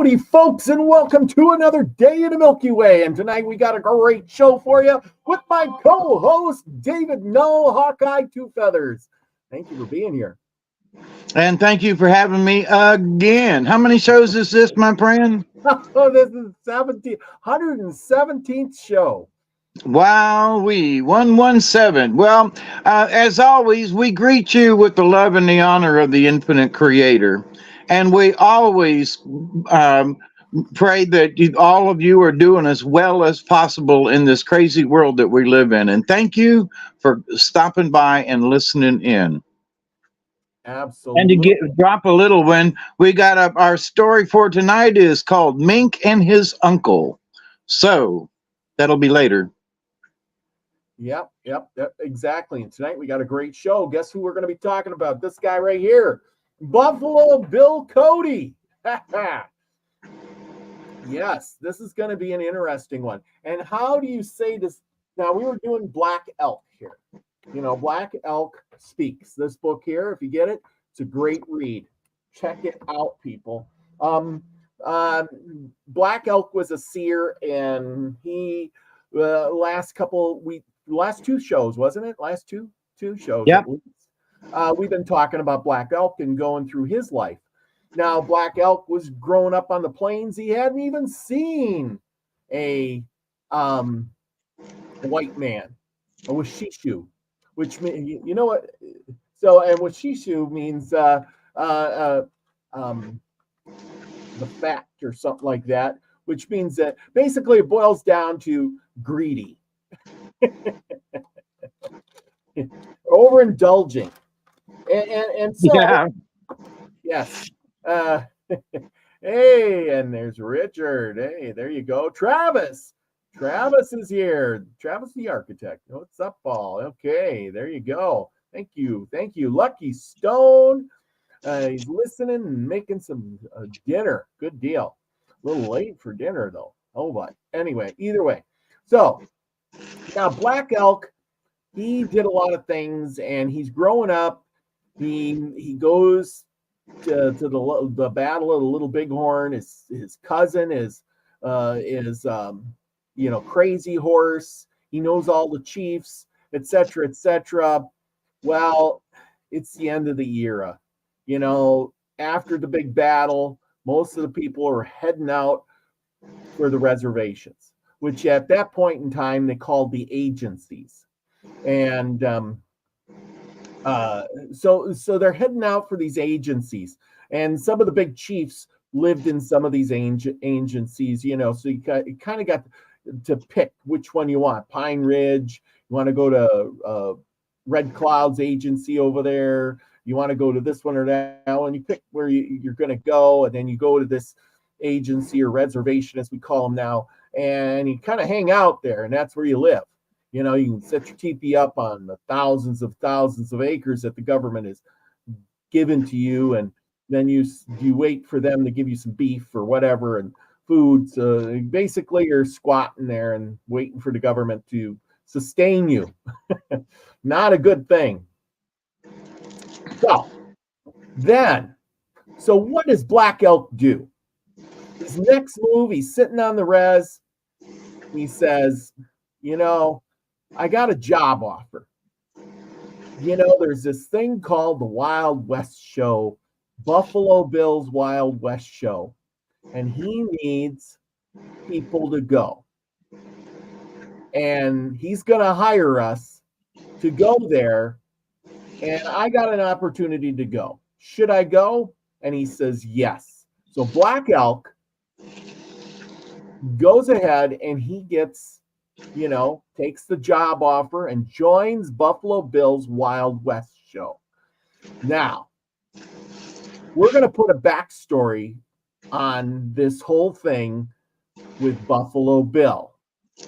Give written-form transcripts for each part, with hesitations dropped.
Howdy, folks, and welcome to another day in the Milky Way. And tonight we got a great show for you with my co-host, David Null, Hawkeye Two Feathers. Thank you for being here. And thank you for having me again. How many shows is this, my friend? Oh, this is 117th show. Wow, 117. Well, as always, we greet you with the love and the honor of the infinite creator. And we always pray that all of you are doing as well as possible in this crazy world that we live in. And thank you for stopping by and listening in. Absolutely. And to drop a little one, we got our story for tonight is called Mink and His Uncle. So that'll be later. Yep, exactly. And tonight we got a great show. Guess who we're going to be talking about? This guy right here, Buffalo Bill Cody. Yes, this is going to be an interesting one. And how do you say this? Now, we were doing Black Elk here. You know, Black Elk Speaks. This book here, if you get it, it's a great read. Check it out, people. Black Elk was a seer, and he last two shows, wasn't it? Last two shows. Yep. We've been talking about Black Elk and going through his life. Now, Black Elk was growing up on the plains. He hadn't even seen a white man, a Washishu, which means, you know what? So, and Washishu means the fact or something like that, which means that basically it boils down to greedy. Overindulging. And so, yeah. Yes. Hey, and there's Richard. Hey, there you go. Travis is here. Travis the architect. What's up, Paul? Okay, there you go. Thank you. Lucky Stone. He's listening and making some dinner. Good deal. A little late for dinner, though. Oh, but anyway, either way. So now Black Elk, he did a lot of things, and he's growing up. He goes to the Battle of the Little Bighorn. His cousin is Crazy Horse. He knows all the chiefs, etc., etc. Well, it's the end of the era. You know, after the big battle, most of the people are heading out for the reservations, which at that point in time they called the agencies. And so they're heading out for these agencies, and some of the big chiefs lived in some of these agencies, you know, so you kind of got to pick which one you want. Pine Ridge, you want to go to Red Cloud's agency over there, you want to go to this one or that one, you pick where you're going to go, and then you go to this agency or reservation, as we call them now, and you kind of hang out there, and that's where you live. You know, you can set your teepee up on the thousands of acres that the government has given to you, and then you wait for them to give you some beef or whatever and food. So basically, you're squatting there and waiting for the government to sustain you. Not a good thing. So what does Black Elk do? His next move, he's sitting on the res. He says, you know, I got a job offer. You know, there's this thing called the Wild West Show, Buffalo Bill's Wild West Show, and he needs people to go. And he's going to hire us to go there, and I got an opportunity to go. Should I go? And he says yes. So Black Elk goes ahead, and he gets, you know, takes the job offer and joins Buffalo Bill's Wild West Show. Now, we're going to put a backstory on this whole thing with Buffalo Bill,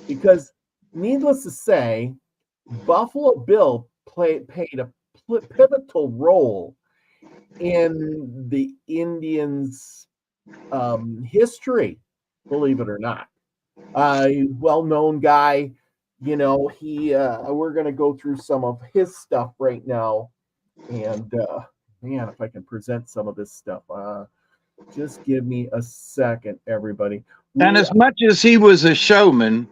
because needless to say, Buffalo Bill paid a pivotal role in the Indians' history, believe it or not. Well-known guy, you know, we're going to go through some of his stuff right now. And man, if I can present some of this stuff. Just give me a second, everybody. And as much as he was a showman,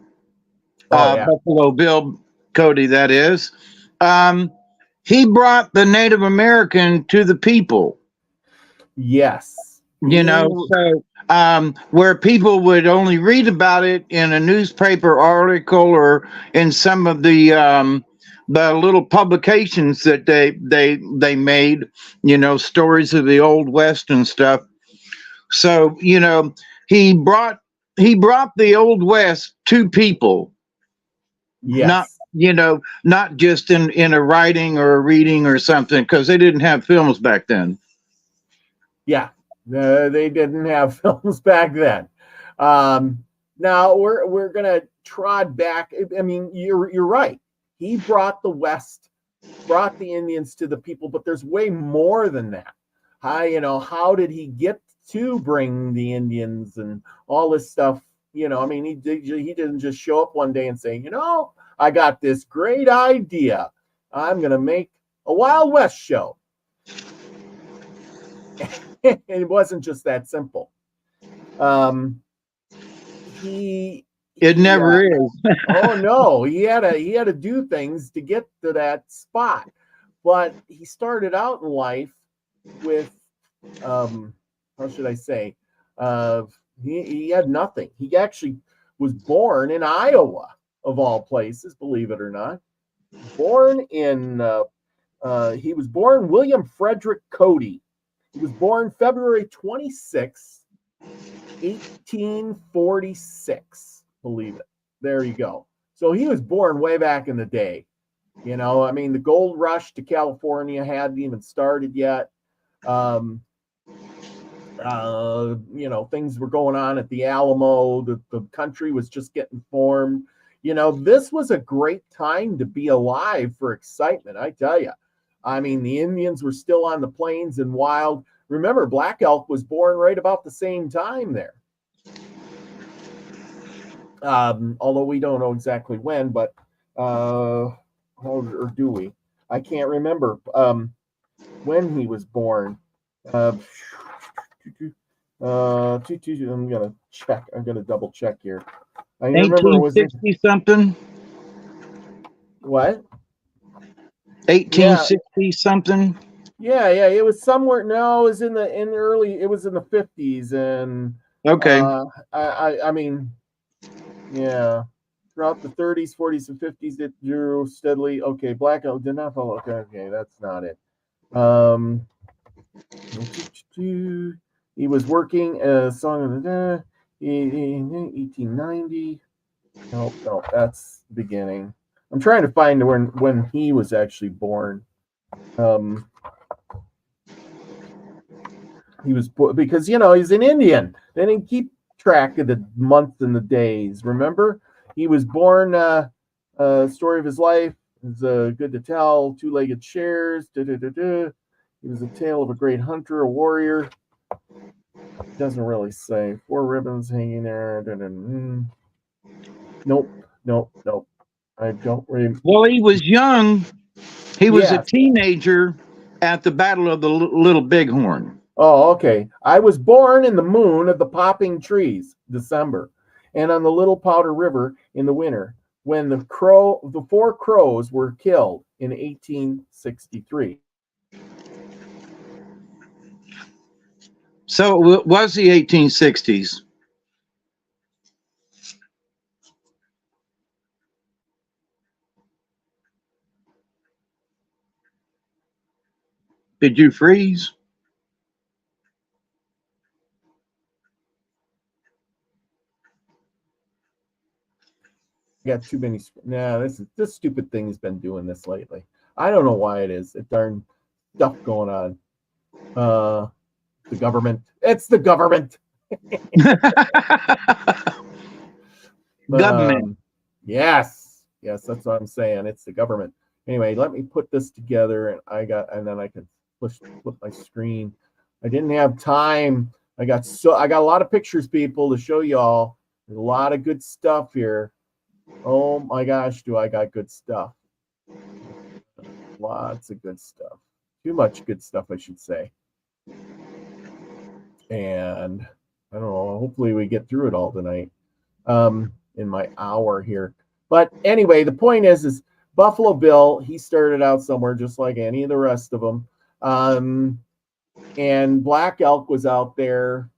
Oh yeah, Buffalo Bill Cody, that is, he brought the Native American to the people. yes. You know, so where people would only read about it in a newspaper article or in some of the little publications that they made, you know, stories of the old West and stuff. So, you know, he brought the old West to people, not, Yes. you know, not just in a writing or a reading or something, because they didn't have films back then. Yeah. They didn't have films back then. Now we're gonna trod back. I mean, you're right. He brought the West, brought the Indians to the people, but there's way more than that. How did he get to bring the Indians and all this stuff? I mean, he didn't just show up one day and say, I got this great idea. I'm gonna make a Wild West show. It wasn't just that simple. It never is. Oh no, he had to do things to get to that spot. But he started out in life with how should I say? He had nothing. He actually was born in Iowa, of all places, believe it or not. He was born William Frederick Cody. He was born February 26th, 1846. Believe it. There you go. So he was born way back in the day. I mean, the gold rush to California hadn't even started yet. Things were going on at the Alamo. The country was just getting formed. This was a great time to be alive for excitement, I tell you. I mean, the Indians were still on the plains and wild. Remember, Black Elk was born right about the same time there. Although we don't know exactly when, but or do we? I can't remember when he was born. I'm gonna check. I'm gonna double check here. I remember it was 1860 something. What? 1860 something. Yeah, it was somewhere. No, it was in the early. It was in the 50s, and okay. I mean, yeah. Throughout the 30s, 40s, and 50s, it grew steadily. Okay, Black Elk did not follow. Okay, that's not it. He was working a song of the day in 1890. No, that's the beginning. I'm trying to find when he was actually born. He was because he's an Indian. They didn't keep track of the months and the days. Remember, he was born. Story of his life is good to tell. Two-legged shares. He was a tale of a great hunter, a warrior. Doesn't really say. 4 ribbons hanging there. Nope. I don't remember. Well, he was young. He was a teenager at the Battle of the Little Bighorn. Oh, okay. I was born in the moon of the popping trees, December, and on the Little Powder River in the winter, when the 4 crows were killed in 1863. So it was the 1860s. Did you freeze? Got too many. Nah, this stupid thing has been doing this lately. I don't know why it is. It darn stuff going on. The government. It's the government. Government. Yes, that's what I'm saying. It's the government. Anyway, let me put this together, and then I can flip my screen. I didn't have time. I got a lot of pictures, people, to show y'all. There's a lot of good stuff here. Oh my gosh, do I got good stuff? Lots of good stuff. Too much good stuff, I should say. And I don't know, hopefully we get through it all tonight in my hour here. But anyway, the point is Buffalo Bill, he started out somewhere just like any of the rest of them. And Black Elk was out there.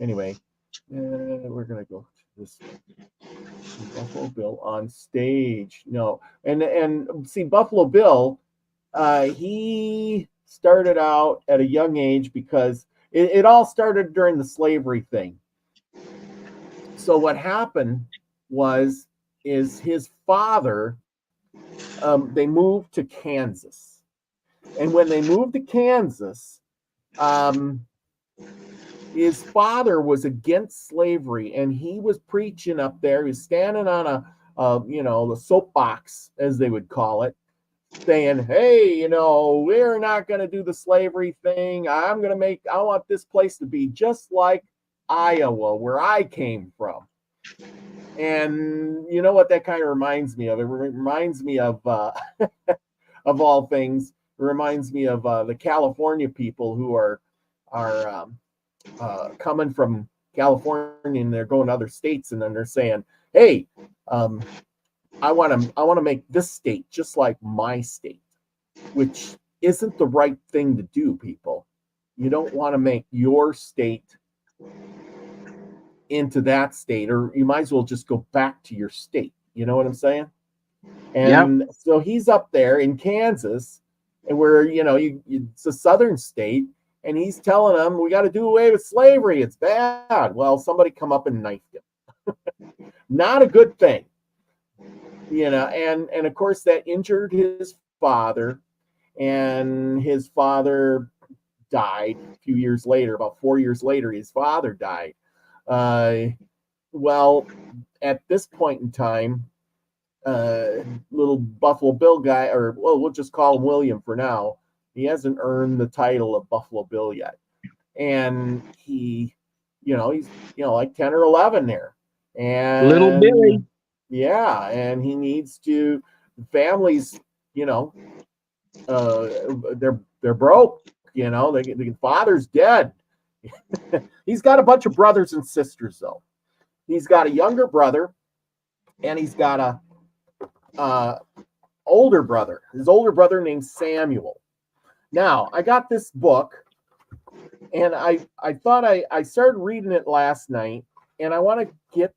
Anyway, we're going to go to this Buffalo Bill on stage. No, and see, Buffalo Bill, he started out at a young age because it all started during the slavery thing. So what happened is his father, they moved to Kansas. And when they moved to Kansas, his father was against slavery, and he was preaching up there. He was standing on the soapbox, as they would call it, saying, hey, we're not going to do the slavery thing. I want this place to be just like Iowa, where I came from. And you know what that kind of reminds me of? It reminds me of, of all things, it reminds me of the California people who are coming from California, and they're going to other states, and then they're saying, hey, I want to make this state just like my state, which isn't the right thing to do, people. You don't want to make your state into that state, or you might as well just go back to your state. You know what I'm saying? And so he's up there in Kansas, and where it's a southern state, and he's telling them we got to do away with slavery. It's bad. Well, somebody come up and knifed him. Not a good thing. And of course that injured his father, and his father died a few years later. About 4 years later, his father died. Well, at this point in time, little Buffalo Bill guy, or we'll just call him William for now, he hasn't earned the title of Buffalo Bill yet. And he's like 10 or 11 there. And little Billy. Yeah, and he needs to, families, they're broke, the father's dead. He's got a bunch of brothers and sisters, though. He's got a younger brother, and he's got a older brother. His older brother named Samuel. Now, I got this book, and I thought I started reading it last night, and I want to get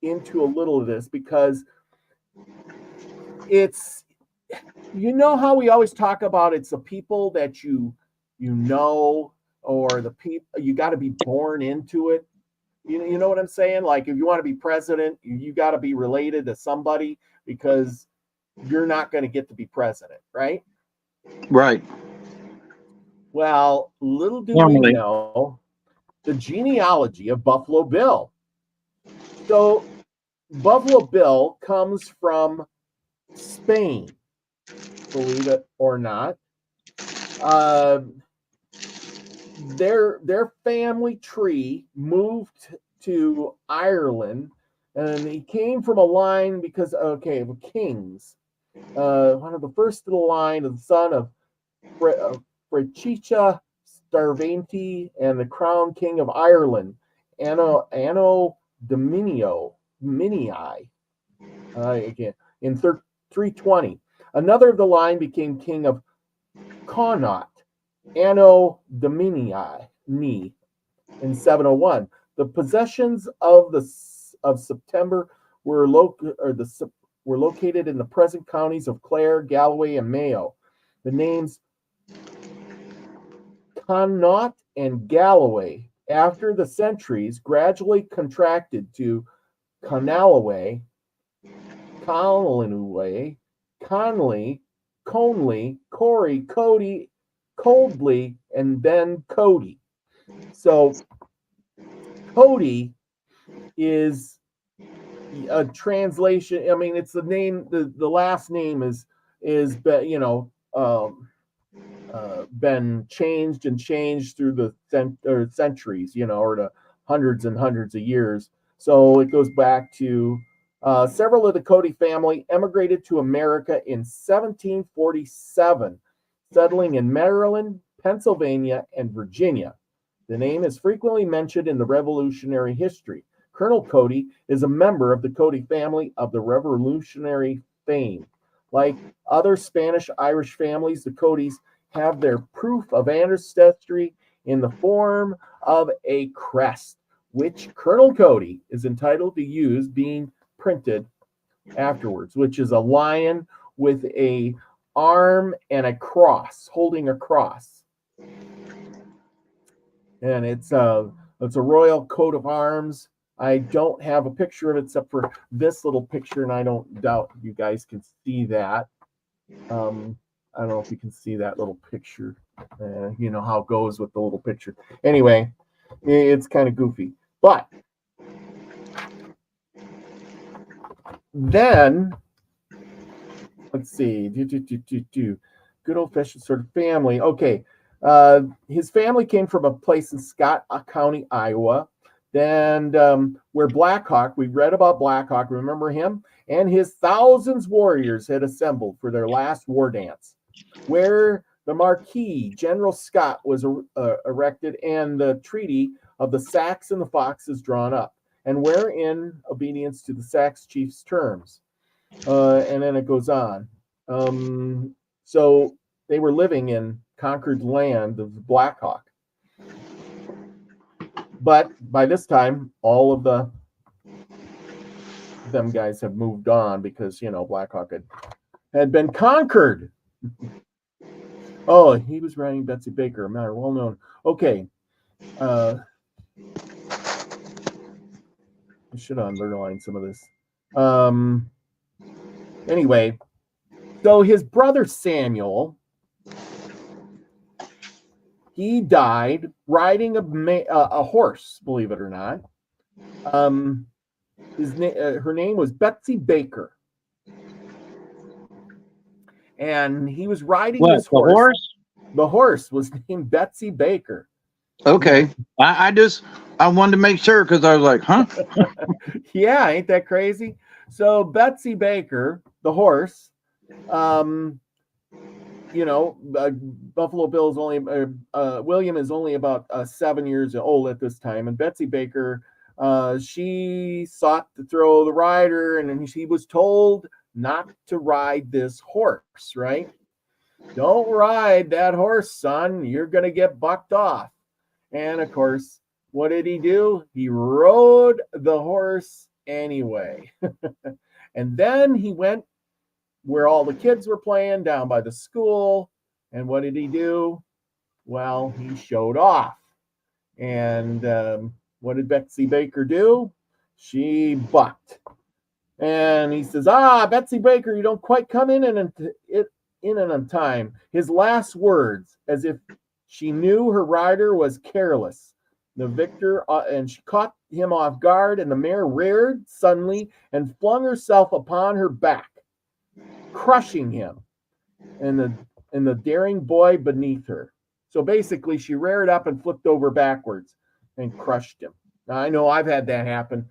into a little of this because it's, how we always talk about it's the people that you know, or the people, you got to be born into it. You know what I'm saying? Like, if you want to be president, you got to be related to somebody, because you're not going to get to be president, right? Right. Well, little do we know the genealogy of Buffalo Bill. So Buffalo Bill comes from Spain, believe it or not. Their family tree moved to Ireland, and he came from a line of kings. One of the first of the line of the son of Brighteon Starvanti, and the crown king of Ireland, Anno Dominii, again in 320. Another of the line became king of Connaught, Anno Dominii in 701. The possessions of September were located in the present counties of Clare, Galloway, and Mayo. The names Connaught and Galloway, after the centuries, gradually contracted to Conalloway, Conley, Conley, Corey, Cody, Coldly, and then Cody. So Cody is a translation. I mean, it's the name. The last name is been changed through the centuries, or the hundreds and hundreds of years. So it goes back to several of the Cody family emigrated to America in 1747, settling in Maryland, Pennsylvania, and Virginia. The name is frequently mentioned in the Revolutionary history. Colonel Cody is a member of the Cody family of the Revolutionary fame. Like other Spanish-Irish families, the Codys have their proof of ancestry in the form of a crest, which Colonel Cody is entitled to use being printed afterwards, which is a lion with a arm and a cross, holding a cross. And it's a royal coat of arms. I don't have a picture of it except for this little picture, and I don't doubt you guys can see that. I don't know if you can see that little picture. You know how it goes with the little picture. Anyway, it's kind of goofy. But then, let's see. Good old-fashioned sort of family. Okay. His family came from a place in Scott County, Iowa. Then where Blackhawk, we read about Blackhawk, remember him? And his thousands warriors had assembled for their last war dance, where the Marquis, General Scott, was erected and the treaty of the Sacs and the Foxes drawn up, and where in obedience to the Sacs chief's terms. And then it goes on. So they were living in conquered land of Blackhawk. But by this time, all of them guys have moved on because, you know, Blackhawk had been conquered. Oh, he was writing Betsy Baker, a matter well known. Okay. I should underline some of this. Anyway, so his brother Samuel, he died riding a horse, believe it or not. Her name was Betsy Baker. And he was riding this horse. The horse was named Betsy Baker. Okay. I wanted to make sure because I was like, huh? Yeah, ain't that crazy? So Betsy Baker, the horse, you know, Buffalo Bill's only, William is only about 7 years old at this time. And Betsy Baker, she sought to throw the rider, and he was told not to ride this horse, right? Don't ride that horse, son. You're going to get bucked off. And of course, what did he do? He rode the horse anyway. And then he went where all the kids were playing down by the school. And what did he do? Well, he showed off. And what did Betsy Baker do? She bucked. And he says, Betsy Baker, you don't quite come in and on time. His last words, as if she knew her rider was careless. The victor, and she caught him off guard, and the mare reared suddenly and flung herself upon her back, crushing him and the daring boy beneath her. So basically, she reared up and flipped over backwards and crushed him. Now, I know I've had that happen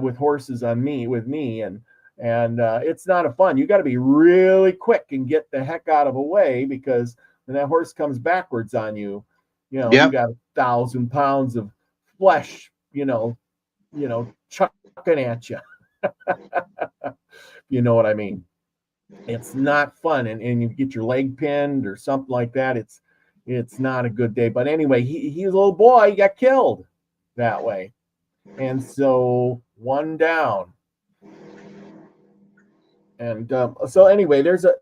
with horses with me, and it's not a fun. You got to be really quick and get the heck out of the way, because when that horse comes backwards on you, you know, You got 1,000 pounds of flesh, you know, chucking at you. You know what I mean? It's not fun, and you get your leg pinned or something like that. It's not a good day. But anyway, he's a little boy. He got killed that way, and so one down. And so anyway, there's a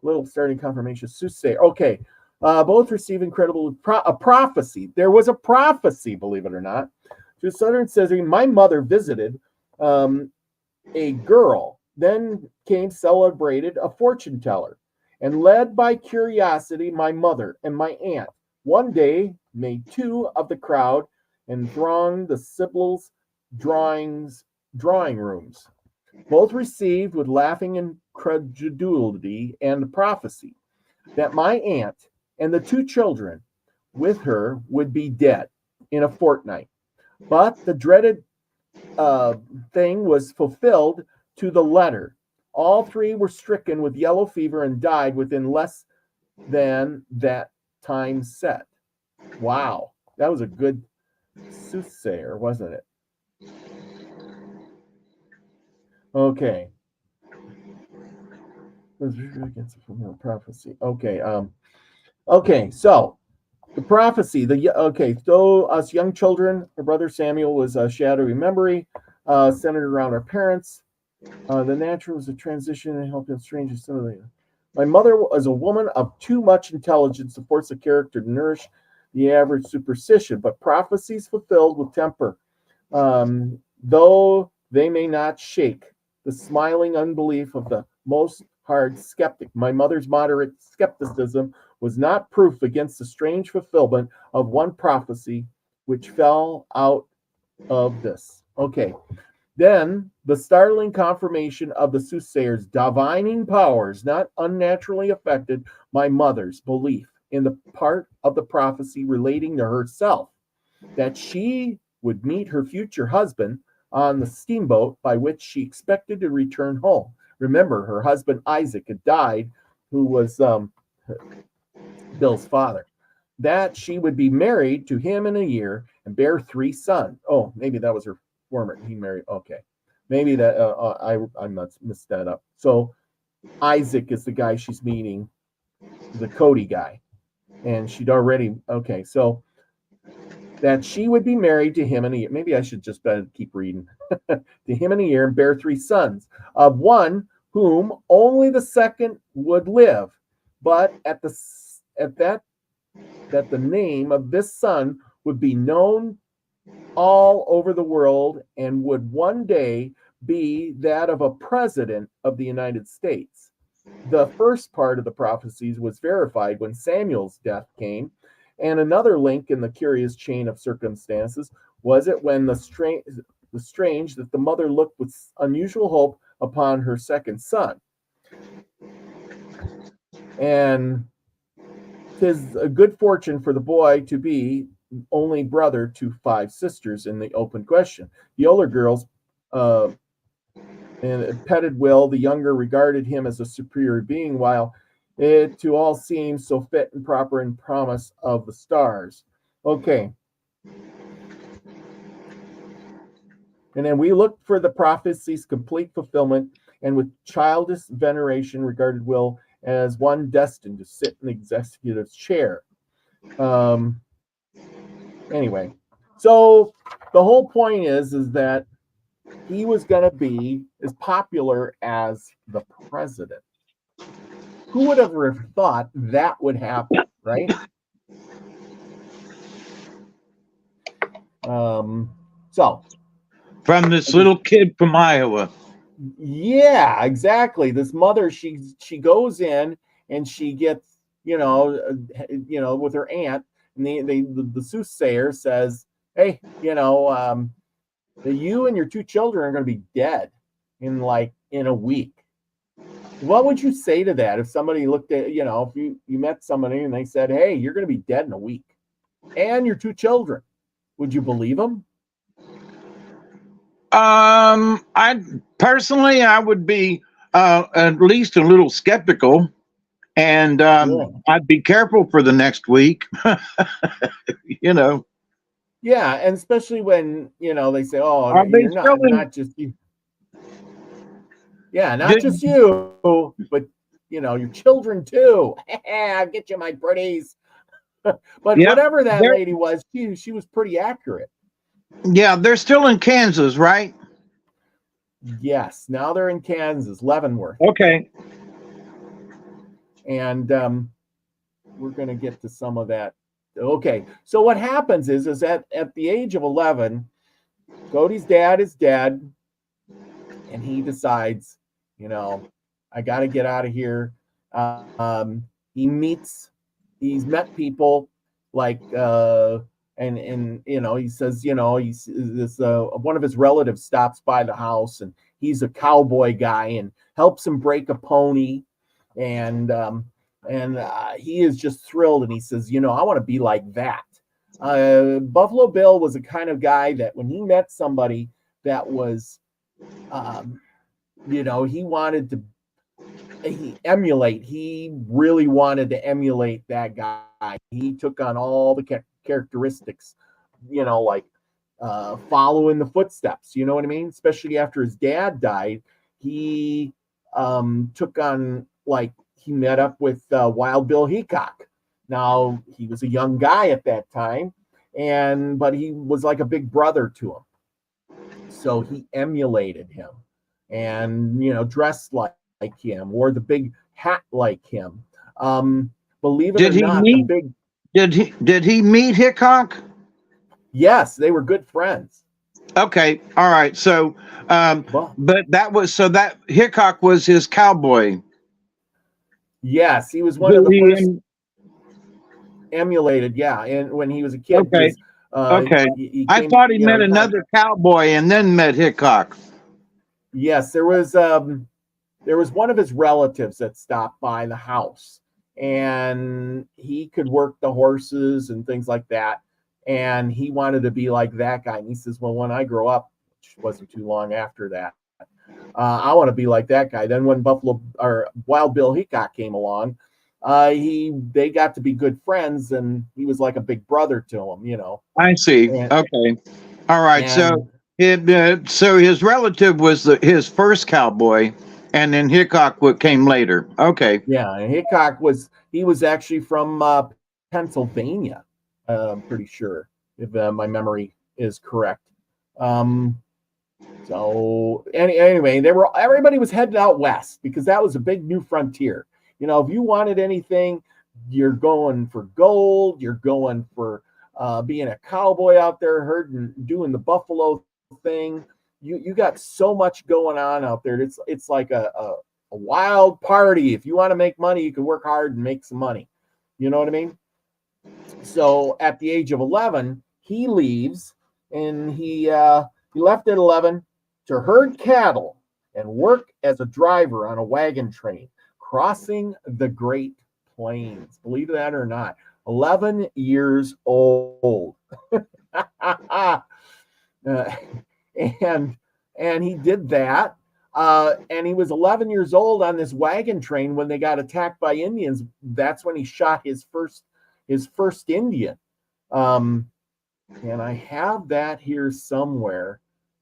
little starting confirmation. Soothsayer. Okay, both receive incredible a prophecy. There was a prophecy, believe it or not. So Southern says, my mother visited a girl, then came celebrated a fortune teller, and led by curiosity my mother and my aunt one day made two of the crowd and thronged the Sibyl's drawing rooms. Both received with laughing incredulity and prophecy that my aunt and the two children with her would be dead in a fortnight. But the dreaded thing was fulfilled to the letter. All three were stricken with yellow fever and died within less than that time set. Wow, that was a good soothsayer, wasn't it? Okay. Against a fulfilled prophecy. Okay. Okay. So the prophecy. So us young children, our brother Samuel was a shadowy memory, centered around our parents. The natural was a transition and helped in strange assimilating. My mother was a woman of too much intelligence to force a character to nourish the average superstition, but prophecies fulfilled with temper, though they may not shake the smiling unbelief of the most hard skeptic. My mother's moderate skepticism was not proof against the strange fulfillment of one prophecy which fell out of this. Okay, then the startling confirmation of the soothsayer's divining powers not unnaturally affected my mother's belief in the part of the prophecy relating to herself, that she would meet her future husband on the steamboat by which she expected to return home. Remember, her husband Isaac had died, who was Bill's father. That she would be married to him in a year and bear 3 sons. Oh, maybe that was her former. He married. Okay, maybe that I messed that up. So Isaac is the guy she's meeting, the Cody guy, and she'd already. Okay, so that she would be married to him in a year. Maybe I should just keep reading. To him in a year and bear 3 sons, of one whom only the second would live, but that the name of this son would be known all over the world and would one day be that of a president of the United States. The first part of the prophecies was verified when Samuel's death came, and another link in the curious chain of circumstances was it when the strange that the mother looked with unusual hope upon her second son. And 'tis a good fortune for the boy to be only brother to 5 sisters in the open question. The older girls and petted Will, the younger regarded him as a superior being, while it to all seemed so fit and proper in promise of the stars. Okay. And then we looked for the prophecy's complete fulfillment, and with childish veneration regarded Will as one destined to sit in the executive chair. Anyway, so the whole point is that he was going to be as popular as the president. Who would ever have thought that would happen, right? So from this little kid from Iowa. Yeah, exactly. This mother, she goes in and she gets, with her aunt, and the soothsayer says, "Hey, you and your 2 children are going to be dead in a week." What would you say to that if somebody looked at, if you met somebody and they said, "Hey, you're going to be dead in a week, and your 2 children," would you believe them? I personally, I would be at least a little skeptical, and I'd be careful for the next week. Yeah, and especially when they say, "Oh, you're not just you." Yeah, not just you, but your children too. I'll get you, my pretties. But whatever that lady was, she was pretty accurate. Yeah, they're still in Kansas, right? Yes, now they're in Kansas, Leavenworth. Okay. And we're going to get to some of that. Okay, so what happens is that at the age of 11, Cody's dad is dead, and he decides, I got to get out of here. He's met people like, and he says, he's this one of his relatives stops by the house, and he's a cowboy guy and helps him break a pony, and he is just thrilled, and he says, I want to be like that. Buffalo Bill was the kind of guy that when he met somebody that was, he wanted to he really wanted to emulate that guy. He took on all the characteristics, like following the footsteps, you know what I mean? Especially after his dad died, he took on, like, he met up with Wild Bill Hickok. Now, he was a young guy at that time, but he was like a big brother to him. So he emulated him and, dressed like him, wore the big hat like him. Believe it Did or he not, meet? Did he meet Hickok? yes, they were good friends. Okay, all right. So, Well, but that Hickok was his cowboy. yes, he was one of Who the he first em- emulated. Yeah, and when he was a kid, Okay, because okay. he I came, thought he met he kind of, another cowboy and then met Hickok. yes, there was one of his relatives that stopped by the house, and he could work the horses and things like that, and he wanted to be like that guy. And he says, well, when I grow up, which wasn't too long after that, I want to be like that guy. Then when Buffalo or Wild Bill Hickok came along, they got to be good friends, and he was like a big brother to him. I see. And Okay, all right. and So his relative was his first cowboy, and then Hickok came later. Okay, yeah, and he was actually from Pennsylvania. I'm pretty sure, if my memory is correct. Um, So anyway, everybody was heading out west because that was a big new frontier. If you wanted anything, you're going for gold. You're going for being a cowboy out there, herding, doing the buffalo thing. You got so much going on out there. It's like a wild party. If you want to make money, you can work hard and make some money. You know what I mean? So at the age of 11, he leaves, and he left at 11 to herd cattle and work as a driver on a wagon train crossing the Great Plains. Believe that or not, 11 years old. and and he did that. And he was 11 years old on this wagon train when they got attacked by Indians. That's when he shot his first Indian. And I have that here somewhere.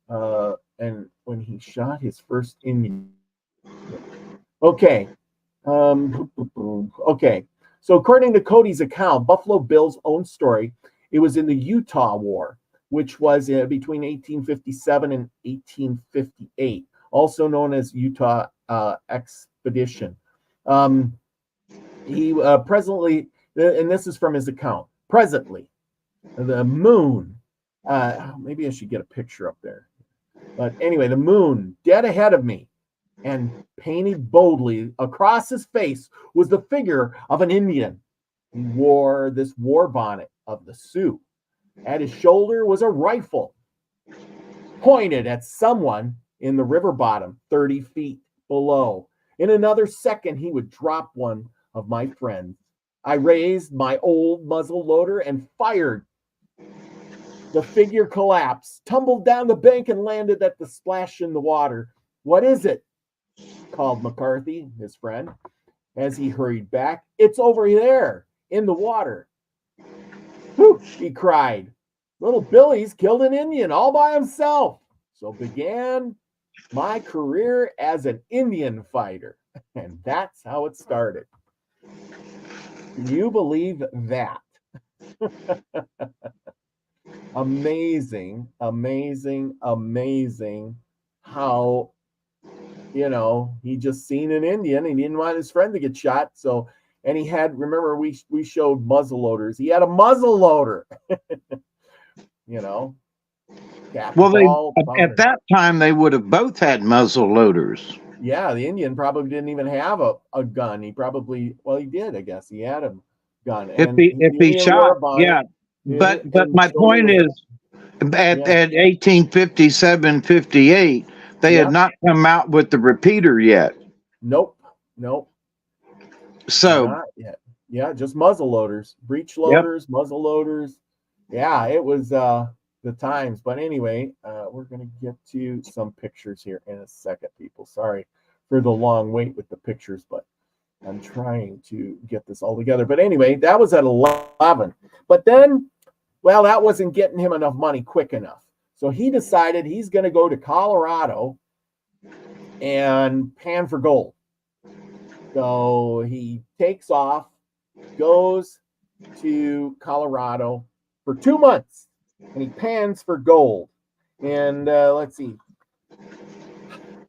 And when he shot his first Indian. Okay. Okay. So according to Cody's account, Buffalo Bill's own story, it was in the Utah War, which was between 1857 and 1858, also known as Utah Expedition. He presently, and this is from his account, presently, the moon, maybe I should get a picture up there. But anyway, the moon, dead ahead of me, and painted boldly across his face was the figure of an Indian. He wore this war bonnet of the Sioux. At his shoulder was a rifle pointed at someone in the river bottom, 30 feet below. In another second, he would drop one of my friends. I raised my old muzzle loader and fired. The figure collapsed, tumbled down the bank, and landed at the splash in the water. What is it? Called McCarthy, his friend, as he hurried back. It's over there in the water. Whew, he cried. Little Billy's killed an Indian all by himself. So began my career as an Indian fighter. And that's how it started. Can you believe that? Amazing, amazing, amazing how, he just seen an Indian. He didn't want his friend to get shot. So, and he had, remember, we showed muzzle loaders. He had a muzzle loader, well, at that time they would have both had muzzle loaders. Yeah, the Indian probably didn't even have a gun. He probably, well, he did, I guess. He had a gun. And If he shot, yeah. But my point is, at 1857, 58, they had not come out with the repeater yet. Nope. So not yet. Yeah, just muzzle loaders, breech loaders, muzzle loaders. Yeah, it was the times. But anyway, we're gonna get to some pictures here in a second, people. Sorry for the long wait with the pictures, but I'm trying to get this all together. But anyway, that was at 11. But then, well, that wasn't getting him enough money quick enough. So he decided he's going to go to Colorado and pan for gold. So he takes off, goes to Colorado for 2 months, and he pans for gold. And let's see,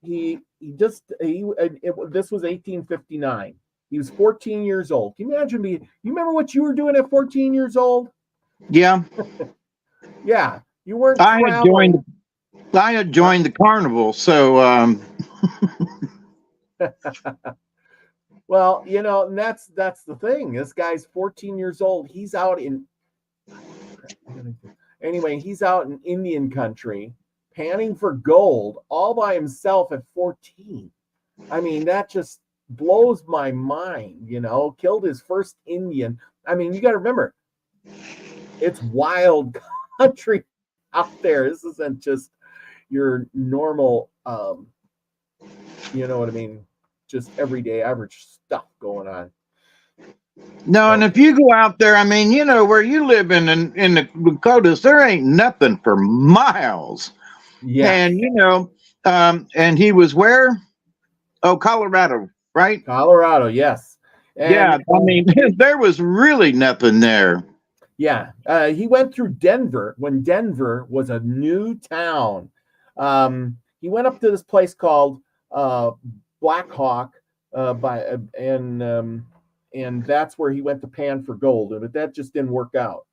this was 1859. He was 14 years old. Can you imagine you remember what you were doing at 14 years old? Yeah. Yeah. You weren't I traveling. had joined the carnival, so well, and that's the thing. This guy's 14 years old. He's out in Indian country panning for gold all by himself at 14. I mean, that just blows my mind, killed his first Indian. I mean, you got to remember, it's wild country out there. This isn't just your normal, you know what I mean? Just everyday average stuff going on. no, and if you go out there, I mean, where you live in the Dakotas, there ain't nothing for miles. Yeah. And and he was where? Oh, Colorado, right? Colorado, yes. And, yeah, I mean, there was really nothing there. Yeah, he went through Denver when Denver was a new town. He went up to this place called Black Hawk, and that's where he went to pan for gold, but that just didn't work out.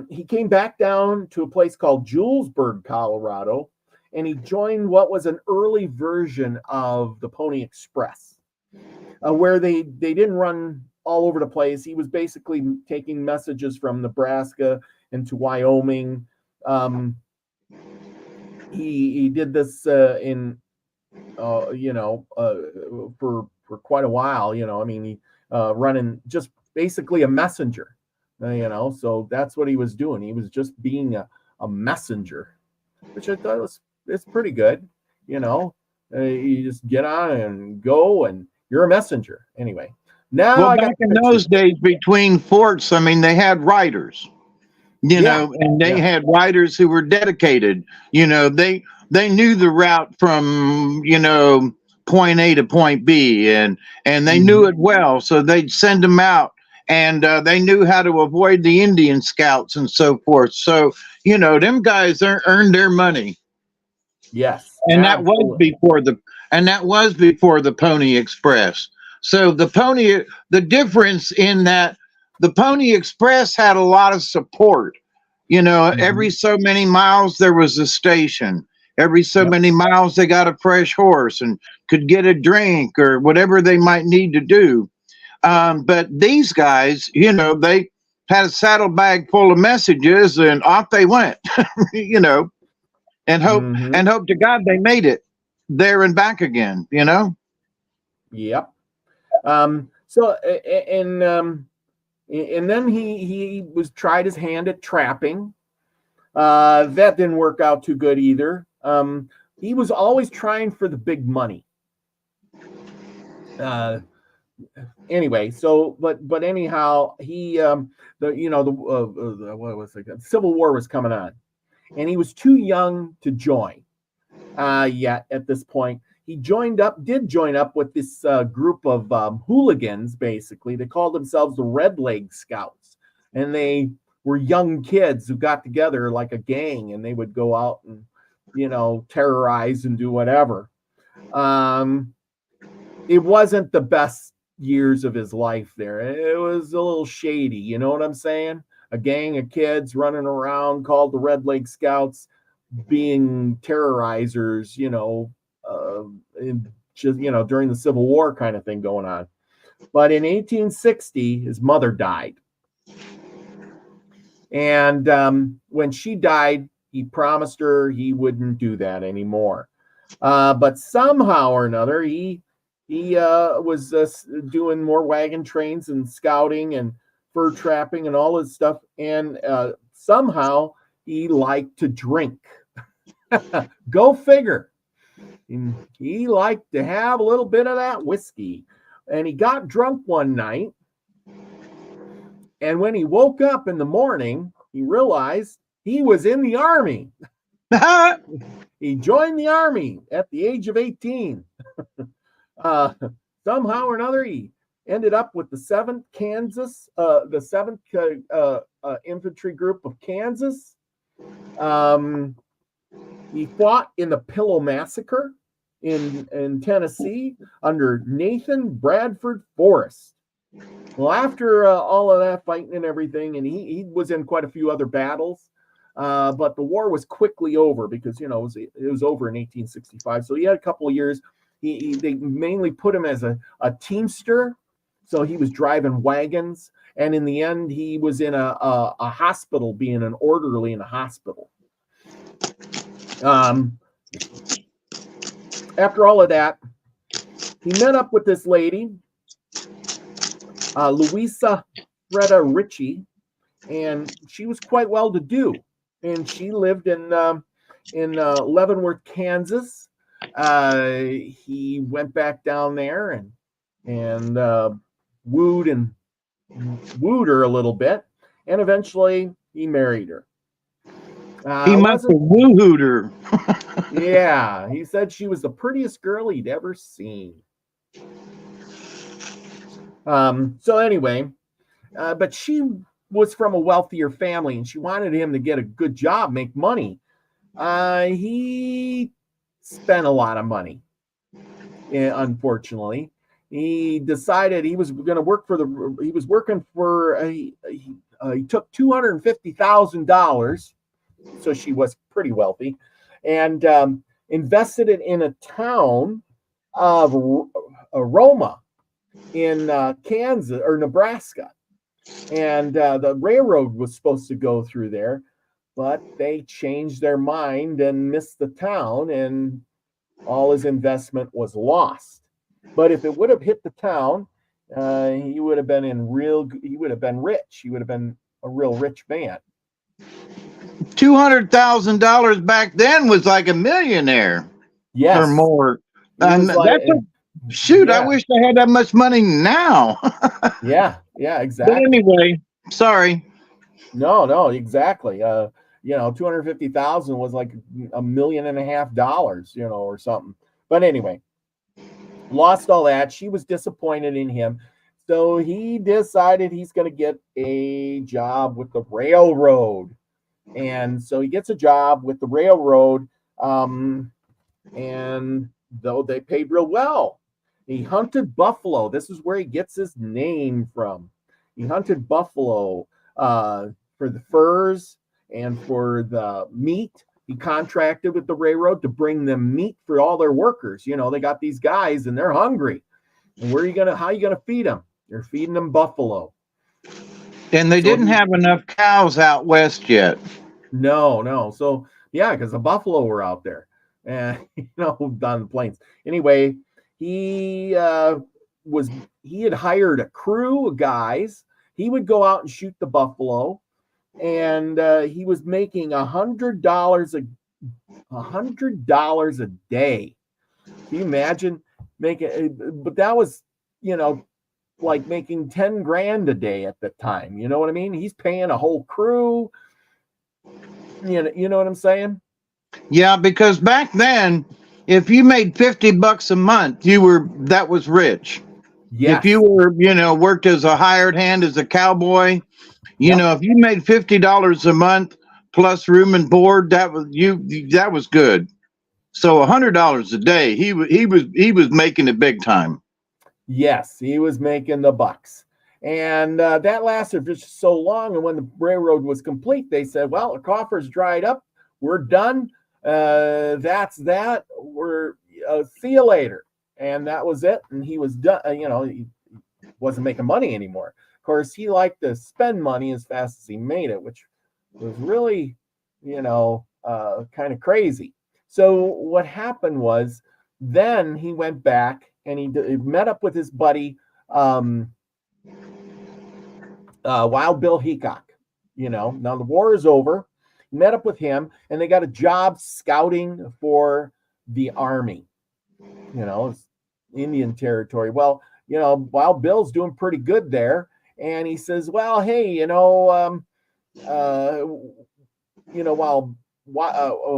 He came back down to a place called Julesburg, Colorado, and he joined what was an early version of the Pony Express, where they didn't run all over the place. He was basically taking messages from Nebraska into Wyoming. He did this for quite a while. I mean, he running just basically a messenger. So that's what he was doing. He was just being a messenger, which I thought it's pretty good. You just get on and go, and you're a messenger anyway. Now, back in those days between forts, I mean, they had riders, and they had riders who were dedicated. They knew the route from, point A to point B, and they knew it well. So they'd send them out, and they knew how to avoid the Indian scouts and so forth. So, them guys earned their money. Yes. And that was before the Pony Express. So the difference in that the Pony Express had a lot of support. Every so many miles there was a station. Every so many miles they got a fresh horse and could get a drink or whatever they might need to do. But these guys, they had a saddlebag full of messages and off they went, and hope to God they made it there and back again, Yep. So and then he was tried his hand at trapping. That didn't work out too good either. He was always trying for the big money. Anyway, so but anyhow, he what was it? The Civil War was coming on, and he was too young to join. Yet at this point. He did join up with this group of hooligans, basically. They called themselves the Red Leg Scouts. And they were young kids who got together like a gang, and they would go out and, terrorize and do whatever. It wasn't the best years of his life there. It was a little shady, you know what I'm saying? A gang of kids running around called the Red Leg Scouts, being terrorizers, during the Civil War kind of thing going on. But in 1860, his mother died. And when she died, he promised her he wouldn't do that anymore. But somehow or another, he was doing more wagon trains and scouting and fur trapping and all this stuff. And somehow he liked to drink. Go figure. he liked to have a little bit of that whiskey. And he got drunk one night. And when he woke up in the morning, he realized he was in the army. He joined the army at the age of 18. Somehow or another, he ended up with the 7th Infantry Group of Kansas. He fought in the Pillow Massacre in Tennessee under Nathan Bradford Forrest. Well, after all of that fighting and everything, and he was in quite a few other battles, but the war was quickly over because, it was over in 1865. So he had a couple of years. They mainly put him as a teamster. So he was driving wagons. And in the end, he was in a hospital, being an orderly in a hospital. After all of that, he met up with this lady, Louisa Freda Ritchie, and she was quite well to do. And she lived in Leavenworth, Kansas. He went back down there and wooed her a little bit, and eventually he married her. He must have wooed her. Yeah, he said she was the prettiest girl he'd ever seen. So anyway, but she was from a wealthier family, and she wanted him to get a good job, make money. He spent a lot of money, unfortunately. He decided he was going to work he took $250,000, so she was pretty wealthy, and invested it in a town of Roma in Kansas or Nebraska. And the railroad was supposed to go through there, but they changed their mind and missed the town, and all his investment was lost. But if it would have hit the town, he would have been rich. He would have been a real rich man. $200,000 back then was like a millionaire. Yes. Or more. Yeah. I wish I had that much money now. Yeah, exactly. But anyway, sorry. No, exactly. 250,000 was like $1.5 million, or something. But anyway, lost all that. She was disappointed in him. So he decided he's going to get a job with the railroad. And so he gets a job with the railroad. And though they paid real well, he hunted buffalo. This is where he gets his name from. He hunted buffalo for the furs and for the meat. He contracted with the railroad to bring them meat for all their workers. They got these guys and they're hungry. And how are you going to feed them? You're feeding them buffalo. And they didn't have enough cows out west yet. No. So, yeah, because the buffalo were out there and, on the plains. Anyway, he had hired a crew of guys. He would go out and shoot the buffalo, and he was making $100 a day. Can you imagine making? But that was, like making 10 grand a day at the time. You know what I mean? He's paying a whole crew. You know what I'm saying? Yeah, because back then, if you made $50 a month, that was rich. Yes. If you were, worked as a hired hand as a cowboy, if you made $50 a month plus room and board, that was good. So $100 a day, he was making it big time. Yes, he was making the bucks. And that lasted for so long. And when the railroad was complete, they said, well, the coffers dried up. We're done. That's that. We're see you later. And that was it. And he was done. He wasn't making money anymore. Of course, he liked to spend money as fast as he made it, which was really, kind of crazy. So what happened was then he went back and he met up with his buddy, Wild Bill Heacock. Now the war is over. Met up with him, and they got a job scouting for the army. It's Indian territory. Well, Wild Bill's doing pretty good there, and he says, "Well, hey, uh, while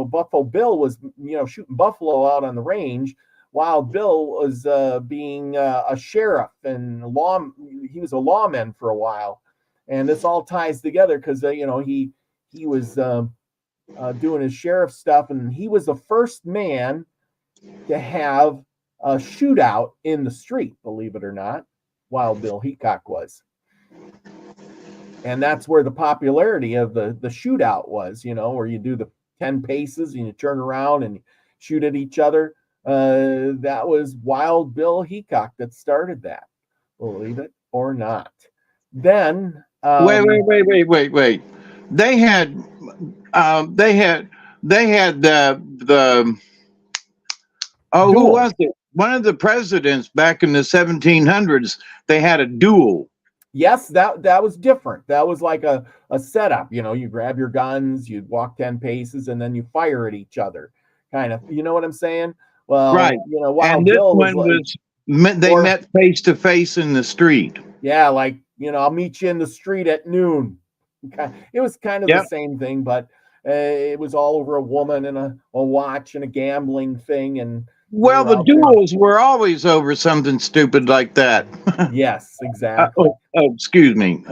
Buffalo Bill was, shooting buffalo out on the range, Wild Bill was being a sheriff and he was a lawman for a while, and this all ties together because he was doing his sheriff stuff, and he was the first man to have a shootout in the street, believe it or not. Wild Bill Hickok was. And that's where the popularity of the shootout was, where you do the 10 paces and you turn around and shoot at each other. That was Wild Bill Hickok that started that, believe it or not. Then Wait. They had the duel. Who was it? One of the presidents back in the 1700s. They had a duel. Yes, that was different. That was like a setup. You grab your guns, you walk 10 paces, and then you fire at each other. Kind of, you know what I'm saying? Well, right. Wild Bill they met face to face in the street. Yeah, like, I'll meet you in the street at noon. It was kind of the same thing, but it was all over a woman and a watch and a gambling thing. And well, the duels were always over something stupid like that. Yes, exactly. Excuse me.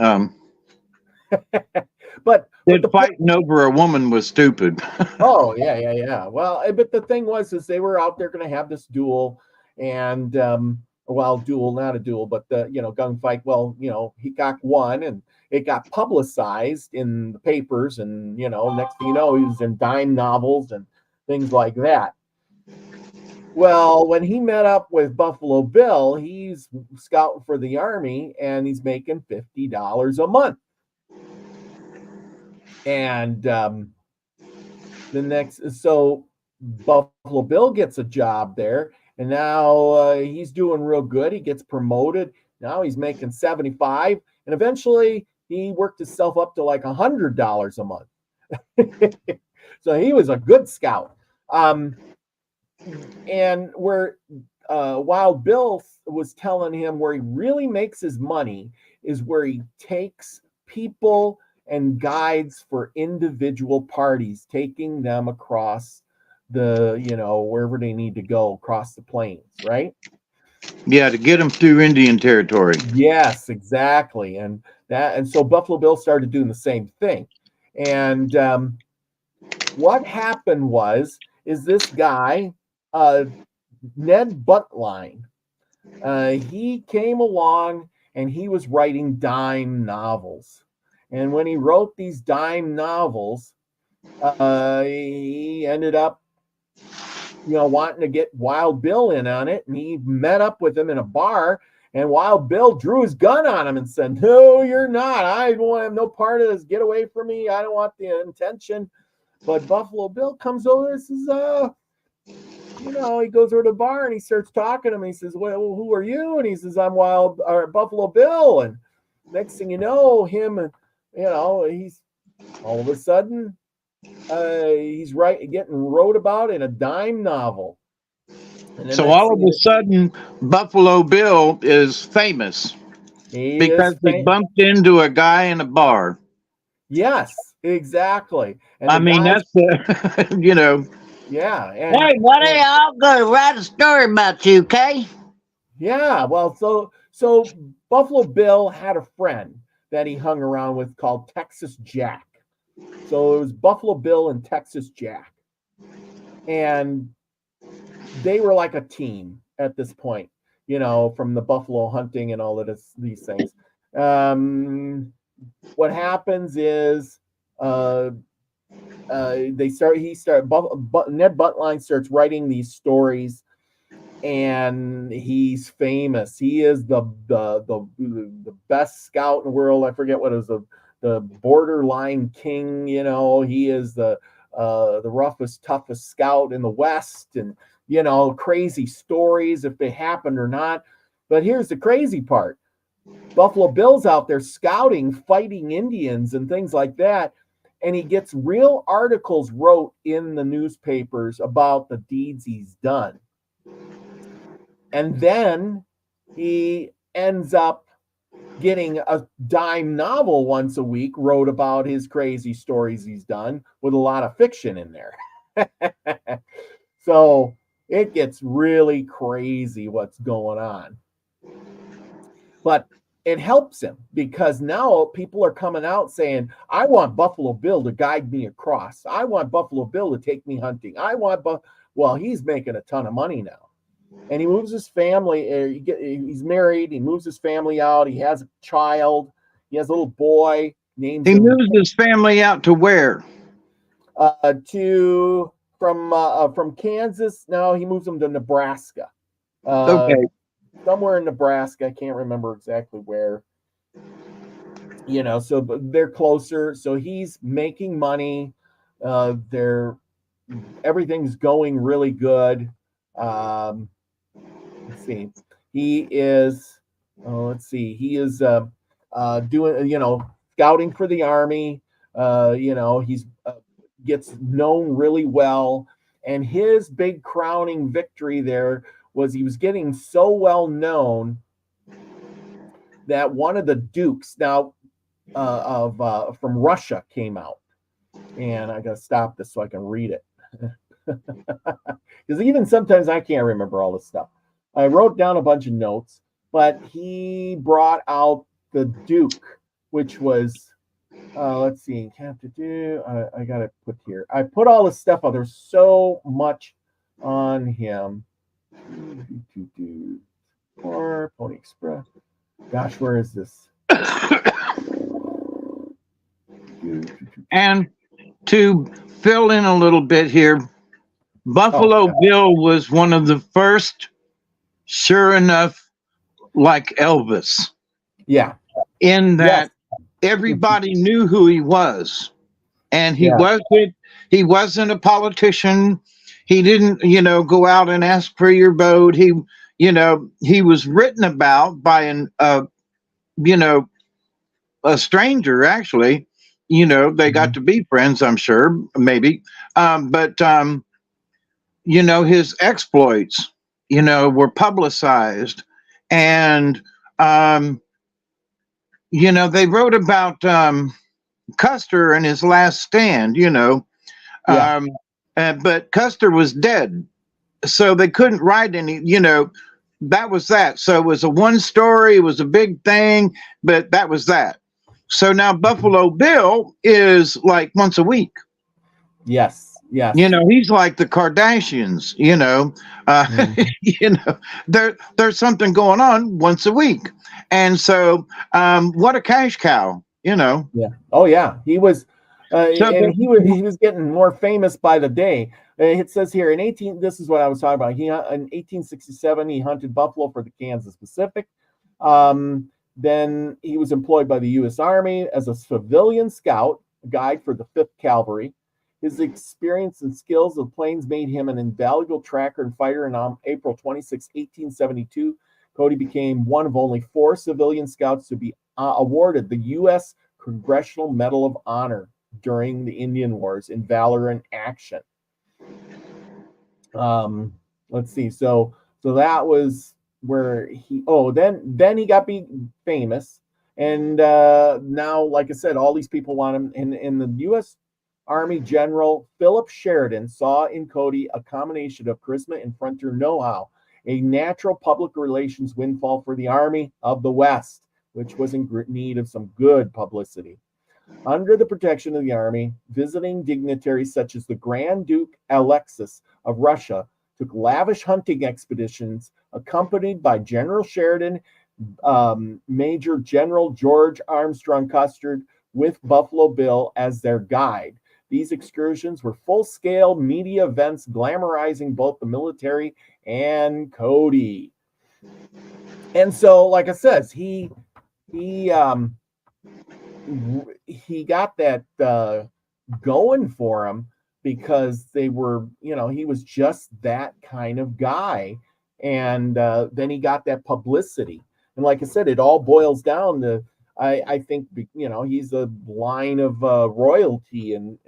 But fighting over a woman was stupid. Oh, yeah. Well, but the thing was, is they were out there going to have this duel, and duel, not a duel, but the gunfight. Well, Hickok won, and it got publicized in the papers, and next thing you know, he was in dime novels and things like that. Well, when he met up with Buffalo Bill, he's scouting for the Army, and he's making $50 a month. And so Buffalo Bill gets a job there, and now he's doing real good. He gets promoted. Now he's making 75, and eventually he worked himself up to like $100 a month. So he was a good scout. And where Wild Bill was telling him where he really makes his money is where he takes people and guides for individual parties, taking them across the, wherever they need to go across the plains, right? Yeah, to get them through Indian territory. Yes, exactly. And so Buffalo Bill started doing the same thing. And what happened is this guy, Ned Buntline, he came along and he was writing dime novels. And when he wrote these dime novels, he ended up, wanting to get Wild Bill in on it. And he met up with him in a bar, and Wild Bill drew his gun on him and said, "No, you're not. I don't have no part of this. Get away from me. I don't want the intention." But Buffalo Bill comes over and says, he goes over to the bar and he starts talking to him. He says, "Well, who are you?" And he says, "I'm Buffalo Bill." And next thing you know, he's all of a sudden, he's getting wrote about in a dime novel. So all of a sudden, Buffalo Bill is famous because he bumped into a guy in a bar. Yes, exactly. And that's Yeah. And, hey, buddy, I'm going to write a story about you, okay? Yeah. Well, so Buffalo Bill had a friend that he hung around with called Texas Jack. So it was Buffalo Bill and Texas Jack. And they were like a team at this point, from the buffalo hunting and all of these things. What happens is Ned Buntline starts writing these stories, and he's famous. He is the best scout in the world. I forget what it was, the borderline king. He is the roughest, toughest scout in the West, and crazy stories if they happened or not. But here's the crazy part: Buffalo Bill's out there scouting, fighting Indians and things like that, and he gets real articles wrote in the newspapers about the deeds he's done. And then he ends up getting a dime novel once a week, wrote about his crazy stories he's done with a lot of fiction in there. So it gets really crazy what's going on. But it helps him because now people are coming out saying, I want Buffalo Bill to guide me across. I want Buffalo Bill to take me hunting. Well, he's making a ton of money now. And he moves his family. He's married. He moves his family out. He has a child. He has a little boy. Names He him moves his family out to where? From Kansas. No, he moves them to Nebraska. Okay. Somewhere in Nebraska. I can't remember exactly where. So but they're closer. So he's making money. Everything's going really good. Let's see. He is. He is doing. Scouting for the Army. He's gets known really well, and his big crowning victory there was he was getting so well known that one of the dukes now from Russia came out, and I got to stop this so I can read it because even sometimes I can't remember all this stuff. I wrote down a bunch of notes, but he brought out the Duke, which was let's see, I got to put here. I put all this stuff out. There's so much on him. Or Pony Express. Gosh, where is this? And to fill in a little bit here, Buffalo Bill was one of the first, sure enough, like Elvis. Yeah. In that everybody knew who he was. And he wasn't a politician. He didn't, go out and ask for your vote. He was written about by a stranger, actually. They got to be friends, I'm sure, maybe. But his exploits, were publicized. And, they wrote about Custer and his last stand, but Custer was dead. So they couldn't write any, that was that. So it was a one story, it was a big thing, but that was that. So now Buffalo Bill is like once a week. Yes. He's like the Kardashians, there's something going on once a week. And so what a cash cow, Yeah. Oh yeah. He was he was getting more famous by the day. It says here this is what I was talking about. In 1867 he hunted buffalo for the Kansas Pacific. Then he was employed by the U.S. Army as a civilian scout guide for the 5th Cavalry. His experience and skills of planes made him an invaluable tracker and fighter. And on April 26, 1872, Cody became one of only 4 civilian scouts to be awarded the U.S. Congressional Medal of Honor during the Indian Wars in valor and action. Let's see. So that was where then he got famous. And now, like I said, all these people want him. In the U.S. Army General Philip Sheridan saw in Cody a combination of charisma and frontier know-how, a natural public relations windfall for the Army of the West, which was in need of some good publicity. Under the protection of the Army, visiting dignitaries such as the Grand Duke Alexis of Russia took lavish hunting expeditions accompanied by General Sheridan, Major General George Armstrong Custer, with Buffalo Bill as their guide. These excursions were full-scale media events glamorizing both the military and Cody. And so, like I says, he got that going for him because they were, he was just that kind of guy. And then he got that publicity. And like I said, it all boils down to, I think, he's a line of royalty and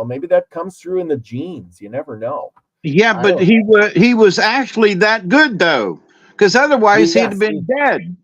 maybe that comes through in the genes. You never know. Yeah, I but don't. he was actually that good though, because otherwise he'd have Yes, been dead.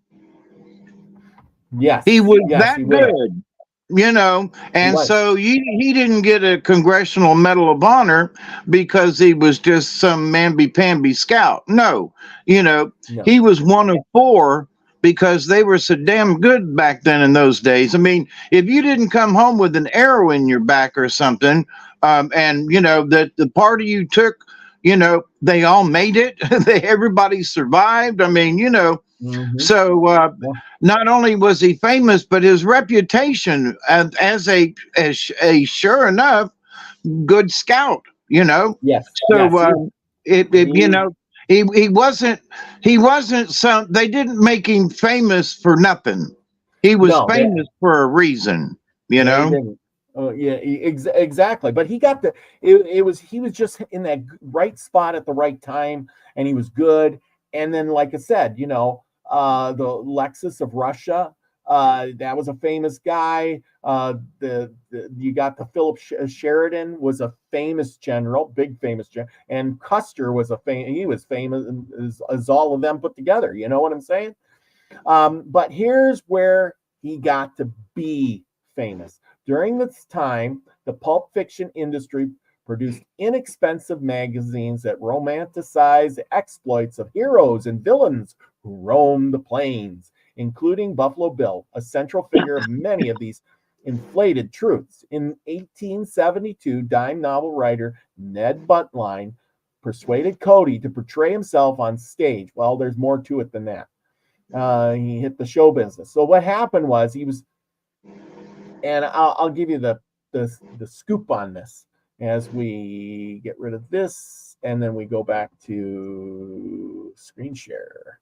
He yes, was yes, that he would have. good, you know, He and was. so he didn't get a Congressional Medal of Honor because he was just some mamby-pamby scout. No, you know, No. he was one of four because they were so damn good back then in those days. I mean, if you didn't come home with an arrow in your back or something, and you know that the party you took, you know, they all made it. Everybody survived. I mean, you know, Hmm. so not only was he famous, but his reputation as a sure enough good scout. You know, Yes, so yes. it you He know he wasn't some. They didn't make him famous for nothing. He was no, famous for a reason. You they know. didn't. Oh yeah, exactly. But he got the. It was he was just in that right spot at the right time, and he was good. And then, like I said, the Lexus of Russia. That was a famous guy. The you got the Philip Sheridan was a famous general, big famous general, and Custer was he was famous as all of them put together. You know what I'm saying? But here's where he got to be famous. During this time, the pulp fiction industry produced inexpensive magazines that romanticize the exploits of heroes and villains who roam the plains, including Buffalo Bill, a central figure of many of these inflated truths. In 1872, dime novel writer Ned Buntline persuaded Cody to portray himself on stage. Well, there's more to it than that. He hit the show business. So what happened was and I'll give you the scoop on this as we get rid of this, and then we go back to screen share.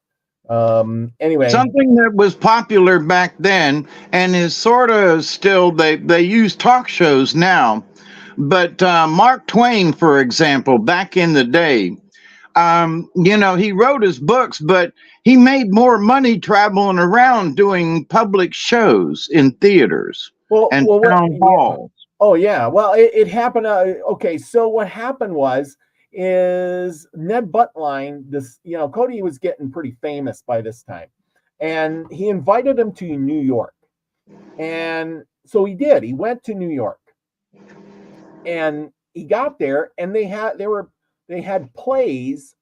Anyway, Something that was popular back then and is sort of still they use talk shows now, but Mark Twain, for example, back in the day, you know, he wrote his books, but he made more money traveling around doing public shows in theaters well, and well, what? town Yeah, halls. oh yeah. Well, it happened. Okay, so what happened was is Ned Buntline. This Cody was getting pretty famous by this time, and he invited him to New York, and so he did. He went to New York, and he got there, and they had plays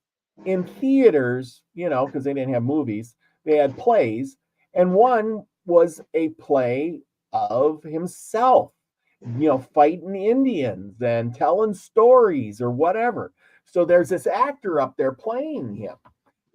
in theaters, because they didn't have movies. They had plays, and one was a play of himself, fighting Indians and telling stories or whatever. So there's this actor up there playing him.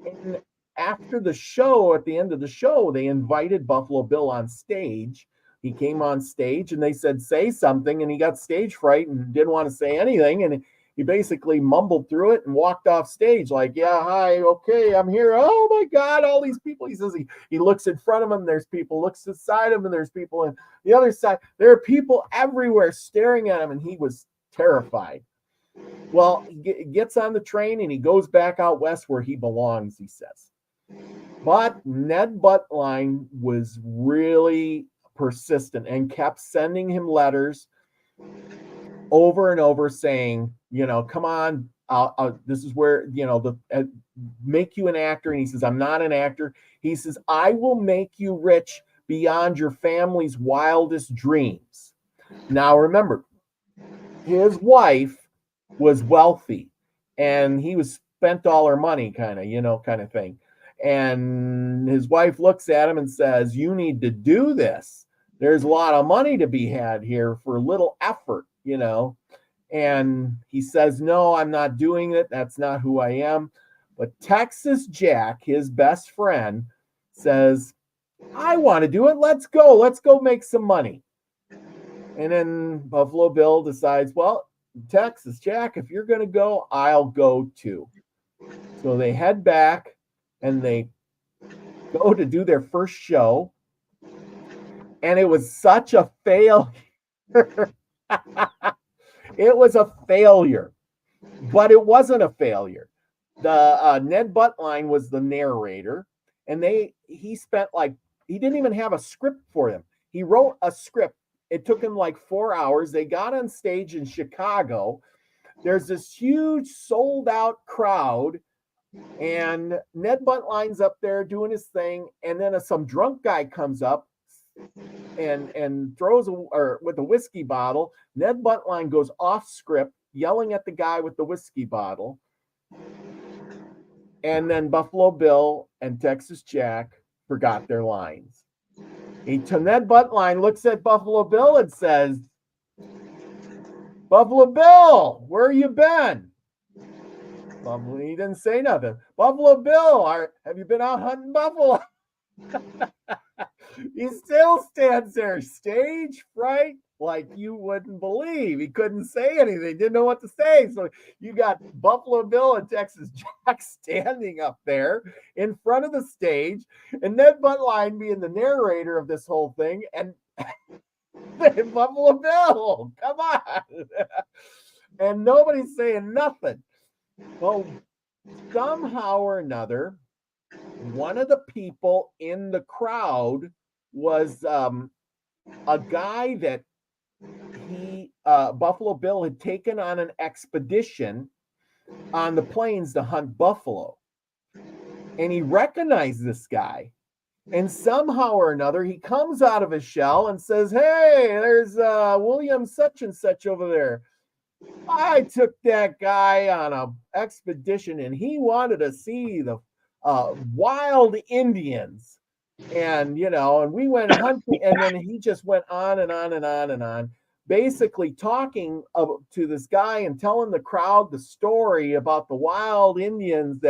And after the show, at the end of the show, they invited Buffalo Bill on stage. He came on stage and they said, say something. And he got stage fright and didn't want to say anything. And he basically mumbled through it and walked off stage like, yeah, hi, okay, I'm here. Oh my God, all these people. He says he looks in front of him, there's people, looks beside him, and there's people on the other side. There are people everywhere staring at him, and he was terrified. Well, he gets on the train and he goes back out west where he belongs, he says. But Ned Buntline was really persistent and kept sending him letters over and over saying, come on, this is where, make you an actor. And he says, I'm not an actor. He says, I will make you rich beyond your family's wildest dreams. Now, remember, his wife was wealthy and he was spent all her money kind of thing. And his wife looks at him and says, you need to do this. There's a lot of money to be had here for little effort, And he says, no, I'm not doing it. That's not who I am. But Texas Jack, his best friend, says, I want to do it. Let's go. Let's go make some money. And then Buffalo Bill decides, well, Texas Jack, if you're going to go, I'll go too. So they head back and they go to do their first show. And it was such a failure. It was a failure, but it wasn't a failure. The Ned Buntline was the narrator, and he didn't even have a script for them. He wrote a script. It took him like 4 hours. They got on stage in Chicago. there's this huge sold out crowd, and Ned Buntline's up there doing his thing, and then some drunk guy comes up and throws with a whiskey bottle. Ned Buntline goes off script, yelling at the guy with the whiskey bottle. And then Buffalo Bill and Texas Jack forgot their lines. Ned Buntline looks at Buffalo Bill and says, "Buffalo Bill, where you been?" He didn't say nothing. "Buffalo Bill, have you been out hunting buffalo?" He still stands there, stage fright like you wouldn't believe. He couldn't say anything, didn't know what to say. So you got Buffalo Bill and Texas Jack standing up there in front of the stage, and Ned Buntline being the narrator of this whole thing, and Buffalo Bill, come on. And nobody's saying nothing. Well, somehow or another, one of the people in the crowd was a guy that Buffalo Bill had taken on an expedition on the plains to hunt buffalo. And he recognized this guy. And somehow or another, he comes out of his shell and says, "Hey, there's William such and such over there. I took that guy on an expedition, and he wanted to see the wild Indians. And, and we went hunting." And then he just went on and on and on and on, basically talking to this guy and telling the crowd the story about the wild Indians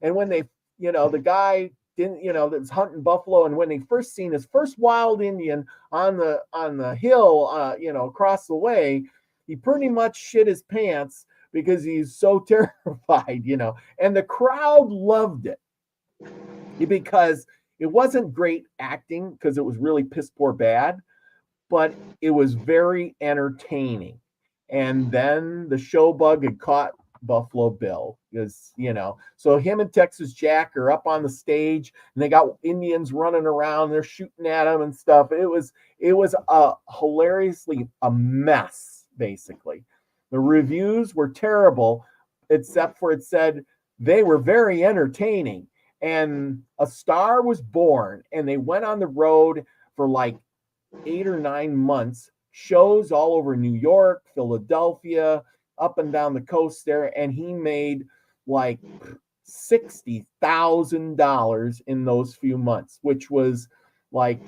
and when they, the guy didn't, that was hunting buffalo. And when they first seen his first wild Indian on the hill, across the way, he pretty much shit his pants because he's so terrified, and the crowd loved it because it wasn't great acting because it was really piss poor bad, but it was very entertaining. And then the show bug had caught Buffalo Bill because, so him and Texas Jack are up on the stage and they got Indians running around. They're shooting at him and stuff. It was hilariously a mess, basically. The reviews were terrible, except for it said they were very entertaining. And a star was born, and they went on the road for like 8 or 9 months, shows all over New York, Philadelphia, up and down the coast there. And he made like $60,000 in those few months, which was like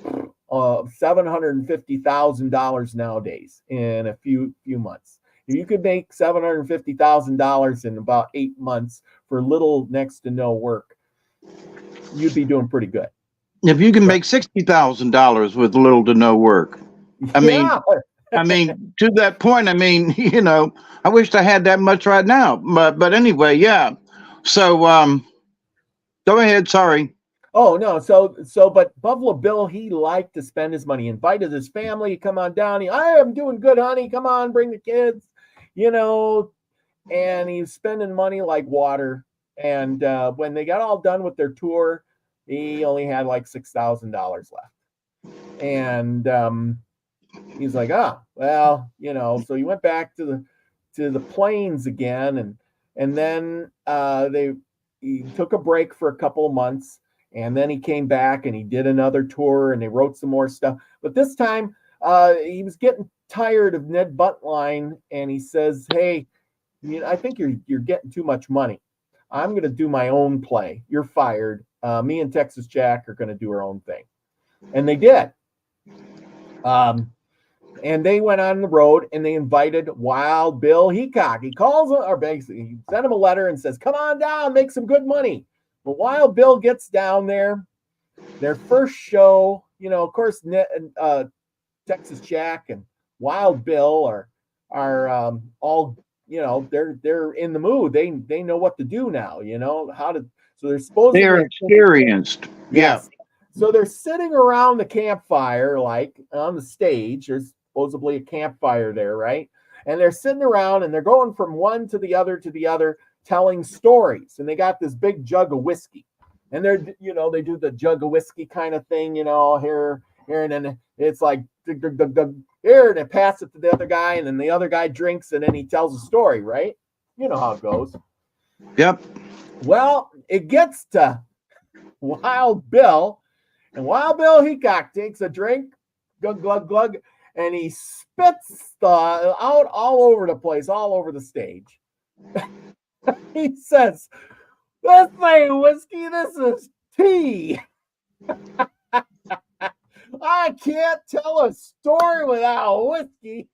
$750,000 nowadays in a few months. If you could make $750,000 in about 8 months for little next to no work, you'd be doing pretty good. If you can make $60,000 with little to no work, I mean, to that point, I wish I had that much right now. But anyway, yeah. So, go ahead. Sorry. Oh no. But Buffalo Bill, he liked to spend his money. Invited his family, come on down. I am doing good, honey. Come on, bring the kids. And he's spending money like water. And when they got all done with their tour, he only had like $6,000 left. And he's like, so he went back to the plains again, and then he took a break for a couple of months, and then he came back and he did another tour and they wrote some more stuff. But this time he was getting tired of Ned Buntline, and he says, "Hey, I think you're getting too much money. I'm going to do my own play. You're fired. Me and Texas Jack are going to do our own thing." And they did. And they went on the road and they invited Wild Bill Heacock. He calls him, or basically he sent him a letter and says, "Come on down, make some good money." But Wild Bill gets down there. Their first show, of course, Texas Jack and Wild Bill are all, they're in the mood. They know what to do now, how to. So they're supposed they're experienced. Yes. Yeah. So they're sitting around the campfire, like on the stage. There's supposedly a campfire there, right? And they're sitting around and they're going from one to the other, telling stories. And they got this big jug of whiskey. And they're, they do the jug of whiskey kind of thing, here, and then it's like here, and they pass it to the other guy, and then the other guy drinks, and then he tells a story, right? You know how it goes. Yep. Well, it gets to Wild Bill, and Wild Bill Heacock takes a drink, glug, glug, glug, and he spits out all over the place, all over the stage. He says, "This ain't whiskey, this is tea." I can't tell a story without whiskey.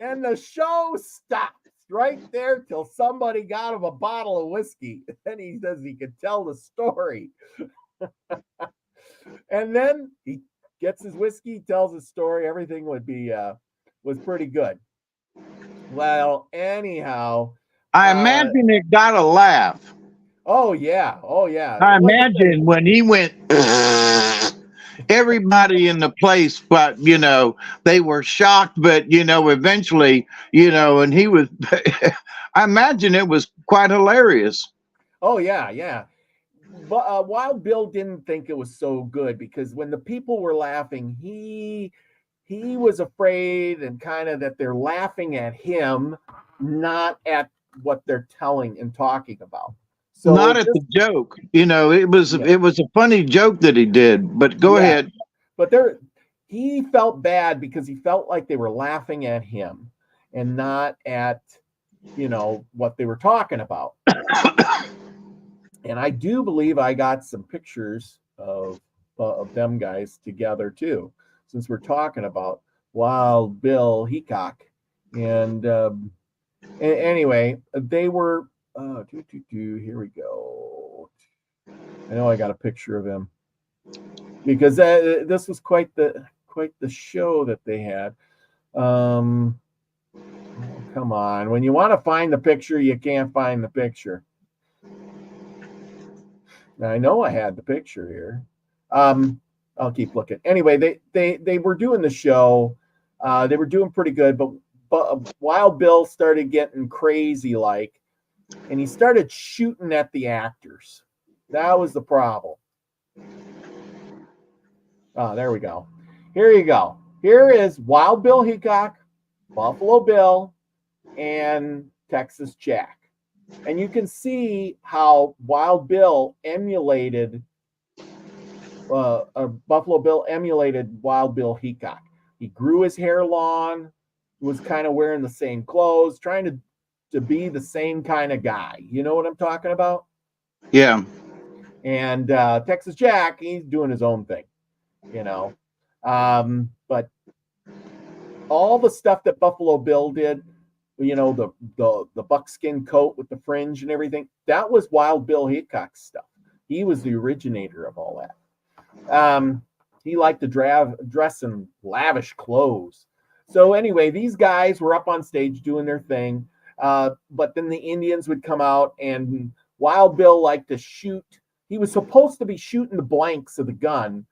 And the show stops right there till somebody got him a bottle of whiskey. Then he says he could tell the story. And then he gets his whiskey, tells his story. Everything would be was pretty good. Well, anyhow, I imagine it got a laugh. Oh yeah. I imagine when he went, everybody in the place, but they were shocked, but eventually, and he was. I imagine it was quite hilarious. Oh yeah. But Wild Bill didn't think it was so good because when the people were laughing, he was afraid and kind of that they're laughing at him, not at what they're telling and talking about. So not at the joke. It was a funny joke that he did, but go ahead. But he felt bad because he felt like they were laughing at him and not at what they were talking about. And I do believe I got some pictures of them guys together too, since we're talking about Wild Bill Heacock. And anyway, they were here we go. I know I got a picture of him because this was quite the show that they had. Come on, when you want to find the picture, you can't find the picture. Now, I know I had the picture here. I'll keep looking. Anyway, they were doing the show. They were doing pretty good, but Wild Bill started getting crazy like, and he started shooting at the actors. That was the problem. Oh, there we go. Here you go. Here is Wild Bill Heacock, Buffalo Bill, and Texas Jack. And you can see how Wild Bill emulated Buffalo Bill emulated Wild Bill Heacock. He grew his hair long, was kind of wearing the same clothes, trying to be the same kind of guy. You know what I'm talking about? Yeah. And Texas Jack, he's doing his own thing, but all the stuff that Buffalo Bill did, the buckskin coat with the fringe and everything, that was Wild Bill Heacock's stuff. He was the originator of all that. He liked to dress in lavish clothes. So anyway, these guys were up on stage doing their thing, but then the Indians would come out, and Wild Bill liked to shoot. He was supposed to be shooting the blanks of the gun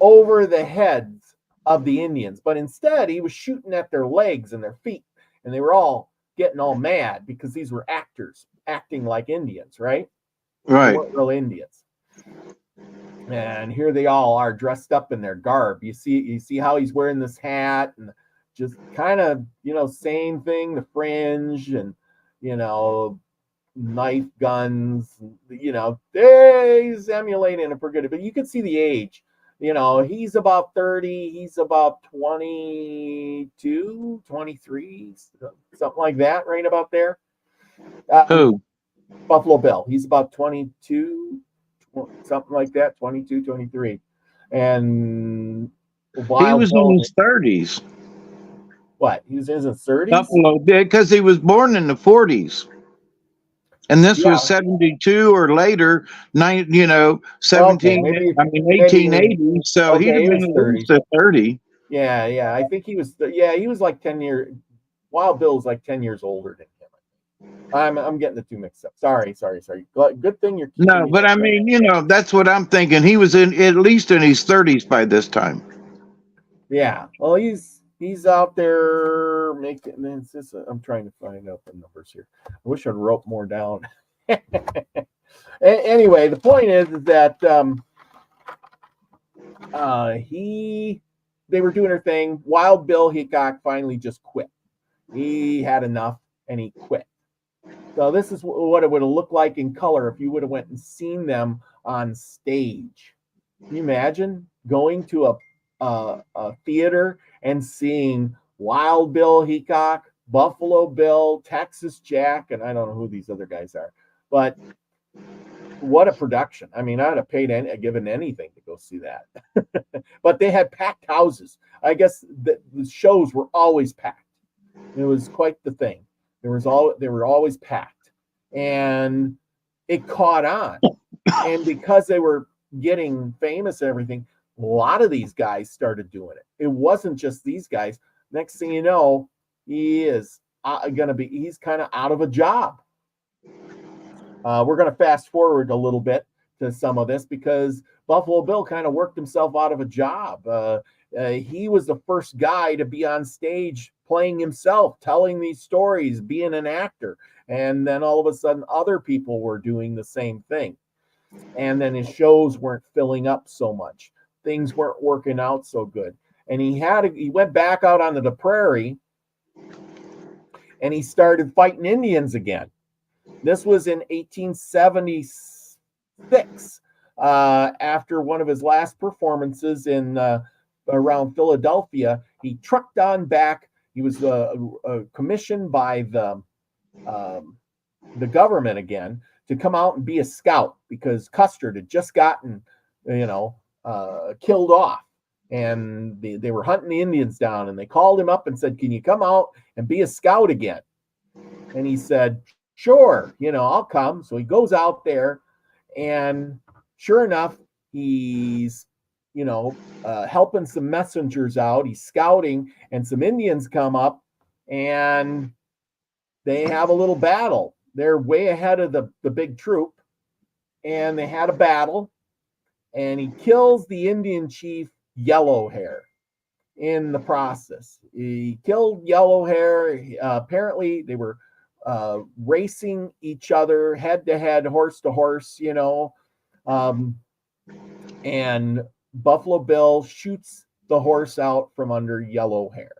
over the heads of the Indians, but instead he was shooting at their legs and their feet. And they were all getting all mad because these were actors acting like Indians, right? Right. They weren't real Indians. And here they all are dressed up in their garb. You see how he's wearing this hat and just kind of, same thing, the fringe and, knife guns, he's emulating it pretty good. But you can see the age. He's about 30, he's about 22, 23, something like that, right about there. Who? Buffalo Bill. He's about 22, something like that, 22, 23. And he was in his 30s. What? He was in his 30s? Buffalo, because he was born in the 40s. And this was 72 or later, 1880. So he'd have been at least 30. Yeah. I think he was. He was like 10 years. Wild Bill was like 10 years older than him. I'm getting the two mixed up. Sorry. Good thing you're. No, but I mean, that's what I'm thinking. He was at least in his 30s by this time. Yeah. Well, he's out there making. I'm trying to find out the numbers here. I wish I'd wrote more down. Anyway, the point is that they were doing their thing. Wild Bill Hickok finally just quit. He had enough and he quit. So this is what it would have looked like in color if you would have went and seen them on stage. Can you imagine going to a theater and seeing Wild Bill Hickok, Buffalo Bill, Texas Jack, and I don't know who these other guys are, but what a production. I mean, I'd have given anything to go see that. But they had packed houses. I guess the shows were always packed. It was quite the thing. They were always packed. And it caught on. And because they were getting famous and everything, a lot of these guys started doing it. It wasn't just these guys. Next thing you know, he's kind of out of a job. We're going to fast forward a little bit to some of this because Buffalo Bill kind of worked himself out of a job. He was the first guy to be on stage playing himself, telling these stories, being an actor. And then all of a sudden, other people were doing the same thing. And then his shows weren't filling up so much. Things weren't working out so good. And he went back out onto the prairie and he started fighting Indians again. This was in 1876, after one of his last performances in around Philadelphia. He trucked on back. He was commissioned by the government again to come out and be a scout because Custer had just gotten, killed off, and they were hunting the Indians down. And they called him up and said, "Can you come out and be a scout again?" And he said, "Sure, I'll come." So he goes out there, and sure enough, he's, helping some messengers out. He's scouting, and some Indians come up, and they have a little battle. They're way ahead of the big troop, and they had a battle, and he kills the Indian chief Yellow Hair in the process. He killed Yellow Hair. Apparently, they were racing each other head to head, horse to horse, and Buffalo Bill shoots the horse out from under Yellow Hair,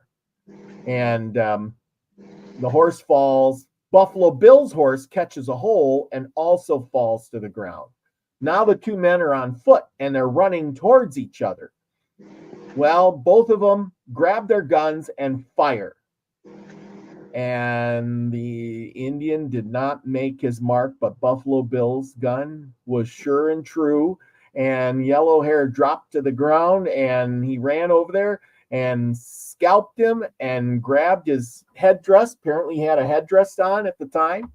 and the horse falls. Buffalo Bill's horse catches a hole and also falls to the ground. Now the two men are on foot and they're running towards each other. Well, both of them grab their guns and fire. And the Indian did not make his mark, but Buffalo Bill's gun was sure and true. And Yellow Hair dropped to the ground, and he ran over there and scalped him and grabbed his headdress. Apparently he had a headdress on at the time,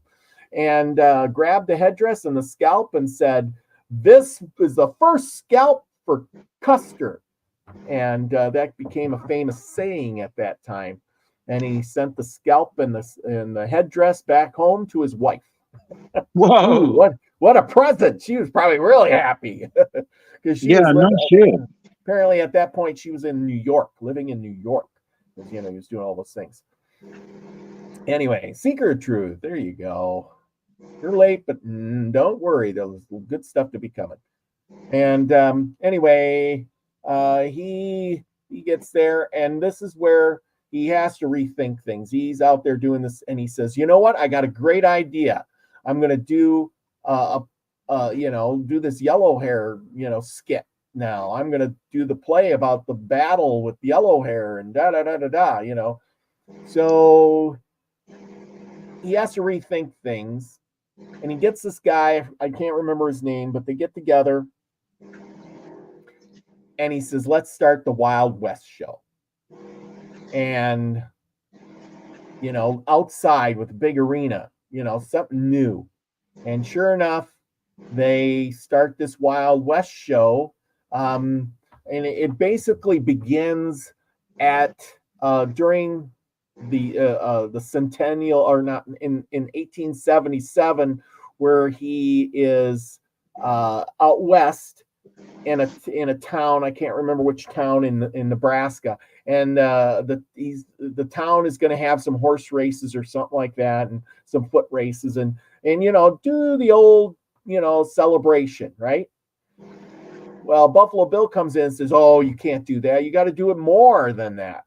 and grabbed the headdress and the scalp and said, "This is the first scalp for Custer." And that became a famous saying at that time. And he sent the scalp and the headdress back home to his wife. Whoa! Ooh, what a present! She was probably really happy because no shit. Apparently, at that point, she was in New York, living in New York, because he was doing all those things. Anyway, Secret Truth. There you go. You're late, but don't worry. There's good stuff to be coming. And anyway, he gets there, and this is where he has to rethink things. He's out there doing this, and he says, "You know what? I got a great idea. I'm going to do do this Yellow Hair, skit. Now I'm going to do the play about the battle with Yellow Hair and da da da da da. So he has to rethink things, and he gets this guy. I can't remember his name, but they get together, and he says, "Let's start the Wild West show." And outside with a big arena, something new. And sure enough, they start this Wild West show. And it basically begins at during the centennial, or not, in 1877, where he is out west in a town. I can't remember which town in Nebraska. And the town is going to have some horse races or something like that, and some foot races, and do the old celebration, right? Well, Buffalo Bill comes in and says, oh, you can't do that. You got to do it more than that.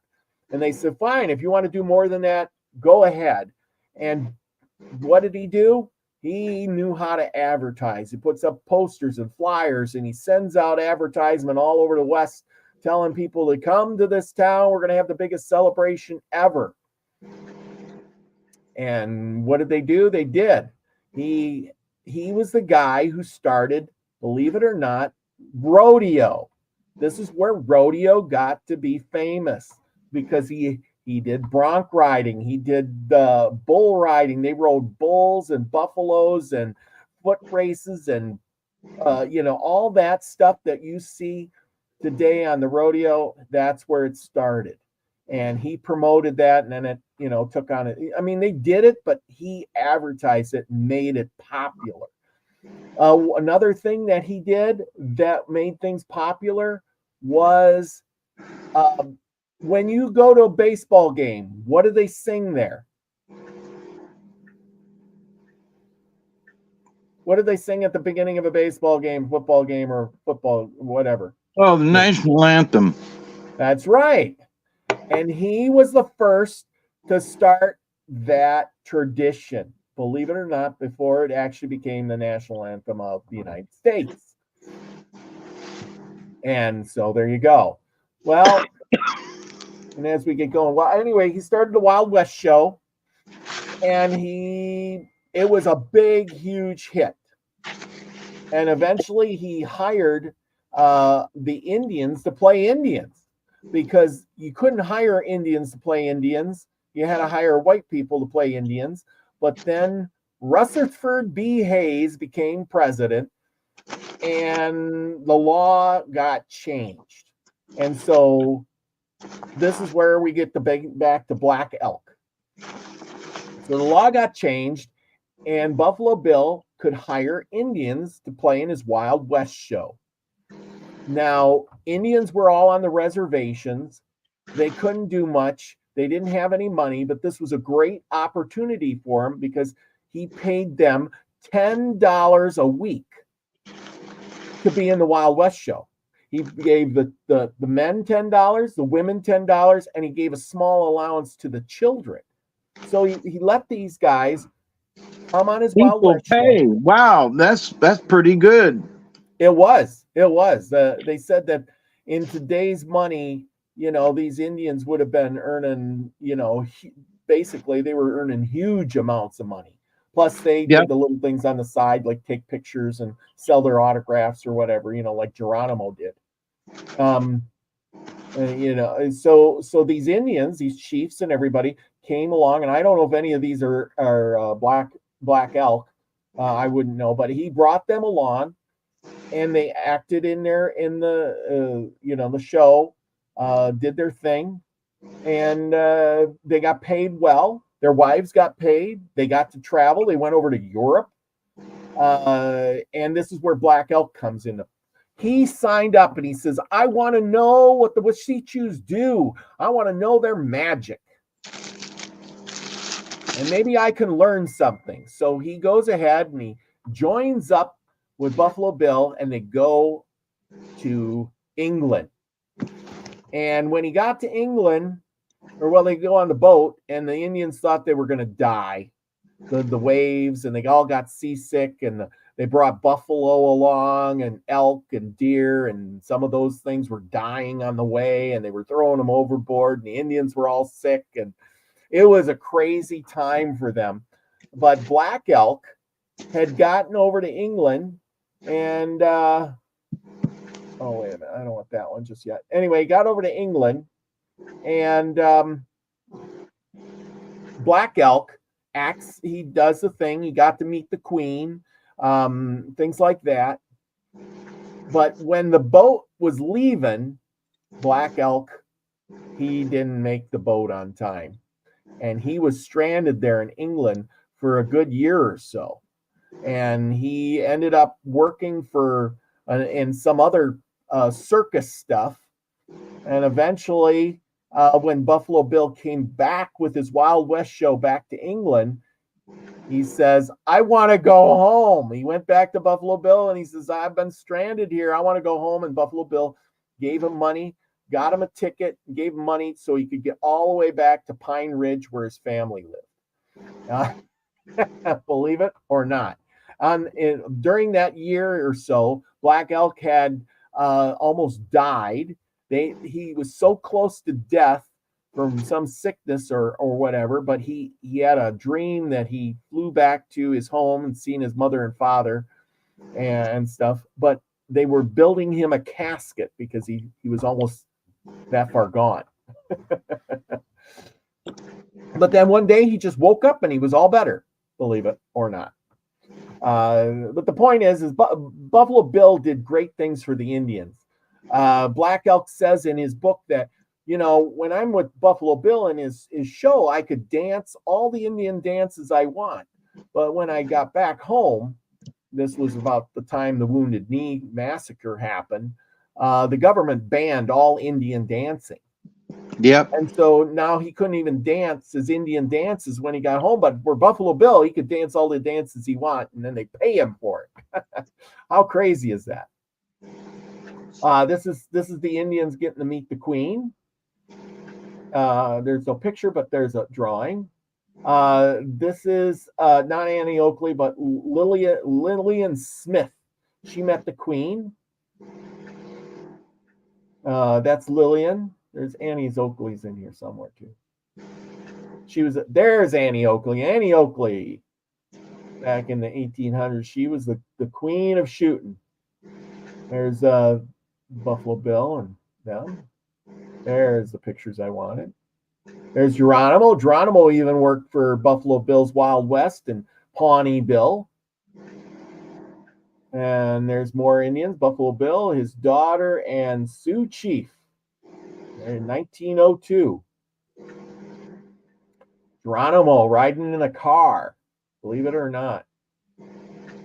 And they said, fine, if you want to do more than that, go ahead. And what did he do? He knew how to advertise. He puts up posters and flyers, and he sends out advertisement all over the West telling people to come to this town. We're going to have the biggest celebration ever. And what did they do? They did. He was the guy who started, believe it or not, rodeo. This is where rodeo got to be famous, because he did bronc riding, he did bull riding. They rode bulls and buffaloes and foot races and all that stuff that you see today on the rodeo. That's where it started, and he promoted that, and then it took on it. I mean, they did it, but he advertised it, made it popular. Another thing that he did that made things popular was when you go to a baseball game, what do they sing there? What do they sing at the beginning of a baseball game, football game, or football, whatever? Oh, the national anthem. That's right. And he was the first to start that tradition, believe it or not, before it actually became the national anthem of the United States. And so there you go. Well, and as we get going, well, anyway, he started the Wild West show, and it was a big, huge hit. And eventually he hired the Indians to play Indians, because you couldn't hire Indians to play Indians. You had to hire white people to play Indians. But then Rutherford B. Hayes became president, and the law got changed. And so this is where we get back to Black Elk. So the law got changed, and Buffalo Bill could hire Indians to play in his Wild West show. Now, Indians were all on the reservations. They couldn't do much. They didn't have any money, but this was a great opportunity for him, because he paid them $10 a week to be in the Wild West show. He gave the men $10, the women $10, and he gave a small allowance to the children. So he let these guys come on his Wild West show. Wow, that's pretty good. It was. They said that in today's money, these Indians would have been earning, basically they were earning huge amounts of money. Plus they did the little things on the side, like take pictures and sell their autographs or whatever, like Geronimo did. So these Indians, these chiefs and everybody came along, and I don't know if any of these are Black Elk. I wouldn't know, but he brought them along, and they acted in the the show, did their thing, and they got paid well. Their wives got paid. They got to travel. They went over to Europe, and this is where Black Elk comes in. He signed up, and he says, "I want to know what the Wasichus do. I want to know their magic, and maybe I can learn something." So he goes ahead and he joins up with Buffalo Bill, and they go to England. And when he got to England, they go on the boat, and the Indians thought they were going to die. The waves, and they all got seasick, and they brought buffalo along, and elk and deer, and some of those things were dying on the way, and they were throwing them overboard, and the Indians were all sick, and it was a crazy time for them. But Black Elk had gotten over to England, and oh, wait a minute, I don't want that one just yet. Anyway, he got over to England, and Black Elk acts, he does the thing, he got to meet the Queen, things like that. But when the boat was leaving, Black Elk, he didn't make the boat on time, and he was stranded there in England for a good year or so. And he ended up working for in some other circus stuff. And eventually, when Buffalo Bill came back with his Wild West show back to England, He says, I want to go home. He went back to Buffalo Bill and he says, I've been stranded here. I want to go home. And Buffalo Bill gave him money, got him a ticket, gave him money so he could get all the way back to Pine Ridge where his family lived. Believe it or not. During that year or so, Black Elk had almost died. He was so close to death from some sickness or whatever, but he had a dream that he flew back to his home and seen his mother and father and stuff, but they were building him a casket because he was almost that far gone. But then one day he just woke up and he was all better, believe it or not. But the point is Buffalo Bill did great things for the Indians. Black Elk says in his book that, you know, when I'm with Buffalo Bill in his show, I could dance all the Indian dances I want. But when I got back home, this was about the time the Wounded Knee massacre happened, the government banned all Indian dancing. Yep. And so now he couldn't even dance his Indian dances when he got home. But for Buffalo Bill, he could dance all the dances he wants, and then they pay him for it. How crazy is that? This is the Indians getting to meet the Queen. There's no picture, but there's a drawing. This is not Annie Oakley, but Lillian Smith. She met the Queen. That's Lillian. There's Annie's Oakley's in here somewhere too. There's Annie Oakley. Annie Oakley, back in the 1800s, she was the queen of shooting. There's Buffalo Bill and them. There's the pictures I wanted. There's Geronimo. Geronimo even worked for Buffalo Bill's Wild West and Pawnee Bill. And there's more Indians. Buffalo Bill, his daughter, and Sioux Chief. In 1902. Geronimo riding in a car. Believe it or not.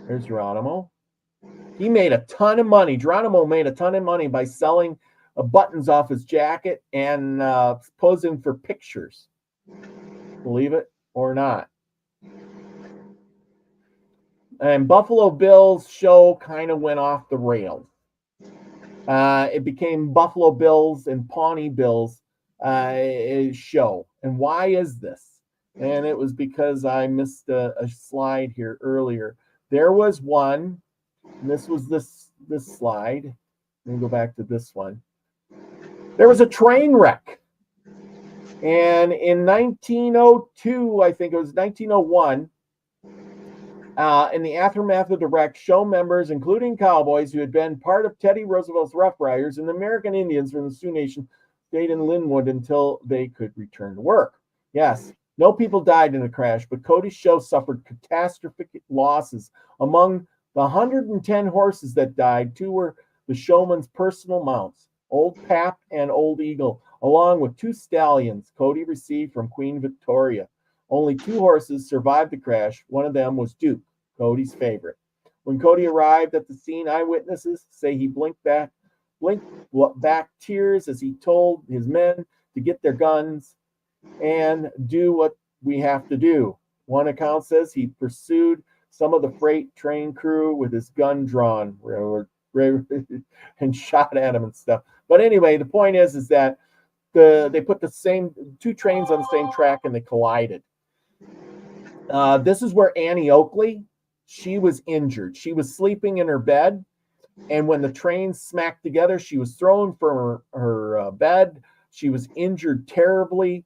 There's Geronimo. He made a ton of money. Geronimo made a ton of money by selling buttons off his jacket and posing for pictures. Believe it or not. And Buffalo Bill's show kind of went off the rails. It became Buffalo Bill's and Pawnee Bill's show. And why is this? And it was because I missed a slide here earlier. There was one, and this was this slide. Let me go back to this one. There was a train wreck. And in 1902, I think it was 1901, in the aftermath of the wreck, show members, including cowboys who had been part of Teddy Roosevelt's Rough Riders and the American Indians from the Sioux Nation, stayed in Linwood until they could return to work. Yes, no people died in the crash, but Cody's show suffered catastrophic losses. Among the 110 horses that died, 2 were the showman's personal mounts, Old Pap and Old Eagle, along with 2 stallions Cody received from Queen Victoria. Only 2 horses survived the crash. One of them was Duke, Cody's favorite. When Cody arrived at the scene, eyewitnesses say he blinked back tears as he told his men to get their guns and do what we have to do. One account says he pursued some of the freight train crew with his gun drawn and shot at him and stuff. But anyway, the point is that they put the same 2 trains on the same track and they collided. This is where Annie Oakley, she was injured. She was sleeping in her bed, and when the trains smacked together, she was thrown from her bed. She was injured terribly,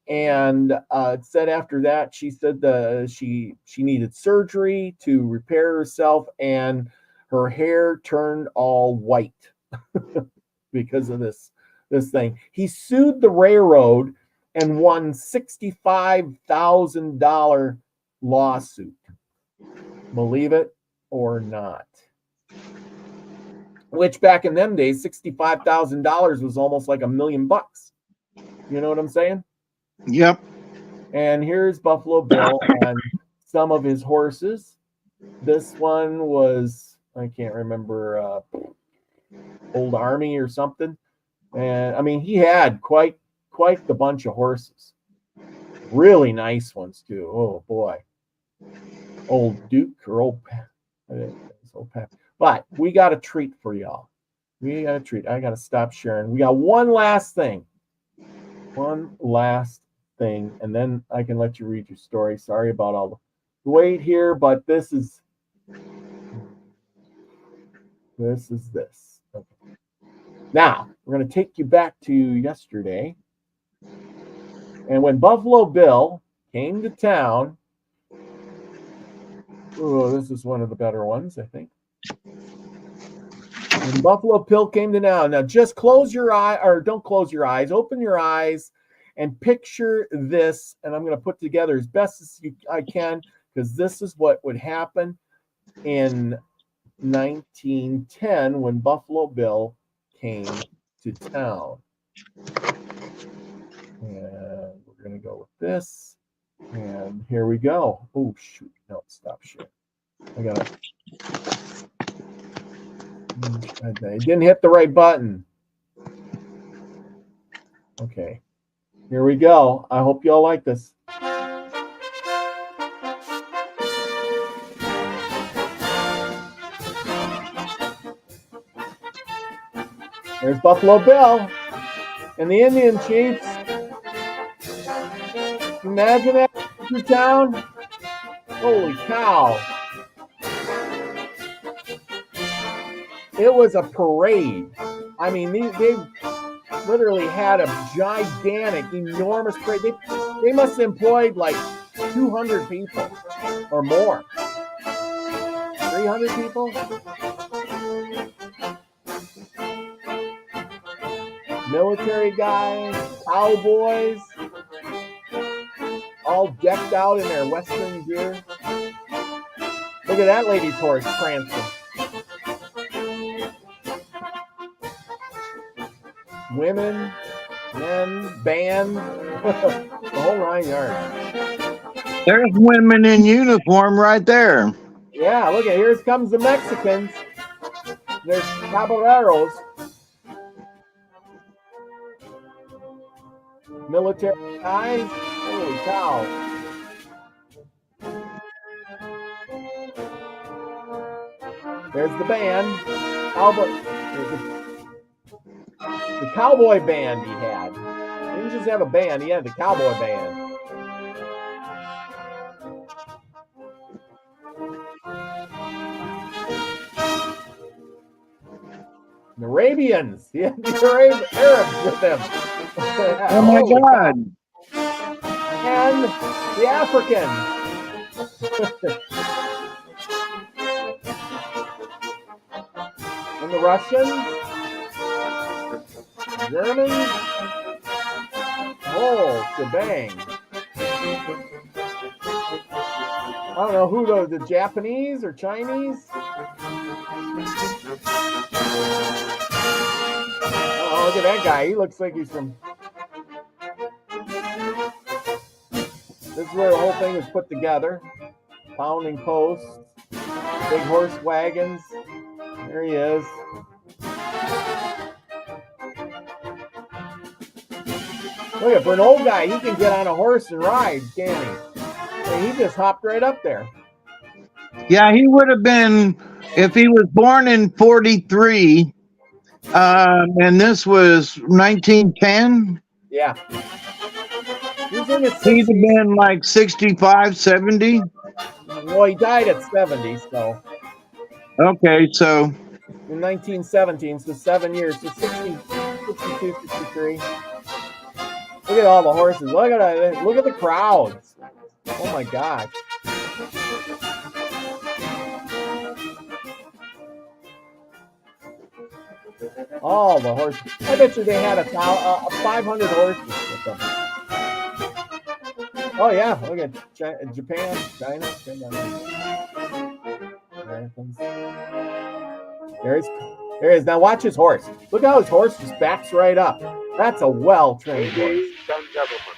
and it said after that, she said she needed surgery to repair herself, and her hair turned all white because of this thing. He sued the railroad and won $65,000 lawsuit. Believe it or not. Which back in them days, $65,000 was almost like $1 million. You know what I'm saying? Yep. And here's Buffalo Bill and some of his horses. This one was, I can't remember, Old Army or something. And I mean, he had quite the bunch of horses. Really nice ones too. Oh boy. Old Duke or old Pat. But we got a treat for y'all. We got a treat. I got to stop sharing. We got one last thing. One last thing, and then I can let you read your story. Sorry about all the wait here, but this is this. Okay. Now, we're going to take you back to yesterday. And when Buffalo Bill came to town, oh, this is one of the better ones, I think. When Buffalo Bill came to town, now just close your eye, or don't close your eyes, open your eyes and picture this. And I'm going to put together as best as I can, because this is what would happen in 1910 when Buffalo Bill came to town. And we're going to go with this. And here we go. Oh, shoot. No, stop sharing. I didn't hit the right button. Okay. Here we go. I hope y'all like this. There's Buffalo Bill and the Indian chiefs. Imagine that in town. Holy cow. It was a parade. I mean, they literally had a gigantic, enormous parade. They must have employed like 200 people or more. 300 people? Military guys, cowboys, all decked out in their Western gear. Look at that lady's horse prancing. Women, men, band, the whole 9 yards. There's women in uniform right there. Yeah, look at here comes the Mexicans. There's caballeros. Military guys. Holy cow. There's the band. The cowboy band he had. He didn't just have a band, he had the cowboy band. The Arabians. He had the Arabs with him. Oh my God. And the Africans. And the Russians. Germans. Oh, shebang. I don't know who those, the Japanese or Chinese? Oh, look at that guy. He looks like he's from... This is where the whole thing was put together. Pounding posts. Big horse wagons. There he is. Look at, for an old guy, he can get on a horse and ride, can't he? And he just hopped right up there. Yeah, he would have been, if he was born in 43, and this was 1910. Yeah. He's in his 60s. He'd have been like 65, 70. Well, he died at 70, so. Okay, so. In 1917, so 7 years, so 60, 62, 63. Look at all the horses. Look at the crowds. Oh my gosh. All the horses. I bet you they had a 500 horses with them. Oh yeah, look at Japan, China. There he is. Now watch his horse. Look how his horse just backs right up. That's a well-trained horse. Ladies and gentlemen,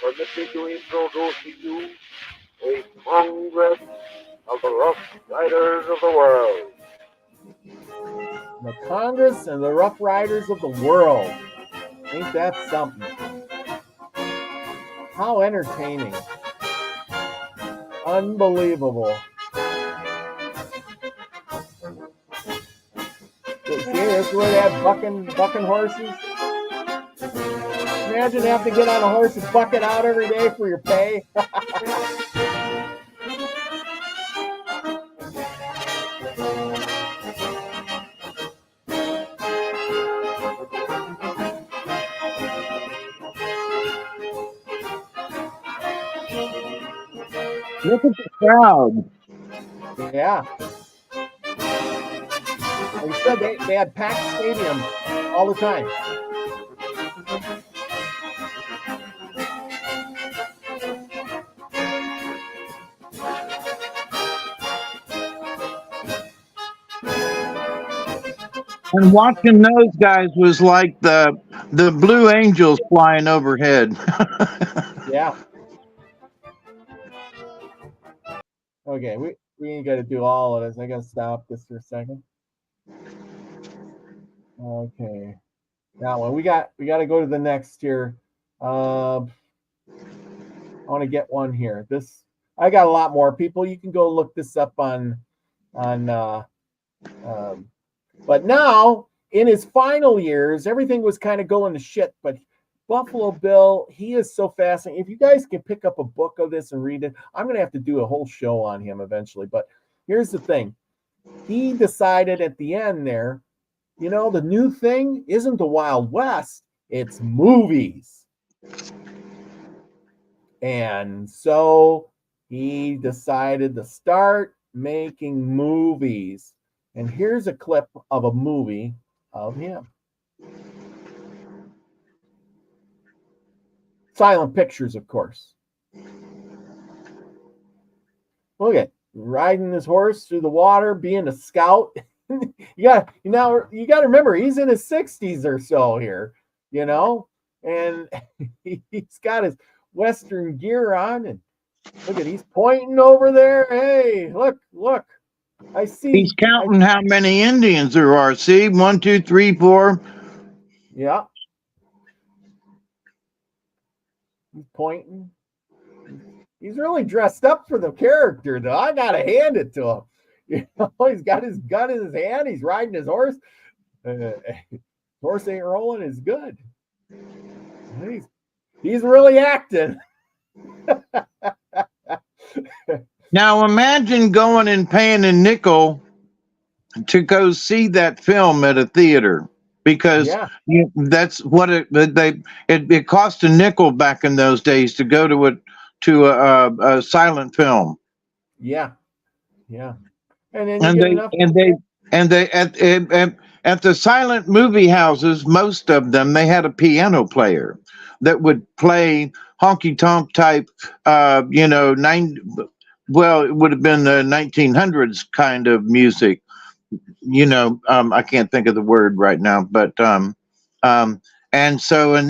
permit me to introduce to you a Congress of the Rough Riders of the World. The Congress and the Rough Riders of the World. Ain't that something? How entertaining. Unbelievable. See, this is where they have bucking horses. Imagine having to get on a horse and buck it out every day for your pay. Look at the crowd. Yeah. Like I said, they had packed stadiums all the time. And watching those guys was like the Blue Angels flying overhead. Yeah. Okay, we ain't got to do all of this. I got to stop this for a second. Okay. That one. We got to go to the next here. I want to get one here. This I got a lot more people. You can go look this up on but now in his final years, everything was kind of going to shit. But Buffalo Bill, he is so fascinating. If you guys can pick up a book of this and read it, I'm going to have to do a whole show on him eventually. But here's the thing. He decided at the end there, you know, the new thing isn't the Wild West, it's movies. And so he decided to start making movies. And here's a clip of a movie of him. Silent pictures, of course. Look at riding his horse through the water, being a scout. you got to remember he's in his 60s or so here, you know, and he's got his Western gear on, and look at he's pointing over there. Hey, look. I see. He's counting how many Indians there are. See, 1, 2, 3, 4. Yeah. He's pointing. He's really dressed up for the character, though. I gotta hand it to him. You know, he's got his gun in his hand. He's riding his horse. Horse ain't rolling is good. He's really acting. Now imagine going and paying a nickel to go see that film at a theater, because that's what it cost a nickel back in those days to go to a silent film. Yeah. And then at the silent movie houses, most of them, they had a piano player that would play honky tonk type, it would have been the 1900s kind of music. I can't think of the word right now, but and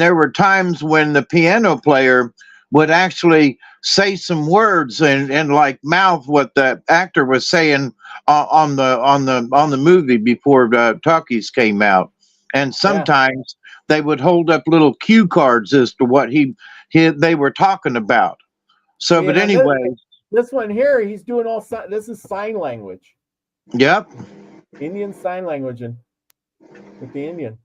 there were times when the piano player would actually say some words and like mouth what the actor was saying on the movie before the talkies came out. And sometimes they would hold up little cue cards as to what they were talking about. So, but anyway, this one here, he's doing this is sign language. Yep. Indian sign language and with the Indian.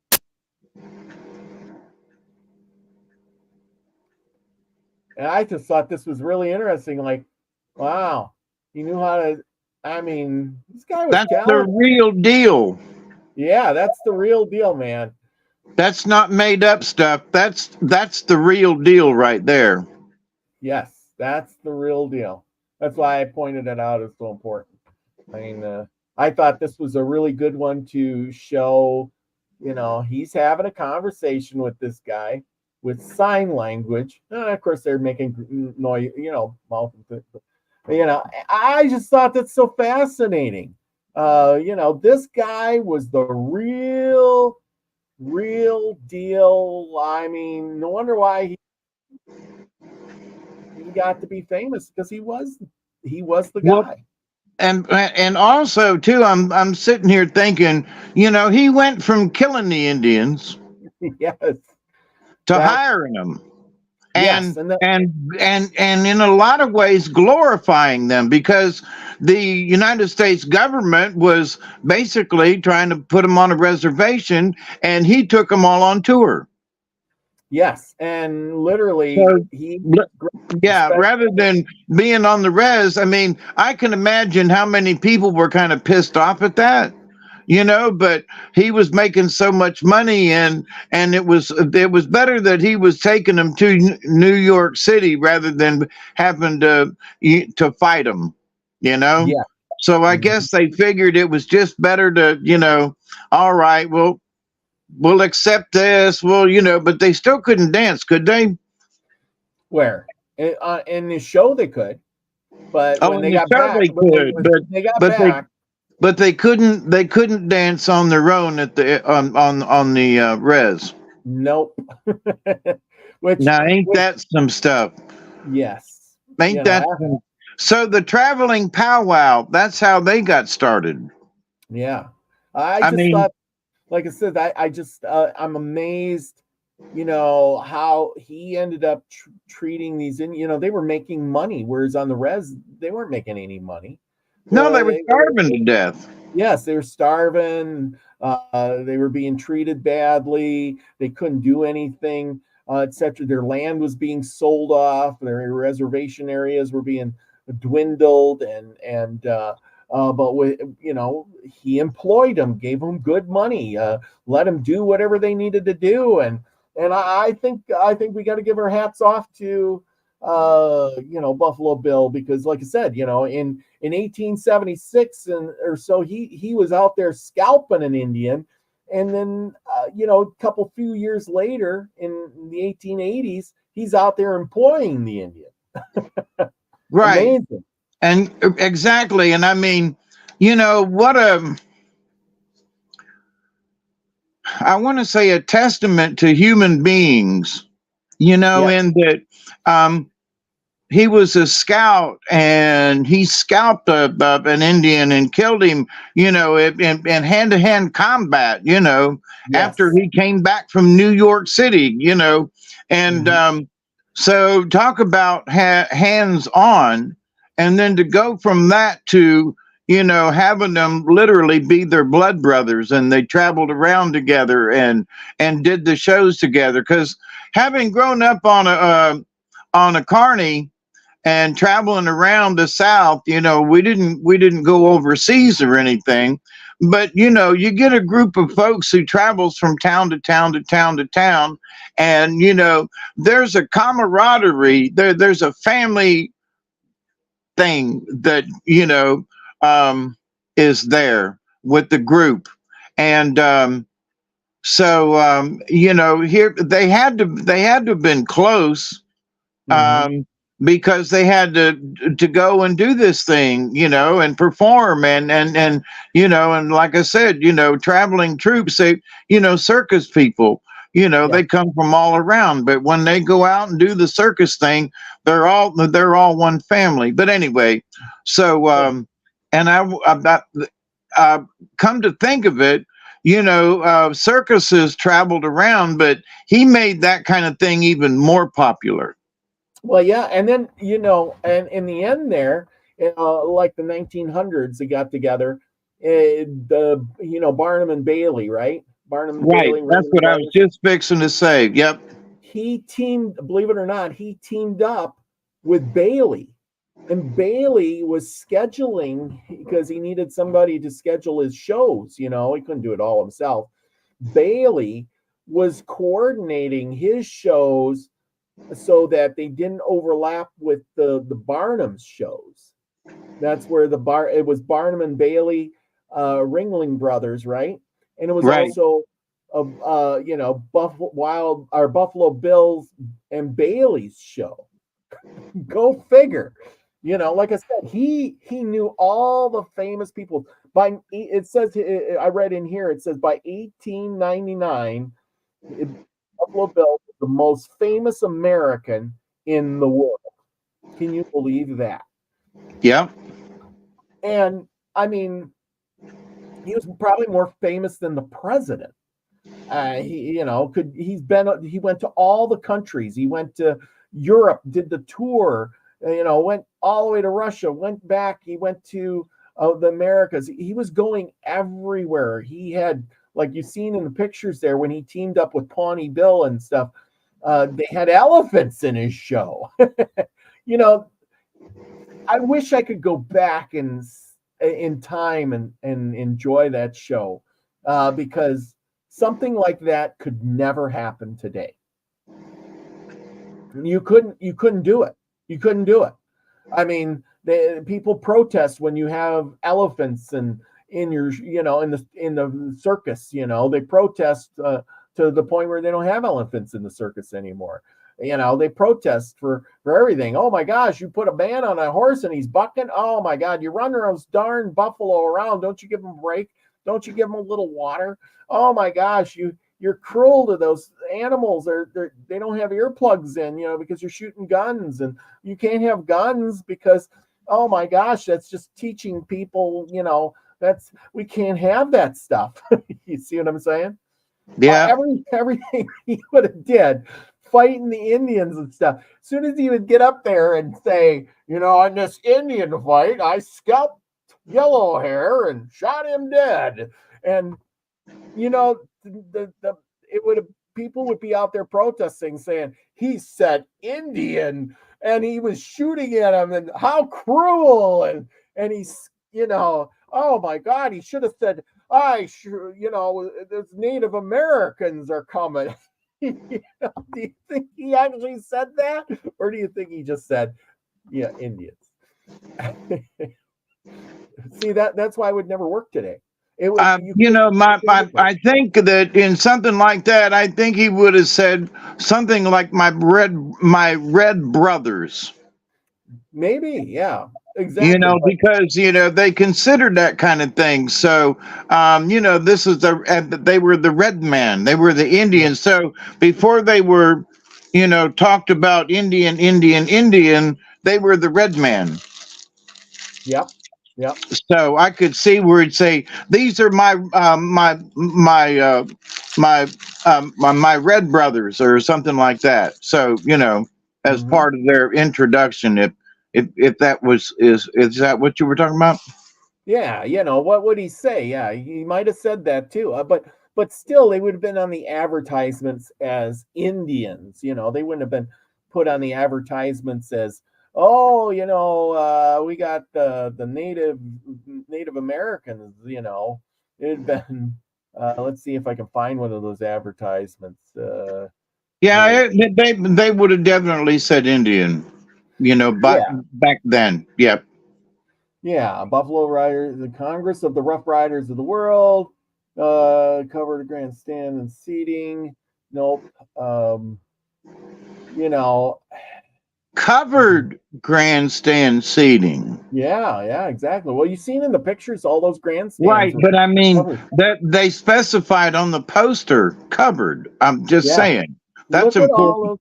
And I just thought this was really interesting. Like, wow, he knew how to. I mean, this guy was. That's talented. the real deal. Yeah, that's the real deal, man. That's not made up stuff. That's the real deal right there. Yes, that's the real deal. That's why I pointed it out as so important. I mean, I thought this was a really good one to show. You know, he's having a conversation with this guy with sign language. And of course, they're making noise, mouth. I just thought that's so fascinating. This guy was the real deal. I mean, no wonder why he got to be famous, because he was the guy. And also too, I'm sitting here thinking, he went from killing the Indians yes, to hiring them. and Yes, and that, and in a lot of ways glorifying them, because the United States government was basically trying to put them on a reservation, and he took them all on tour. yes, and literally So, he, yeah, rather than being on the res, I mean, I can imagine how many people were kind of pissed off at that, but he was making so much money, and it was better that he was taking them to New York City rather than having to fight them, yeah. So I Mhm. guess they figured it was just better to, all right, well, we'll accept this. Well, but they still couldn't dance, could they? Where in the show they could, but Oh, when in they the got show back, they could, when they got but they back, but they couldn't dance on their own at the on the res. nope. which Now, ain't which that some stuff? yes, Ain't that some? So the traveling powwow, that's how they got started. yeah. I I just mean, thought, like I said, I just I'm amazed, how he ended up treating these in. They were making money, whereas on the res they weren't making any money. no, they were They starving to death. Yes, they were starving. They were being treated badly. They couldn't do anything, etc. Their land was being sold off. Their reservation areas were being dwindled, but he employed them, gave them good money, let them do whatever they needed to do, and I think we got to give our hats off to Buffalo Bill, because like I said, in 1876 or so, he was out there scalping an Indian, and then a few years later in the 1880s he's out there employing the Indian. Right. Amazing. And exactly. And I mean, I want to say a testament to human beings, Yeah. in that he was a scout, and he scalped an Indian and killed him, in hand-to-hand combat, after Yes. he came back from New York City, and Mhm. so talk about hands-on, and then to go from that to, having them literally be their blood brothers, and they traveled around together and did the shows together, because having grown up on a carny and traveling around the South, we didn't go overseas or anything, but you get a group of folks who travels from town to town to town to town, and there's a camaraderie, there's a family thing that is there with the group, and here they had to have been close, Mhm. because they had to go and do this thing, and perform, and like I said, traveling troops, circus people, Yeah. they come from all around, but when they go out and do the circus thing, they're all one family. But anyway, so Yeah. and I come to think of it, circuses traveled around, but he made that kind of thing even more popular. Well, yeah, and then and in the end, there, like the 1900s, they got together. Barnum and Bailey, right? Barnum and Right. Bailey, That's Ringling what I was Brothers. just fixing to say. Yep. Believe it or not, he teamed up with Bailey, and Bailey was scheduling because he needed somebody to schedule his shows. He couldn't do it all himself. Bailey was coordinating his shows so that they didn't overlap with the Barnum's shows. That's where it was Barnum and Bailey, Ringling Brothers, right? And it was Right. also Buffalo Bills and Bailey's show. Go figure. Like I said, he knew all the famous people. By it says, I read in here, it says by 1899, Buffalo Bill was the most famous American in the world. Can you believe that? Yep. And I mean, he was probably more famous than the president. He went to all the countries. He went to, Europe, did the tour, went all the way to Russia, went back. He went to the Americas. He was going everywhere. He had, like you've seen in the pictures there, when he teamed up with Pawnee Bill and stuff, they had elephants in his show. I wish I could go back in time and enjoy that show, because something like that could never happen today. You couldn't do it. You couldn't do it. I mean, people protest when you have elephants in your, in the circus. They protest to the point where they don't have elephants in the circus anymore. They protest for everything. Oh my gosh, you put a man on a horse and he's bucking. Oh my God, you run those darn buffalo around. Don't you give them a break? Don't you give them a little water? Oh my gosh, you're cruel to those animals. They don't have earplugs in, because you're shooting guns, and you can't have guns because, oh my gosh, that's just teaching people, we can't have that stuff. You see what I'm saying? Yeah. Everything he would have did, fighting the Indians and stuff. As soon as he would get up there and say, in this Indian fight, I scalped Yellow Hair and shot him dead. And, people would be out there protesting, saying he said Indian and he was shooting at him, and how cruel. And he's, oh my God, he should have said, there's Native Americans are coming. Do you think he actually said that? Or do you think he just said, Indians? See, that's why it would never work today. It would, I think that in something like that, I think he would have said something like my red brothers. Maybe, yeah, exactly. Because they considered that kind of thing. So this is they were the red man, they were the Indians. So before they were talked about Indian, they were the red man. Yep. So I could see where he'd say, "These are my red brothers," or something like that. So as part of their introduction, if that is that what you were talking about? Yeah, what would he say? Yeah, he might have said that too. But still, they would have been on the advertisements as Indians. They wouldn't have been put on the advertisements as, oh, we got the Native Americans. It'd been. Let's see if I can find one of those advertisements. Yeah, they would have definitely said Indian. Back then. Yep. Yeah, Buffalo Riders, the Congress of the Rough Riders of the World, covered a grandstand and seating. Nope. Covered grandstand seating. Yeah, exactly. Well, you've seen in the pictures all those grandstands. Right, but I mean that they specified on the poster covered. I'm just saying. That's Look important. At all those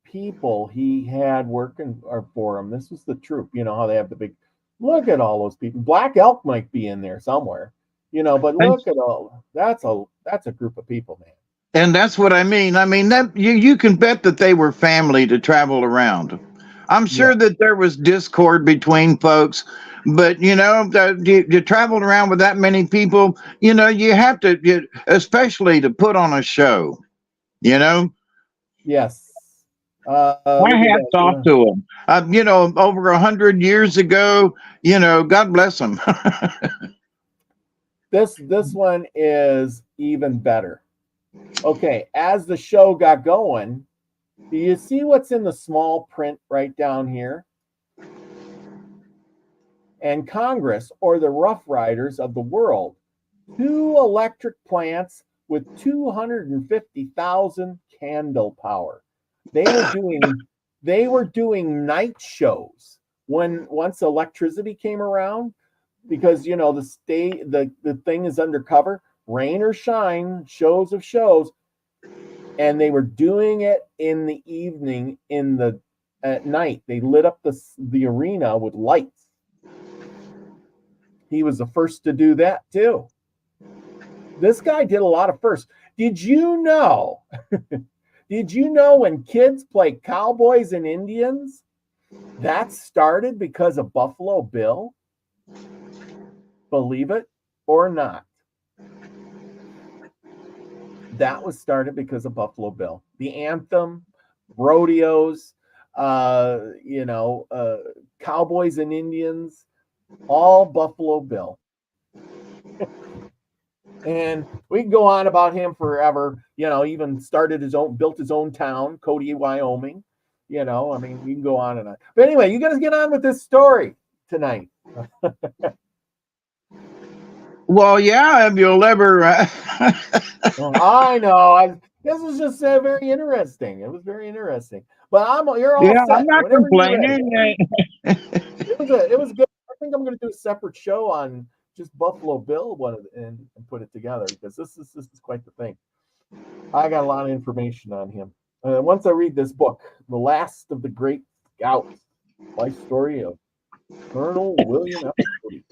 people he had working for him. This was the troop. How they have the big. Look at all those people. Black Elk might be in there somewhere. But look at all. That's a group of people, man. And that's what I mean. I mean that you can bet that they were family to travel around. I'm sure that there was discord between folks, but you traveled around with that many people. You have to, especially to put on a show. Yes. My hat's off to them. Over 100 years ago, God bless them. This one is even better. Okay, as the show got going, do you see what's in the small print right down here? And Congress, or the Rough Riders of the world, 2 electric plants with 250,000 candle power. They were doing night shows once electricity came around, because the thing is undercover, rain or shine, shows, and they were doing it in the evening, at night. They lit up the arena with lights. He was the first to do that too. This guy did a lot of firsts. Did you know Did you know when kids play cowboys and Indians, that started because of Buffalo Bill? Believe it or not. That was started because of Buffalo Bill. The anthem, rodeos, cowboys and Indians, all Buffalo Bill. And we can go on about him forever. Even built his own town, Cody, Wyoming. We can go on and on. But anyway, you got to get on with this story tonight. Well, yeah, if you'll ever. I know. This was just very interesting. It was very interesting. But you're all set. I'm not complaining. It was good. I think I'm going to do a separate show on just Buffalo Bill and put it together, because this is quite the thing. I got a lot of information on him. Once I read this book, The Last of the Great Scouts, life story of Colonel William F. Cody,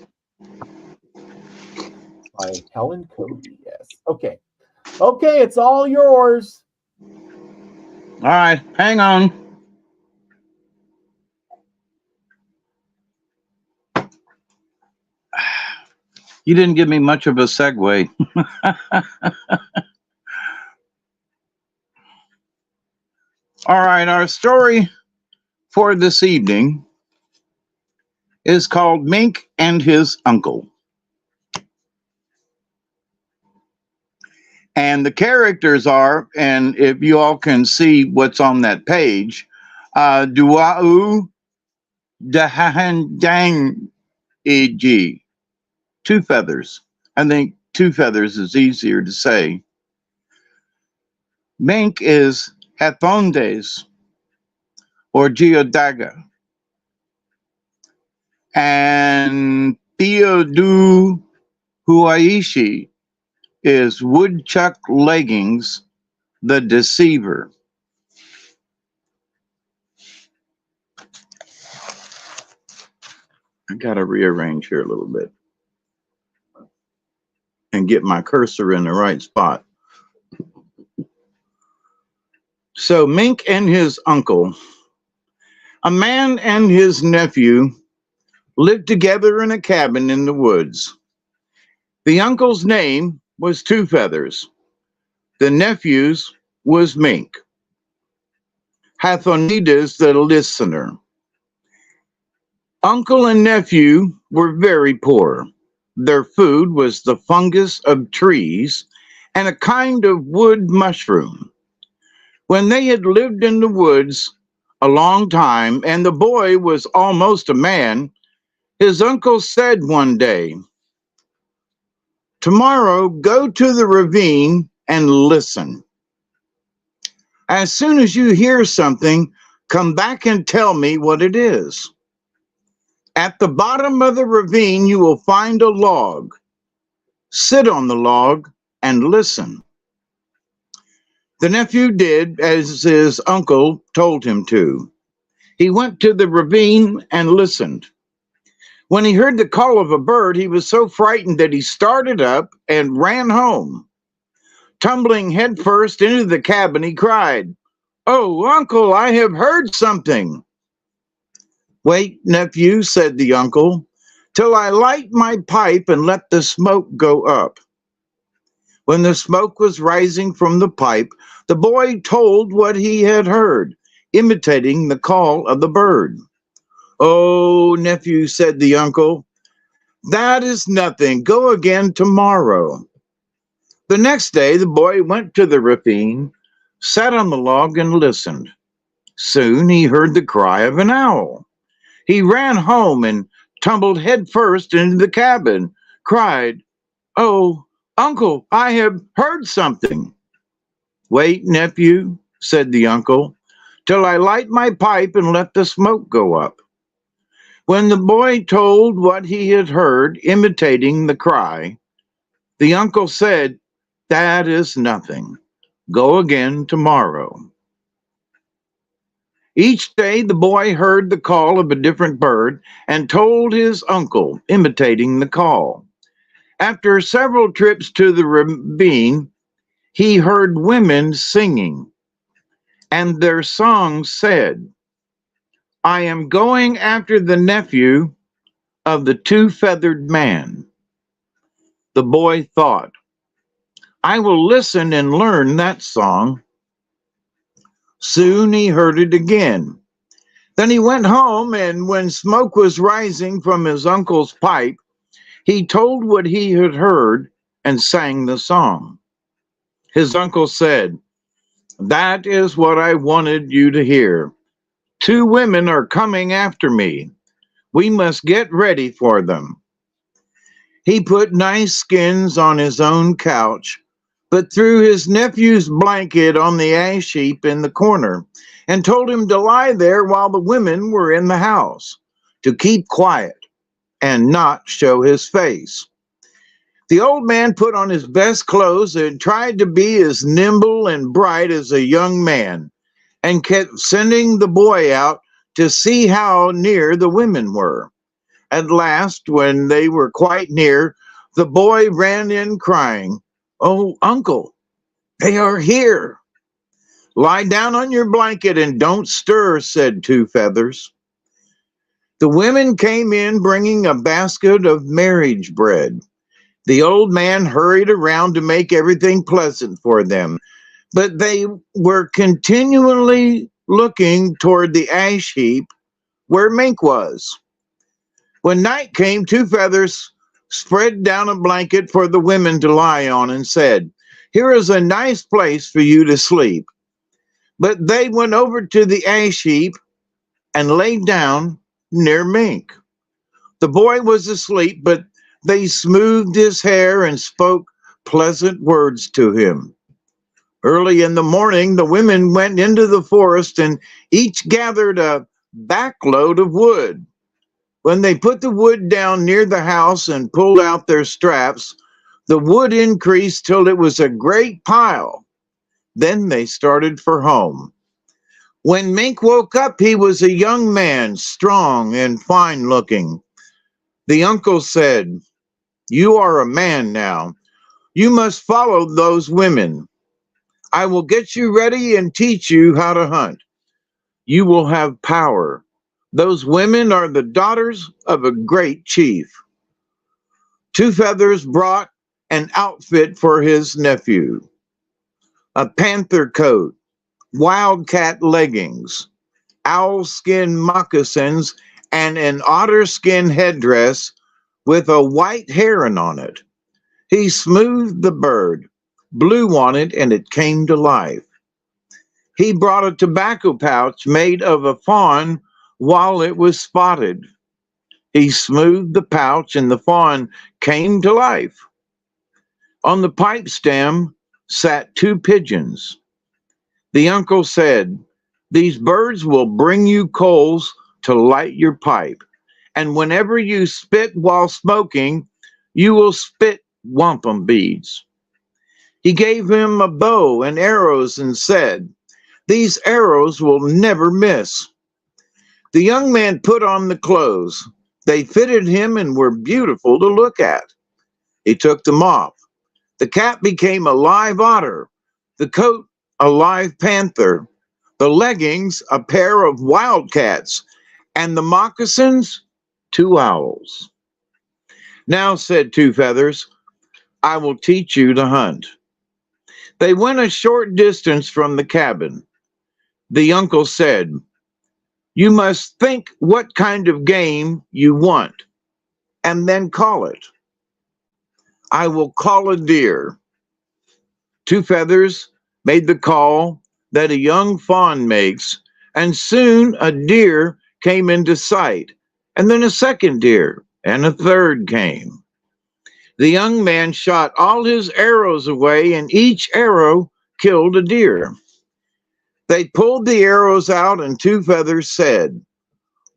by Helen Cody. Yes. Okay, it's all yours. All right, hang on. You didn't give me much of a segue. All right, our story for this evening is called Mink and His Uncle. And the characters are, and if you all can see what's on that page, Duau Dahandang Eg. Two Feathers. I think Two Feathers is easier to say. Mink is Hathondes, or Geodaga. And Theodu Huaishi is Woodchuck Leggings, the Deceiver. I gotta rearrange here a little bit and get my cursor in the right spot. So Mink and his uncle. A man and his nephew lived together in a cabin in the woods. The uncle's name was Two Feathers. The nephew's was Mink. Hathonidas the listener. Uncle and nephew were very poor. Their food was the fungus of trees and a kind of wood mushroom. When they had lived in the woods a long time, and the boy was almost a man, his uncle said one day, "Tomorrow go to the ravine and listen. As soon as you hear something, come back and tell me what it is. At the bottom of the ravine, you will find a log. Sit on the log and listen." The nephew did as his uncle told him to. He went to the ravine and listened. When he heard the call of a bird, he was so frightened that he started up and ran home. Tumbling headfirst into the cabin, he cried, "Oh, uncle, I have heard something." "Wait, nephew," said the uncle, "till I light my pipe and let the smoke go up." When the smoke was rising from the pipe, the boy told what he had heard, imitating the call of the bird. "Oh, nephew," said the uncle, "that is nothing. Go again tomorrow." The next day, the boy went to the ravine, sat on the log, and listened. Soon he heard the cry of an owl. He ran home and tumbled headfirst into the cabin, cried, "Oh, uncle, I have heard something." "Wait, nephew," said the uncle, "till I light my pipe and let the smoke go up." When the boy told what he had heard, imitating the cry, the uncle said, "That is nothing. Go again tomorrow." Each day the boy heard the call of a different bird and told his uncle, imitating the call. After several trips to the ravine, he heard women singing. And their song said, I am going after the nephew of the two-feathered man. The boy thought, I will listen and learn that song. Soon he heard it again. Then he went home, and when smoke was rising from his uncle's pipe, he told what he had heard and sang the song. His uncle said, That is what I wanted you to hear. 2 women are coming after me. We must get ready for them. He put nice skins on his own couch, but threw his nephew's blanket on the ash heap in the corner and told him to lie there while the women were in the house, to keep quiet and not show his face. The old man put on his best clothes and tried to be as nimble and bright as a young man, and kept sending the boy out to see how near the women were. At last, when they were quite near, the boy ran in crying, Oh, uncle, they are here. Lie down on your blanket and don't stir, said Two Feathers. The women came in bringing a basket of marriage bread. The old man hurried around to make everything pleasant for them, but they were continually looking toward the ash heap where Mink was. When night came, Two Feathers spread down a blanket for the women to lie on and said, Here is a nice place for you to sleep. But they went over to the ash heap and lay down near Mink. The boy was asleep, but they smoothed his hair and spoke pleasant words to him. Early in the morning, the women went into the forest and each gathered a backload of wood. When they put the wood down near the house and pulled out their straps, the wood increased till it was a great pile. Then they started for home. When Mink woke up, he was a young man, strong and fine-looking. The uncle said, You are a man now. You must follow those women. I will get you ready and teach you how to hunt. You will have power. Those women are the daughters of a great chief. Two Feathers brought an outfit for his nephew, a panther coat, wildcat leggings, owl skin moccasins, and an otter skin headdress with a white heron on it. He smoothed the bird, blew on it, and it came to life. He brought a tobacco pouch made of a fawn while it was spotted. He smoothed the pouch, and the fawn came to life. On the pipe stem sat 2 pigeons. The uncle said, These birds will bring you coals to light your pipe, and whenever you spit while smoking, you will spit wampum beads. He gave him a bow and arrows and said, These arrows will never miss. The young man put on the clothes. They fitted him and were beautiful to look at. He took them off. The cap became a live otter, the coat a live panther, the leggings a pair of wildcats, and the moccasins 2 owls. Now, said Two Feathers, I will teach you to hunt. They went a short distance from the cabin. The uncle said, You must think what kind of game you want, and then call it. I will call a deer. Two Feathers made the call that a young fawn makes, and soon a deer came into sight, and then a second deer, and a third came. The young man shot all his arrows away, and each arrow killed a deer. They pulled the arrows out, and Two Feathers said,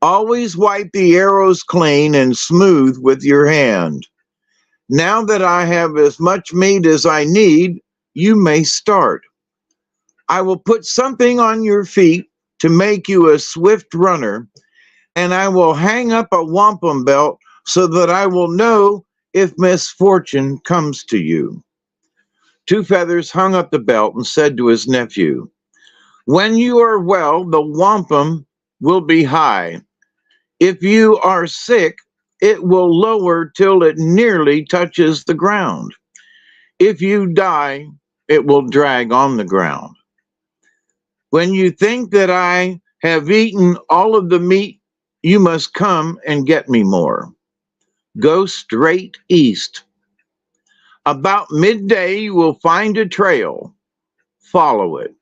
Always wipe the arrows clean and smooth with your hand. Now that I have as much meat as I need, you may start. I will put something on your feet to make you a swift runner, and I will hang up a wampum belt so that I will know if misfortune comes to you. Two Feathers hung up the belt and said to his nephew, When you are well, the wampum will be high. If you are sick, it will lower till it nearly touches the ground. If you die, it will drag on the ground. When you think that I have eaten all of the meat, you must come and get me more. Go straight east. About midday, you will find a trail. Follow it.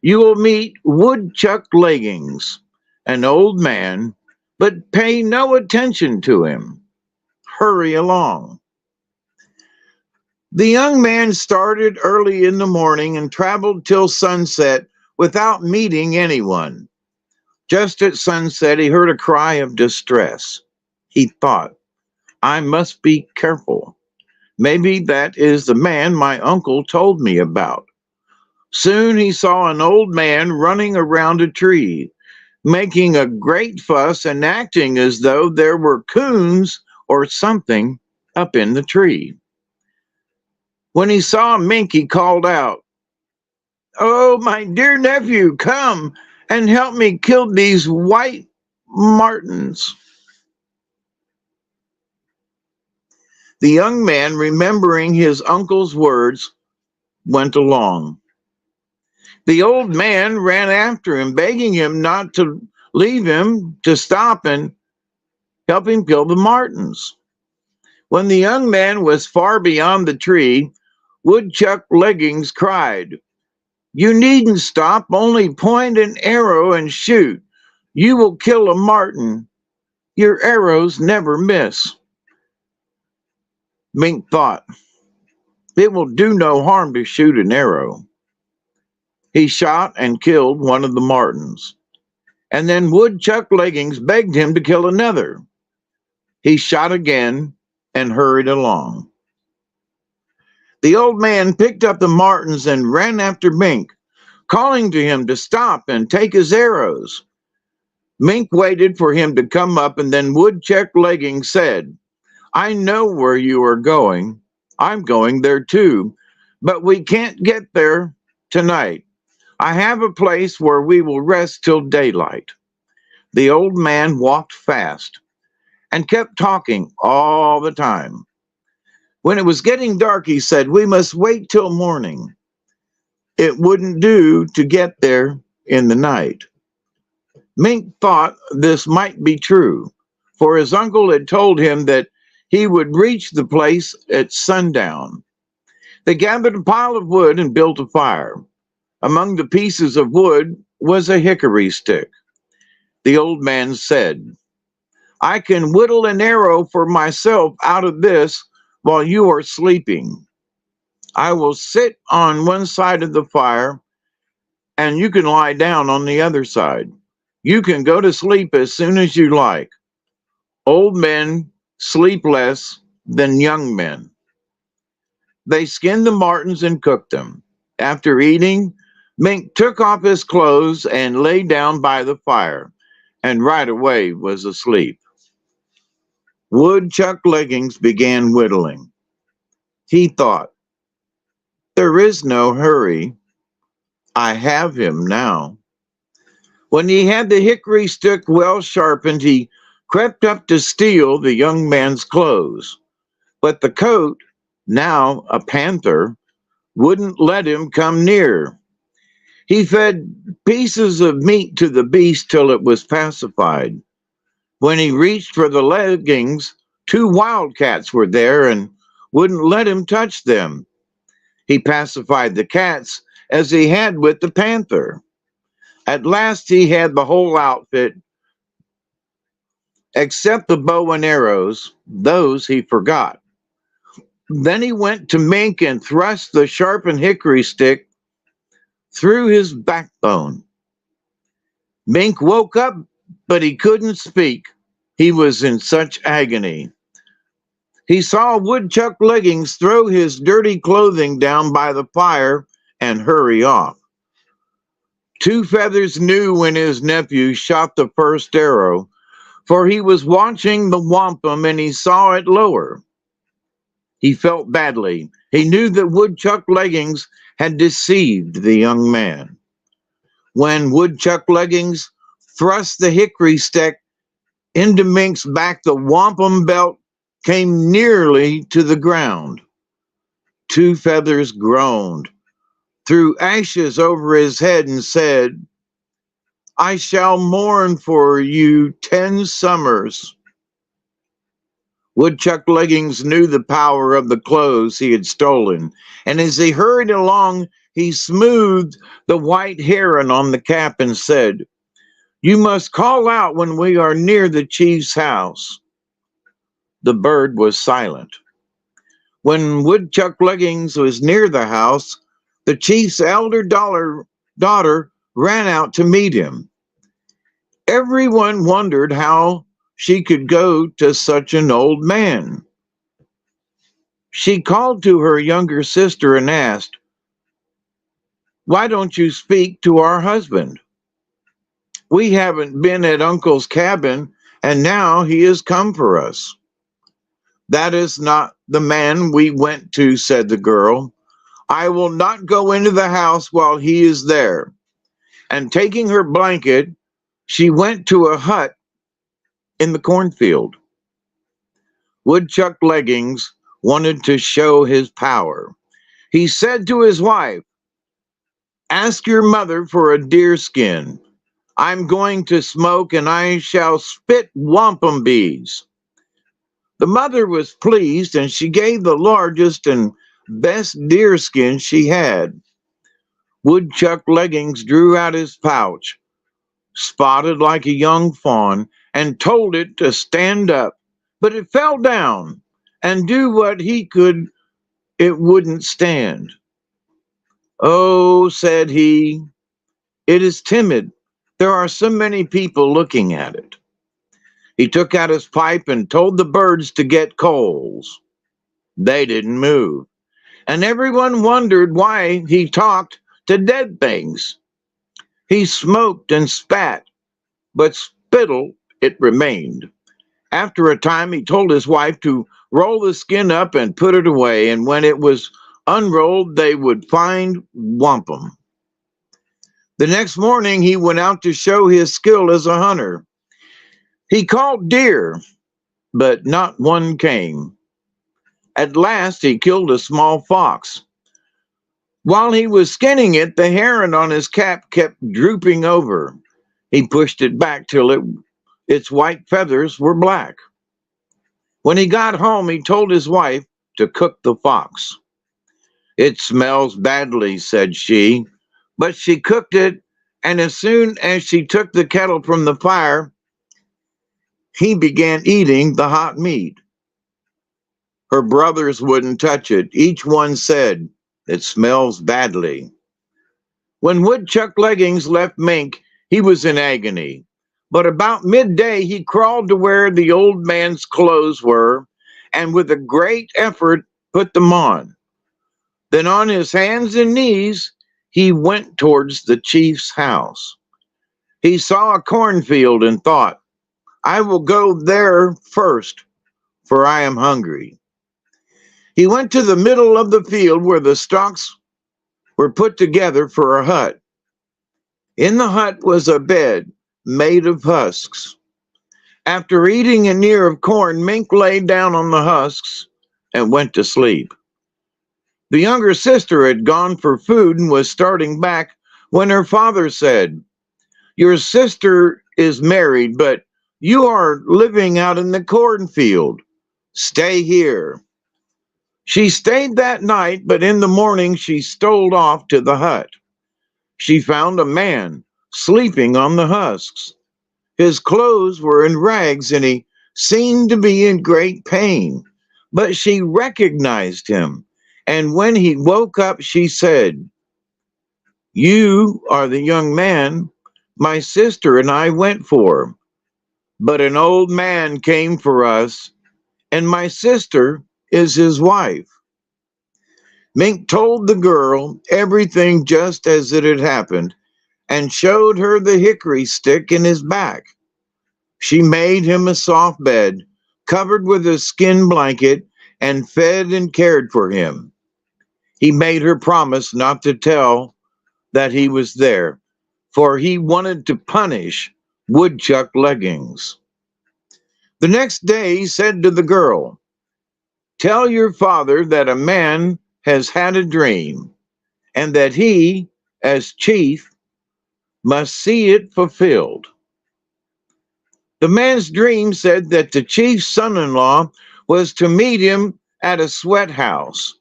You will meet Woodchuck Leggings, an old man, but pay no attention to him. Hurry along. The young man started early in the morning and traveled till sunset without meeting anyone. Just at sunset, he heard a cry of distress. He thought, I must be careful. Maybe that is the man my uncle told me about. Soon he saw an old man running around a tree, making a great fuss and acting as though there were coons or something up in the tree. When he saw Mink, he called out, Oh, my dear nephew, come and help me kill these white martins. The young man, remembering his uncle's words, went along. The old man ran after him, begging him not to leave him, to stop and help him kill the martins. When the young man was far beyond the tree, Woodchuck Leggings cried, You needn't stop, only point an arrow and shoot. You will kill a marten. Your arrows never miss. Mink thought, It will do no harm to shoot an arrow. He shot and killed one of the martens. And then Woodchuck Leggings begged him to kill another. He shot again and hurried along. The old man picked up the martens and ran after Mink, calling to him to stop and take his arrows. Mink waited for him to come up, and then Woodchuck Leggings said, I know where you are going. I'm going there too, but we can't get there tonight. I have a place where we will rest till daylight. The old man walked fast and kept talking all the time. When it was getting dark, he said, We must wait till morning. It wouldn't do to get there in the night. Mink thought this might be true, for his uncle had told him that he would reach the place at sundown. They gathered a pile of wood and built a fire. Among the pieces of wood was a hickory stick. The old man said, I can whittle an arrow for myself out of this while you are sleeping. I will sit on one side of the fire, and you can lie down on the other side. You can go to sleep as soon as you like. Old men sleep less than young men. They skinned the martens and cooked them. After eating, Mink took off his clothes and lay down by the fire, and right away was asleep. Woodchuck Leggings began whittling. He thought, There is no hurry. I have him now. When he had the hickory stick well sharpened, he crept up to steal the young man's clothes. But the coat, now a panther, wouldn't let him come near. He fed pieces of meat to the beast till it was pacified. When he reached for the leggings, 2 wildcats were there and wouldn't let him touch them. He pacified the cats as he had with the panther. At last he had the whole outfit, except the bow and arrows. Those he forgot. Then he went to Mink and thrust the sharpened hickory stick through his backbone. Mink woke up, but he couldn't speak. He was in such agony. He saw Woodchuck Leggings throw his dirty clothing down by the fire and hurry off. Two Feathers knew when his nephew shot the first arrow, for he was watching the wampum and he saw it lower. He felt badly. He knew that Woodchuck Leggings had deceived the young man. When Woodchuck Leggings thrust the hickory stick into Mink's back, the wampum belt came nearly to the ground. Two Feathers groaned, threw ashes over his head, and said, I shall mourn for you 10 summers. Woodchuck Leggings knew the power of the clothes he had stolen, and as he hurried along, he smoothed the white heron on the cap and said, You must call out when we are near the chief's house. The bird was silent. When Woodchuck Leggings was near the house, the chief's elder daughter ran out to meet him. Everyone wondered how she could go to such an old man. She called to her younger sister and asked, Why don't you speak to our husband? We haven't been at Uncle's cabin, and now he has come for us. That is not the man we went to, said the girl. I will not go into the house while he is there. And taking her blanket, she went to a hut in the cornfield. Woodchuck Leggings wanted to show his power. He said to his wife, Ask your mother for a deer skin. I'm going to smoke, and I shall spit wampum beads. The mother was pleased, and she gave the largest and best deer skin she had. Woodchuck Leggings drew out his pouch, spotted like a young fawn, and told it to stand up, but it fell down, and do what he could, it wouldn't stand. Oh, said he, it is timid. There are so many people looking at it. He took out his pipe and told the birds to get coals. They didn't move, and everyone wondered why he talked to dead things. He smoked and spat, but spittle it remained. After a time, he told his wife to roll the skin up and put it away, and when it was unrolled, they would find wampum. The next morning, he went out to show his skill as a hunter. He called deer, but not one came. At last, he killed a small fox. While he was skinning it, the heron on his cap kept drooping over. He pushed it back till its white feathers were black. When he got home, he told his wife to cook the fox. It smells badly, said she, but she cooked it, and as soon as she took the kettle from the fire, he began eating the hot meat. Her brothers wouldn't touch it. Each one said, It smells badly. When Woodchuck Leggings left Mink, he was in agony. But about midday, he crawled to where the old man's clothes were, and with a great effort put them on. Then on his hands and knees, he went towards the chief's house. He saw a cornfield and thought, I will go there first, for I am hungry. He went to the middle of the field where the stalks were put together for a hut. In the hut was a bed made of husks. After eating an ear of corn, Mink lay down on the husks and went to sleep. The younger sister had gone for food and was starting back when her father said, Your sister is married, but you are living out in the cornfield. Stay here. She stayed that night, but in the morning she stole off to the hut. She found a man sleeping on the husks. His clothes were in rags, and he seemed to be in great pain. But she recognized him, and when he woke up, she said, You are the young man my sister and I went for. But an old man came for us, and my sister is his wife. Mink told the girl everything just as it had happened, and showed her the hickory stick in his back. She made him a soft bed, covered with a skin blanket, and fed and cared for him. He made her promise not to tell that he was there. for he wanted to punish Woodchuck Leggings. The next day he said to the girl, "Tell your father that a man has had a dream, and that he, as chief, must see it fulfilled." The man's dream said that the chief's son-in-law was to meet him at a sweat house,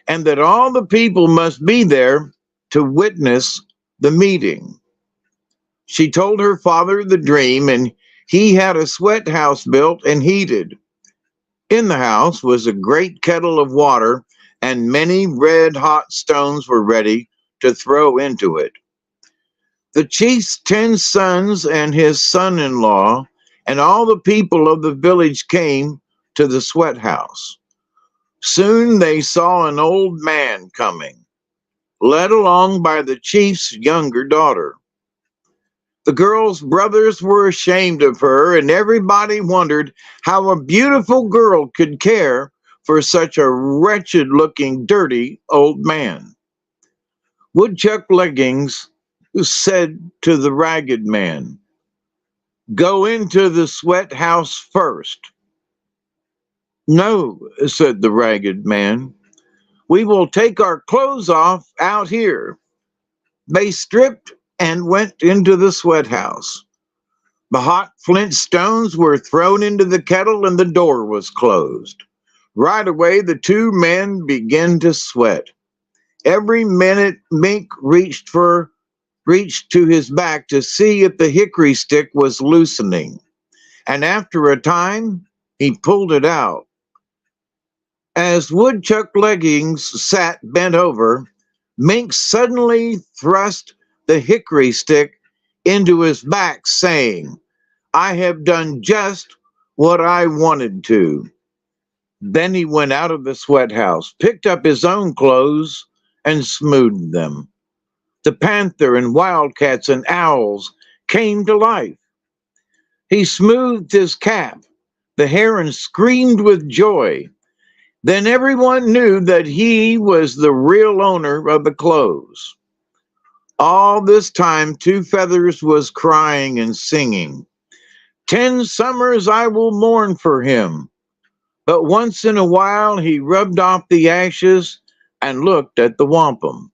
and that all the people must be there to witness the meeting. She told her father the dream, and he had a sweat house built and heated. In the house was a great kettle of water, and many red-hot stones were ready to throw into it. The chief's 10 sons and his son-in-law and all the people of the village came to the sweat house. Soon they saw an old man coming, led along by the chief's younger daughter. The girl's brothers were ashamed of her, and everybody wondered how a beautiful girl could care for such a wretched-looking, dirty old man. Woodchuck Leggings said to the ragged man, "Go into the sweat house first." "No," said the ragged man, "we will take our clothes off out here." They stripped and went into the sweat house. The hot flint stones were thrown into the kettle and the door was closed. Right away, the 2 men began to sweat. Every minute, Mink reached to his back to see if the hickory stick was loosening, and after a time, he pulled it out. As Woodchuck Leggings sat bent over, Mink suddenly thrust the hickory stick into his back, saying, "I have done just what I wanted to." Then he went out of the sweat house, picked up his own clothes, and smoothed them. The panther and wildcats and owls came to life. He smoothed his cap. The heron screamed with joy. Then everyone knew that he was the real owner of the clothes. All this time, Two Feathers was crying and singing, "10 summers I will mourn for him." But once in a while, he rubbed off the ashes and looked at the wampum.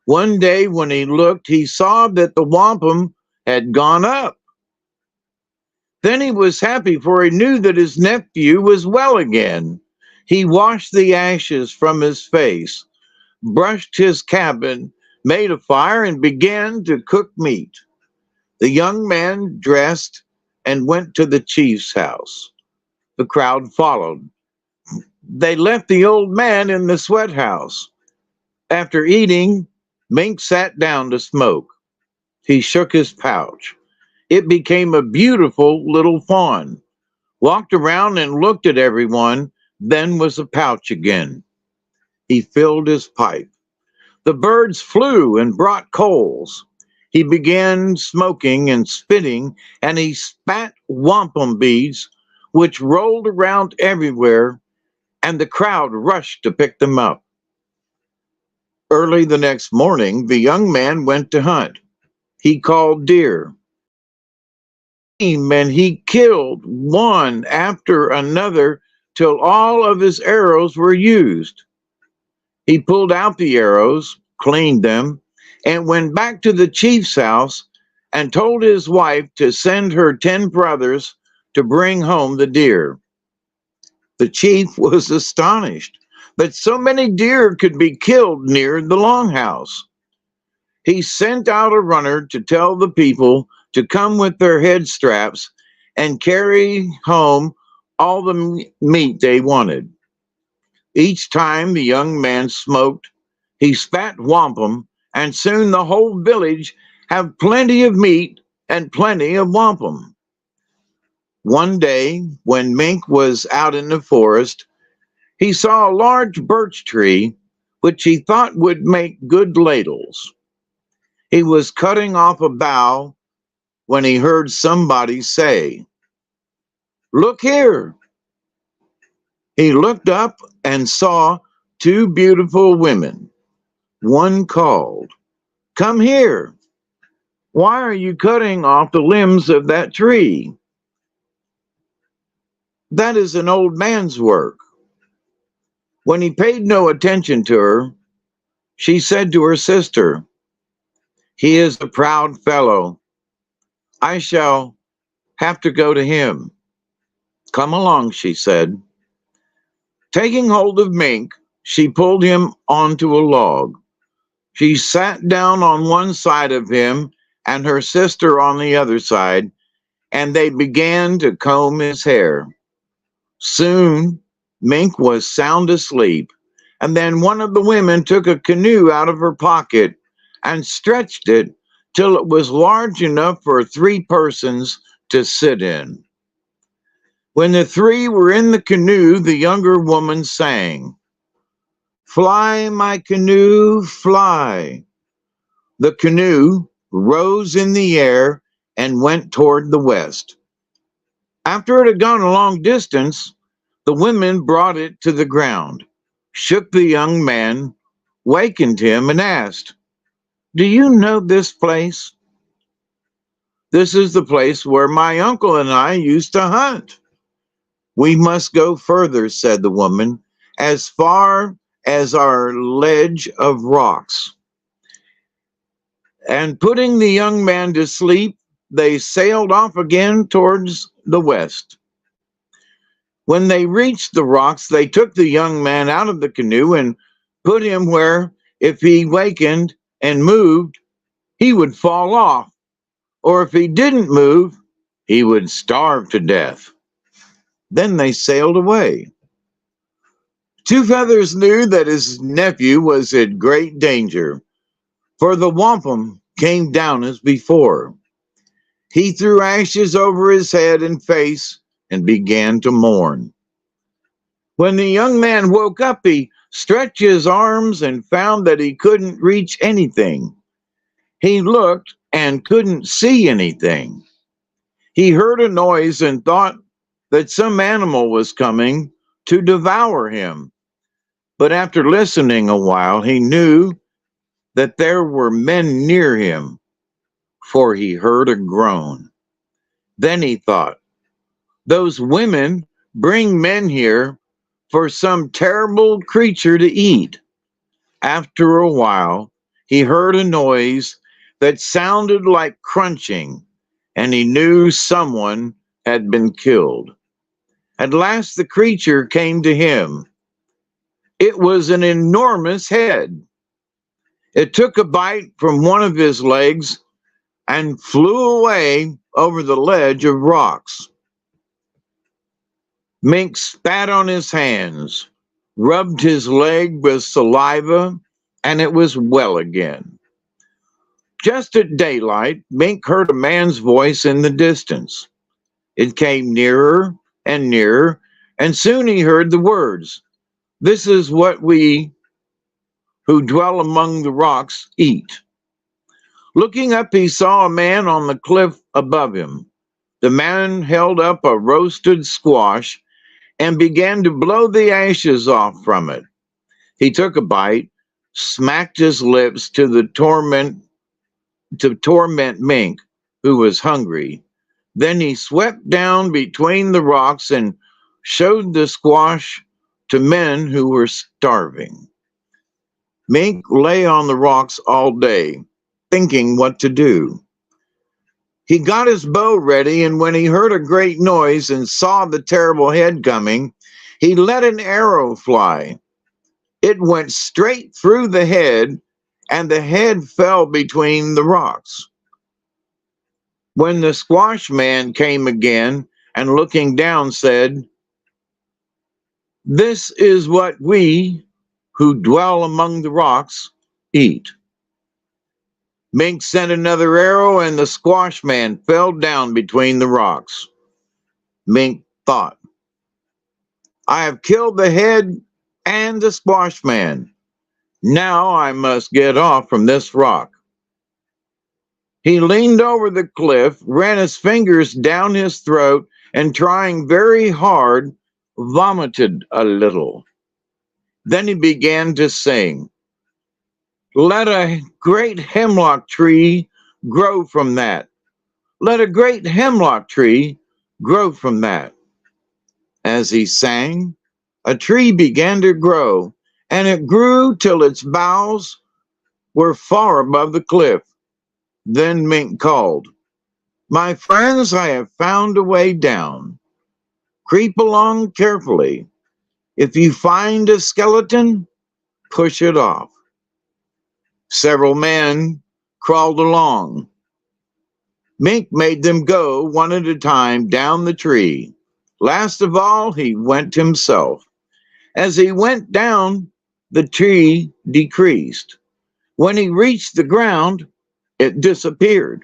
One day when he looked, he saw that the wampum had gone up. Then he was happy, for he knew that his nephew was well again. He washed the ashes from his face, brushed his cabin, made a fire, and began to cook meat. The young man dressed and went to the chief's house. The crowd followed. They left the old man in the sweat house. After eating, Mink sat down to smoke. He shook his pouch. It became a beautiful little fawn, walked around and looked at everyone, then was a pouch again. He filled his pipe. The birds flew and brought coals. He began smoking and spitting, and he spat wampum beads, which rolled around everywhere, and the crowd rushed to pick them up. Early the next morning, the young man went to hunt. He called deer, and he killed one after another till all of his arrows were used. He pulled out the arrows, cleaned them, and went back to the chief's house and told his wife to send her 10 brothers to bring home the deer. The chief was astonished that so many deer could be killed near the longhouse. He sent out a runner to tell the people to come with their head straps and carry home all the meat they wanted. Each time the young man smoked, he spat wampum, and soon the whole village had plenty of meat and plenty of wampum. One day, when Mink was out in the forest, he saw a large birch tree, which he thought would make good ladles. He was cutting off a bough when he heard somebody say, "Look here." He looked up and saw 2 beautiful women. One called, "Come here." Why are you cutting off the limbs of that tree? That is an old man's work. When he paid no attention to her, she said to her sister, he is a proud fellow. I shall have to go to him. Come along, she said. Taking hold of Mink, she pulled him onto a log. She sat down on one side of him and her sister on the other side, and they began to comb his hair. Soon, Mink was sound asleep, and then one of the women took a canoe out of her pocket and stretched it till it was large enough for 3 persons to sit in. When the 3 were in the canoe, the younger woman sang, "Fly, my canoe, fly." The canoe rose in the air and went toward the west. After it had gone a long distance, the women brought it to the ground, shook the young man, wakened him, and asked, "Do you know this place?" "This is the place where my uncle and I used to hunt." "We must go further," said the woman, "as far as our ledge of rocks." And putting the young man to sleep, they sailed off again towards the west. When they reached the rocks, they took the young man out of the canoe and put him where, if he wakened and moved, he would fall off, or if he didn't move, he would starve to death. Then they sailed away. Two Feathers knew that his nephew was in great danger, for the wampum came down as before. He threw ashes over his head and face and began to mourn. When the young man woke up, he stretched his arms and found that he couldn't reach anything. He looked and couldn't see anything. He heard a noise and thought that some animal was coming to devour him. But after listening a while, he knew that there were men near him, for he heard a groan. Then he thought, those women bring men here for some terrible creature to eat. After a while, he heard a noise that sounded like crunching, and he knew someone had been killed. At last the creature came to him. It was an enormous head. It took a bite from one of his legs and flew away over the ledge of rocks. Mink spat on his hands, rubbed his leg with saliva, and it was well again. Just at daylight, Mink heard a man's voice in the distance. It came nearer and nearer, and soon he heard the words, "This is what we who dwell among the rocks eat." Looking up, he saw a man on the cliff above him. The man held up a roasted squash and began to blow the ashes off from it. He took a bite, smacked his lips to torment Mink, who was hungry. Then he swept down between the rocks and showed the squash to men who were starving. Mink lay on the rocks all day, thinking what to do. He got his bow ready, and when he heard a great noise and saw the terrible head coming, he let an arrow fly. It went straight through the head, and the head fell between the rocks. When the squash man came again, and looking down said, "This is what we who dwell among the rocks eat." Mink sent another arrow, and the squash man fell down between the rocks. Mink thought, "I have killed the head and the squash man. Now I must get off from this rock." He leaned over the cliff, ran his fingers down his throat, and trying very hard, vomited a little. Then he began to sing, "Let a great hemlock tree grow from that. Let a great hemlock tree grow from that. As he sang, a tree began to grow, and it grew till its boughs were far above the cliff. Then Mink called, "My friends, I have found a way down. Creep along carefully. If you find a skeleton, push it off." Several men crawled along. Mink made them go one at a time down the tree. Last of all, he went himself. As he went down, the tree decreased. When he reached the ground, it disappeared.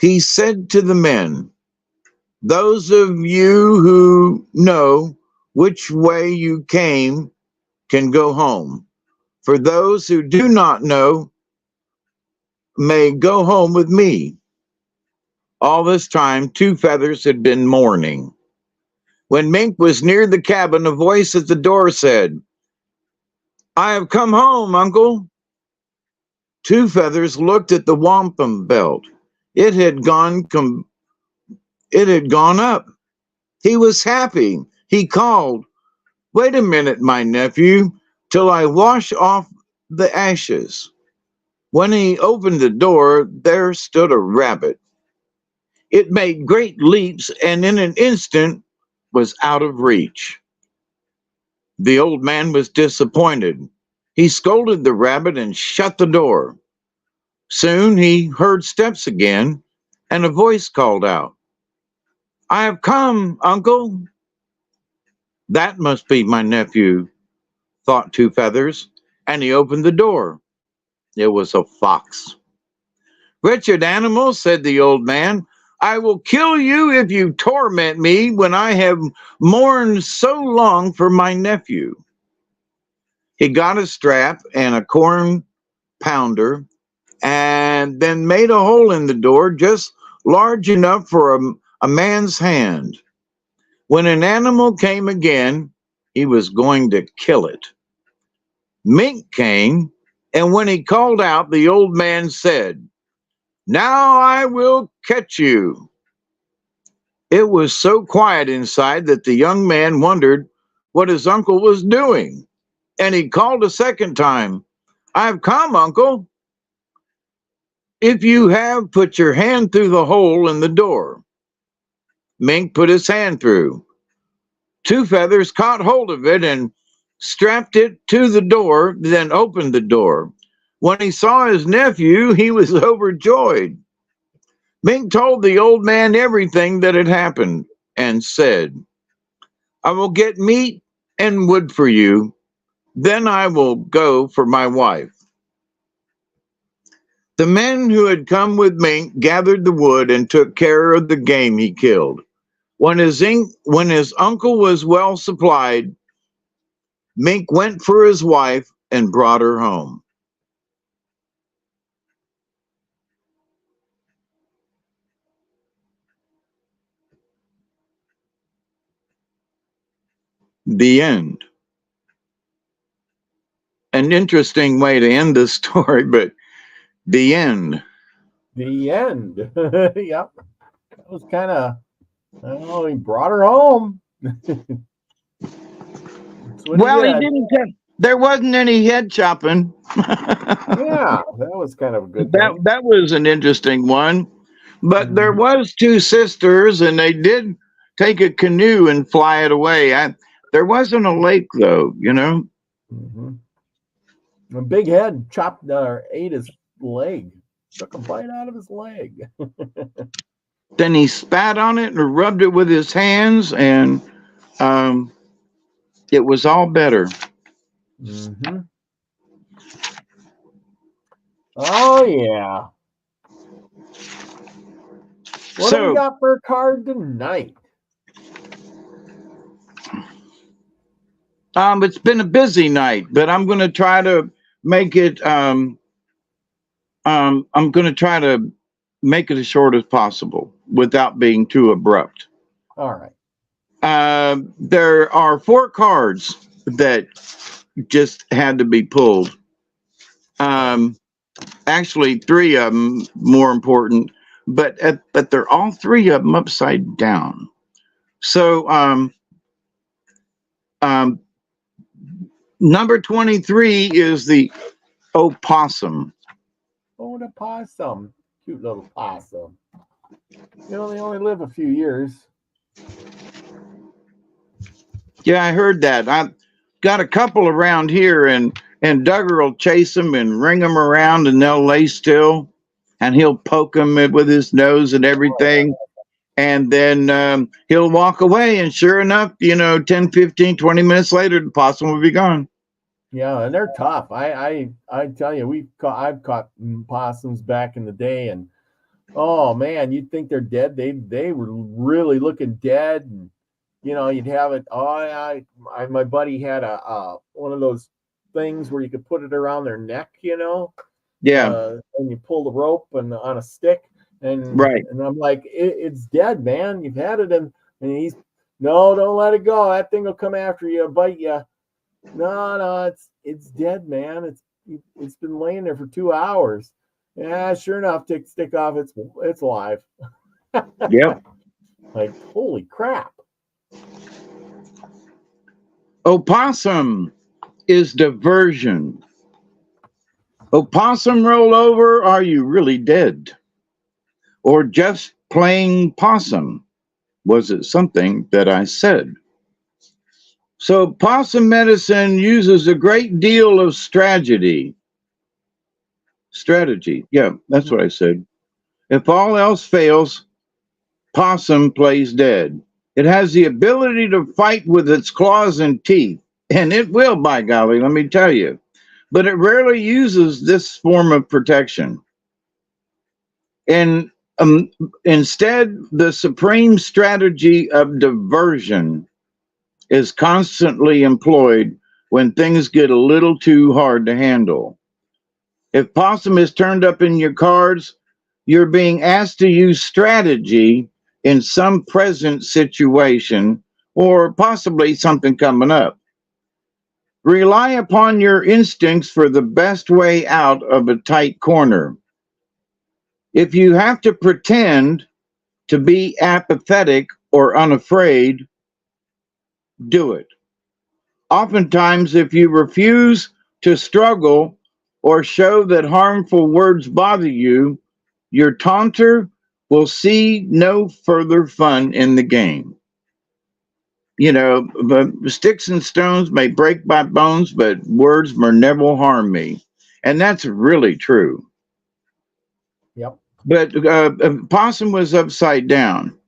He said to the men, "Those of you who know which way you came can go home. For those who do not know may go home with me." All this time, Two Feathers had been mourning. When Mink was near the cabin, a voice at the door said, "I have come home, Uncle." Two Feathers looked at the wampum belt. It had gone up. He was happy. He called, "Wait a minute, my nephew, till I wash off the ashes." When he opened the door, there stood a rabbit. It made great leaps and in an instant was out of reach. The old man was disappointed. He scolded the rabbit and shut the door. Soon he heard steps again, and a voice called out, "I have come, Uncle." That must be my nephew, thought Two Feathers, and he opened the door. It was a fox. "Wretched animal," said the old man, "I will kill you if you torment me when I have mourned so long for my nephew." He got a strap and a corn pounder and then made a hole in the door just large enough for a man's hand. When an animal came again, he was going to kill it. Mink came, and when he called out, the old man said, "Now I will catch you." It was so quiet inside that the young man wondered what his uncle was doing, and he called a second time, "I've come, Uncle." "If you have, put your hand through the hole in the door." Mink put his hand through. Two Feathers caught hold of it and strapped it to the door, then opened the door. When he saw his nephew, he was overjoyed. Mink told the old man everything that had happened and said, "I will get meat and wood for you. Then I will go for my wife." The men who had come with Mink gathered the wood and took care of the game he killed. When his uncle was well supplied, Mink went for his wife and brought her home. The end. An interesting way to end this story, but the end. The end. Yep. That was kind of, oh, he brought her home. Well, he didn't. There wasn't any head chopping. Yeah, that was kind of a good thing. That was an interesting one. But there was two sisters, and they did take a canoe and fly it away. There wasn't a lake, though, you know. A big head chopped or ate his leg. Took a bite out of his leg. Then he spat on it and rubbed it with his hands, and it was all better. Oh, yeah. What do we got for a card tonight? It's been a busy night, but I'm going to try to make it. I'm going to try to make it as short as possible without being too abrupt. All right. There are 4 cards that just had to be pulled. Actually, three of them more important, but they're all three of them upside down. So um, number 23 is the opossum. Oh, the possum. Cute little possum. You know, they only live a few years. Yeah, I heard that. I've got a couple around here, and Duggar will chase them and ring them around, and they'll lay still, and he'll poke them with his nose and everything. And then he'll walk away, and sure enough, 10, 15, 20 minutes later, the possum will be gone. Yeah, and they're tough. I tell you, I've caught possums back in the day, and oh man, you'd think they're dead. They were really looking dead, and you'd have it. Oh, my buddy had a one of those things where you could put it around their neck, Yeah. and you pull the rope and on a stick, and Right. And I'm like, it's dead, man. You've had it, and he's no, don't let it go. That thing will come after you, bite you. No, it's dead, man. It's been laying there for 2 hours. Yeah, sure enough, take the stick off. It's alive. Yep. Like, holy crap. Opossum is diversion. Opossum roll over, are you really dead? Or just plain possum? Was it something that I said? So possum medicine uses a great deal of strategy. Strategy. Yeah, that's what I said. If all else fails, possum plays dead. It has the ability to fight with its claws and teeth, and it will, by golly, let me tell you. But it rarely uses this form of protection. And instead, the supreme strategy of diversion is constantly employed when things get a little too hard to handle. If possum is turned up in your cards, you're being asked to use strategy in some present situation or possibly something coming up. Rely upon your instincts for the best way out of a tight corner. If you have to pretend to be apathetic or unafraid, do it. Oftentimes, if you refuse to struggle or show that harmful words bother you, your taunter will see no further fun in the game. But sticks and stones may break my bones, but words may never harm me. And that's really true. Yep. But possum was upside down.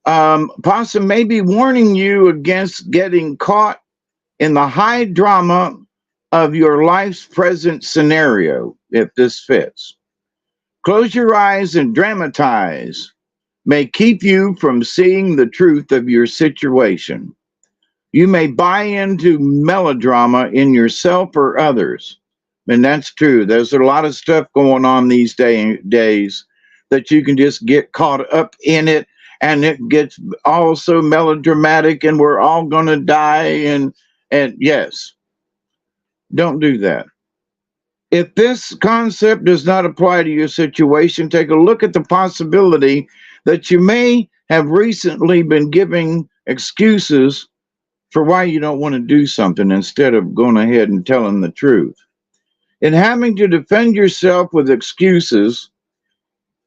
Possum may be warning you against getting caught in the high drama of your life's present scenario, if this fits. Close your eyes and dramatize may keep you from seeing the truth of your situation. You may buy into melodrama in yourself or others. And that's true. There's a lot of stuff going on these days that you can just get caught up in it, and it gets all so melodramatic, and we're all going to die. And yes, don't do that. If this concept does not apply to your situation, take a look at the possibility that you may have recently been giving excuses for why you don't want to do something instead of going ahead and telling the truth. In having to defend yourself with excuses,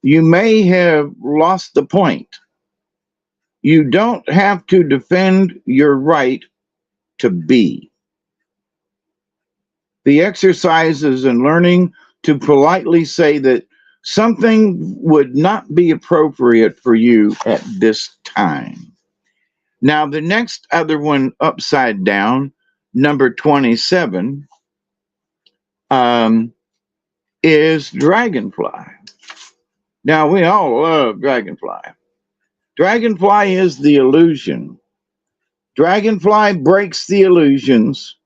you may have lost the point. You don't have to defend your right to be. The exercises in learning to politely say that something would not be appropriate for you at this time. Now, the next other one upside down, number 27, is dragonfly. Now, we all love dragonfly. Dragonfly is the illusion. Dragonfly breaks the illusions,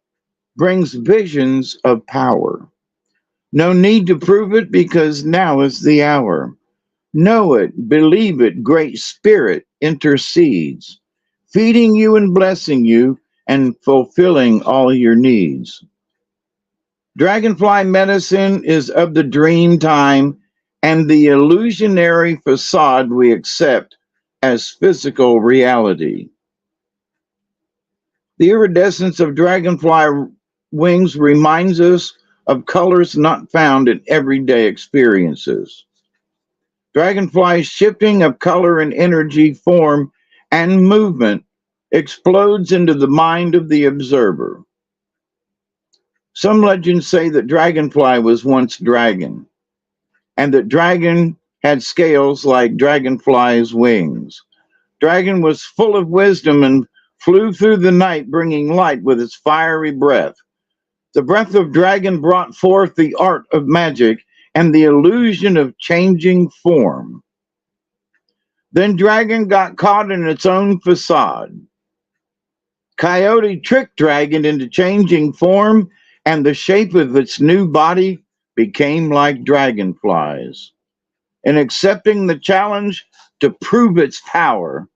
brings visions of power. No need to prove it, because now is the hour. Know it, believe it, Great Spirit intercedes, feeding you and blessing you and fulfilling all your needs. Dragonfly medicine is of the dream time and the illusionary facade we accept as physical reality. The iridescence of dragonfly wings reminds us of colors not found in everyday experiences. Dragonfly's shifting of color and energy, form, and movement explodes into the mind of the observer. Some legends say that Dragonfly was once dragon, and that dragon had scales like dragonfly's wings. Dragon was full of wisdom and flew through the night, bringing light with its fiery breath. The breath of dragon brought forth the art of magic and the illusion of changing form. Then dragon got caught in its own facade. Coyote tricked dragon into changing form, and the shape of its new body became like dragonflies. In accepting the challenge to prove its power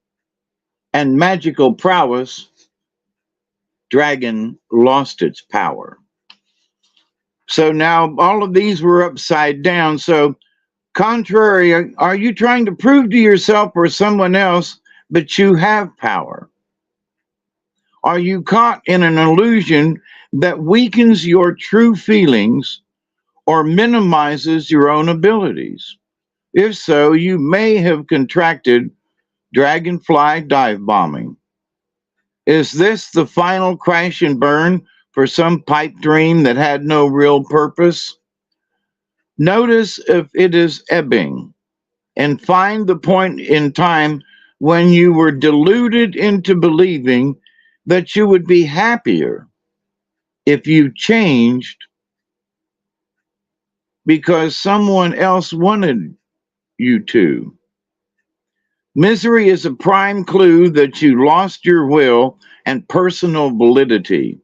and magical prowess, dragon lost its power. So now all of these were upside down. So contrary, are you trying to prove to yourself or someone else that you have power? Are you caught in an illusion that weakens your true feelings or minimizes your own abilities? If so, you may have contracted dragonfly dive bombing. Is this the final crash and burn for some pipe dream that had no real purpose? Notice if it is ebbing and find the point in time when you were deluded into believing that you would be happier if you changed because someone else wanted you to. Misery is a prime clue that you lost your will and personal validity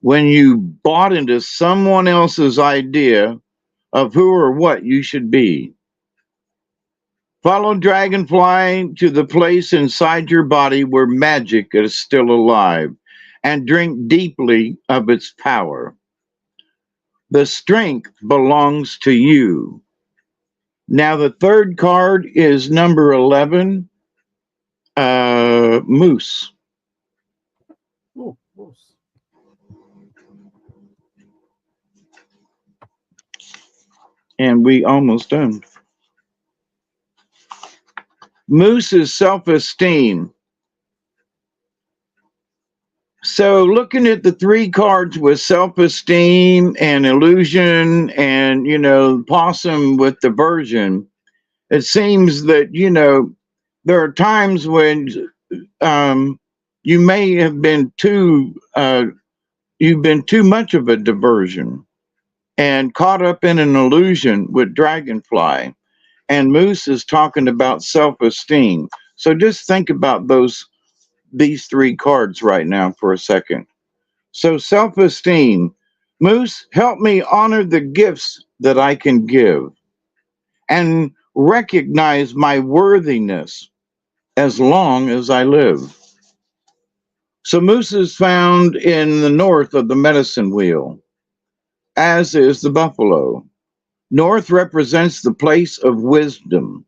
when you bought into someone else's idea of who or what you should be. Follow Dragonfly to the place inside your body where magic is still alive and drink deeply of its power. The strength belongs to you. Now, the third card is number 11, Moose. Ooh, moose. And we almost done. Moose is self-esteem. So looking at the three cards with self-esteem and illusion and, possum with diversion, it seems that, there are times when you may have been you've been too much of a diversion and caught up in an illusion with Dragonfly. And Moose is talking about self-esteem. So just think about these three cards right now for a second. So self-esteem. Moose, help me honor the gifts that I can give and recognize my worthiness as long as I live. So Moose is found in the north of the medicine wheel, as is the buffalo. North represents the place of wisdom.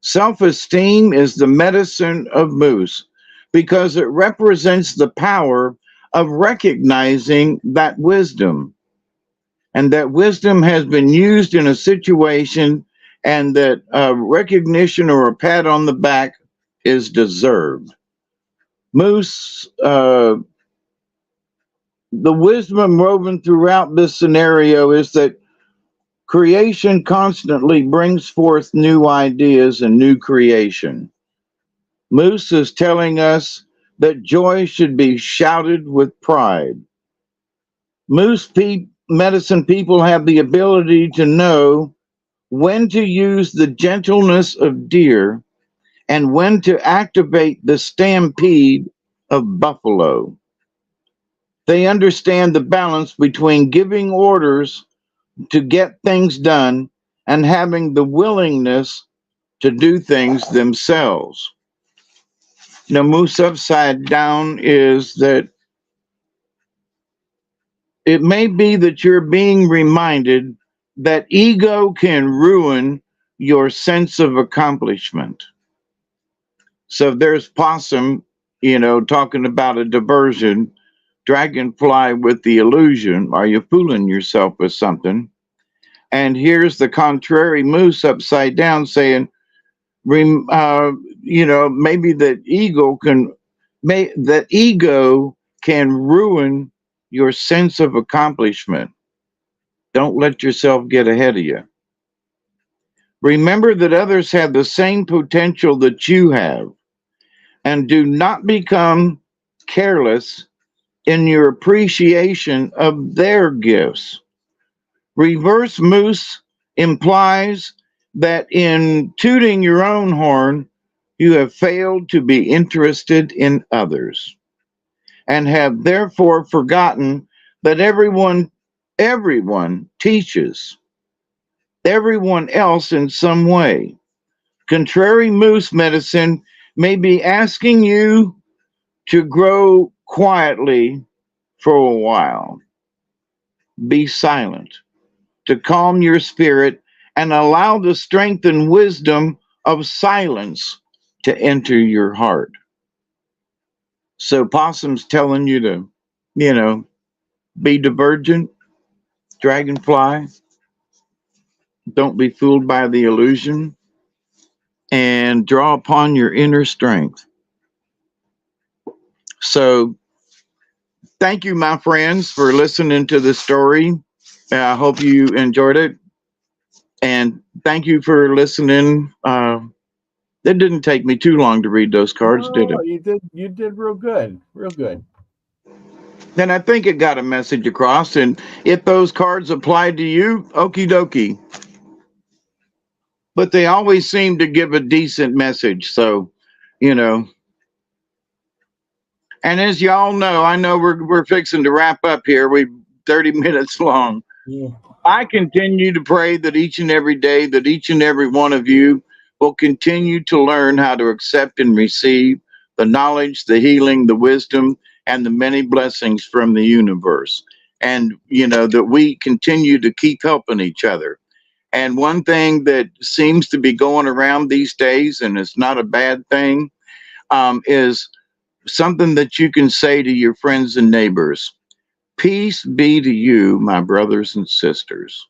Self-esteem is the medicine of Moose because it represents the power of recognizing that wisdom, and that wisdom has been used in a situation, and that recognition or a pat on the back is deserved. Moose, the wisdom woven throughout this scenario is that creation constantly brings forth new ideas and new creation. Moose is telling us that joy should be shouted with pride. Moose medicine people have the ability to know when to use the gentleness of deer and when to activate the stampede of buffalo. They understand the balance between giving orders to get things done and having the willingness to do things themselves. Now, Moose upside down is that It may be that you're being reminded that ego can ruin your sense of accomplishment. So there's Possum, talking about a diversion, Dragonfly with the illusion. Are you fooling yourself with something? And here's the contrary Moose upside down saying, maybe that ego can ruin your sense of accomplishment. Don't let yourself get ahead of you. Remember that others have the same potential that you have, and do not become careless in your appreciation of their gifts. Reverse Moose implies that in tooting your own horn, you have failed to be interested in others, and have therefore forgotten that everyone teaches everyone else in some way. Contrary Moose medicine may be asking you to grow quietly for a while. Be silent, to calm your spirit and allow the strength and wisdom of silence to enter your heart. So Possum's telling you to, be divergent, dragonfly, don't be fooled by the illusion, and draw upon your inner strength. So thank you, my friends, for listening to the story. I hope you enjoyed it. And thank you for listening. It didn't take me too long to read those cards, did it? You did real good. Real good. Then I think it got a message across. And if those cards applied to you, okie dokie. But they always seem to give a decent message. So, And as y'all know, I know we're fixing to wrap up here. We're 30 minutes long. Yeah. I continue to pray that each and every day, that each and every one of you will continue to learn how to accept and receive the knowledge, the healing, the wisdom, and the many blessings from the universe. And, that we continue to keep helping each other. And one thing that seems to be going around these days, and it's not a bad thing, is something that you can say to your friends and neighbors. Peace be to you, my brothers and sisters,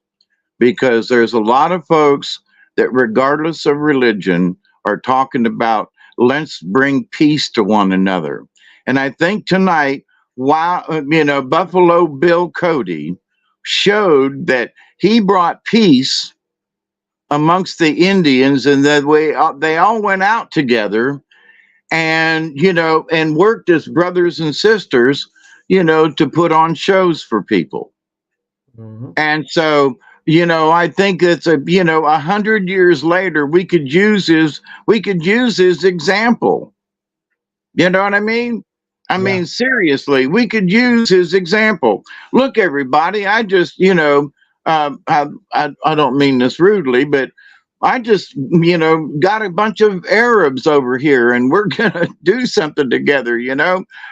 because there's a lot of folks that, regardless of religion, are talking about let's bring peace to one another. And I think tonight, Buffalo Bill Cody showed that he brought peace amongst the Indians, and that they all went out together and, and worked as brothers and sisters, to put on shows for people. Mm-hmm. And so, I think it's 100 years later, we could use his example. You know what I mean? I mean, seriously, we could use his example. Look, everybody, I just, I don't mean this rudely, but I just, got a bunch of Arabs over here and we're going to do something together,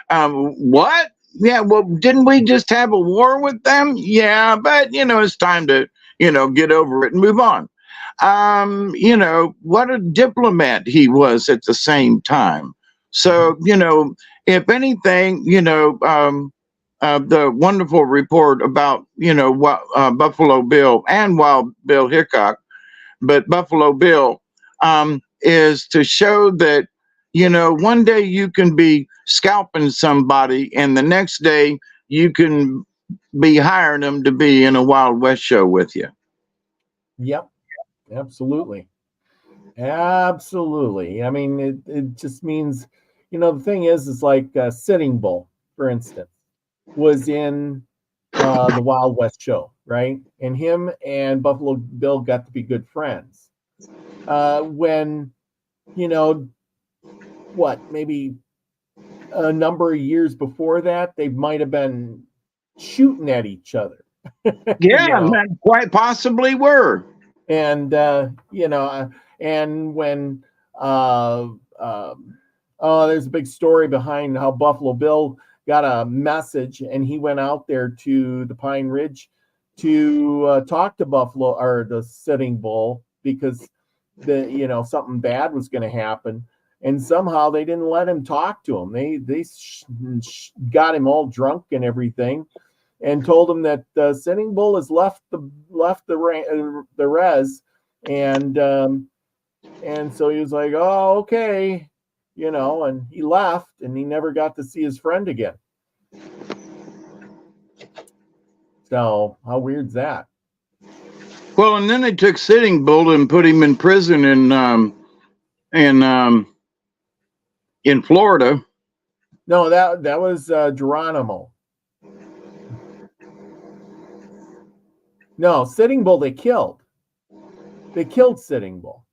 what? Yeah, well, didn't we just have a war with them? Yeah, but, it's time to, get over it and move on. What a diplomat he was at the same time. So, if anything, the wonderful report about, Buffalo Bill and Wild Bill Hickok, but Buffalo Bill is to show that, one day you can be scalping somebody and the next day you can be hiring them to be in a Wild West show with you. Yep, absolutely. Absolutely. I mean, it just means, the thing is like Sitting Bull, for instance, was in the Wild West show, right? And him and Buffalo Bill got to be good friends. When, maybe a number of years before that, they might have been shooting at each other. Yeah, man, quite possibly were. And, and when, there's a big story behind how Buffalo Bill got a message, and he went out there to the Pine Ridge to talk to Buffalo or the Sitting Bull because something bad was going to happen. And somehow they didn't let him talk to him. They got him all drunk and everything, and told him that Sitting Bull has left the res, and so he was like, oh, okay, and he left, and he never got to see his friend again. So how weird's that? Well, and then they took Sitting Bull and put him in prison in Florida. No, that was Geronimo. No, Sitting Bull they killed. They killed Sitting Bull.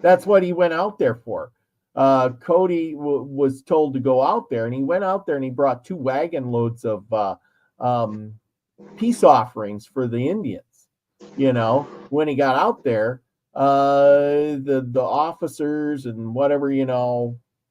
That's what he went out there for. Cody was told to go out there, and he went out there and he brought 2 wagon loads of peace offerings for the Indians. When he got out there, the officers and whatever,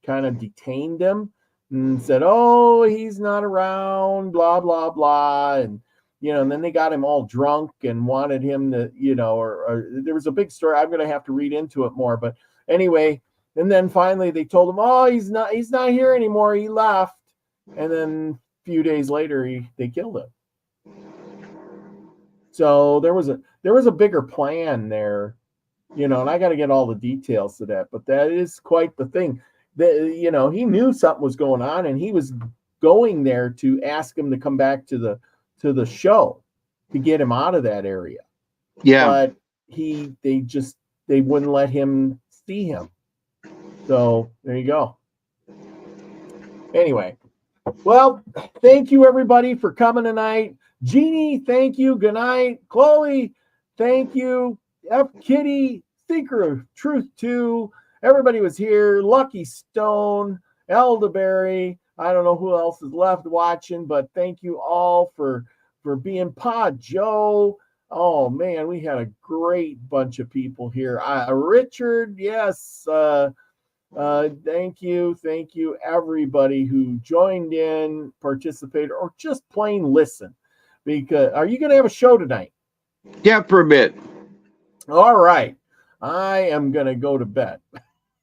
kind of detained him and said, oh, he's not around, blah, blah, blah. And, and then they got him all drunk and wanted him to, or there was a big story. I'm going to have to read into it more. But anyway, and then finally they told him, oh, he's not here anymore. He left. And then a few days later, they killed him. So there was a bigger plan there, and I got to get all the details to that, but that is quite the thing. That he knew something was going on, and he was going there to ask him to come back to the show to get him out of that area. Yeah, but they wouldn't let him see him. So there you go. Anyway, well, thank you everybody for coming tonight. Jeannie, thank you. Good night. Chloe, thank you. F. Kitty, Seeker of Truth 2. Everybody was here. Lucky Stone, Elderberry. I don't know who else is left watching, but thank you all for being Pod Joe. Oh, man, we had a great bunch of people here. Richard, yes. Thank you. Thank you, everybody who joined in, participated, or just plain listen. Because are you going to have a show tonight? Yeah, for a bit. All right. I am going to go to bed.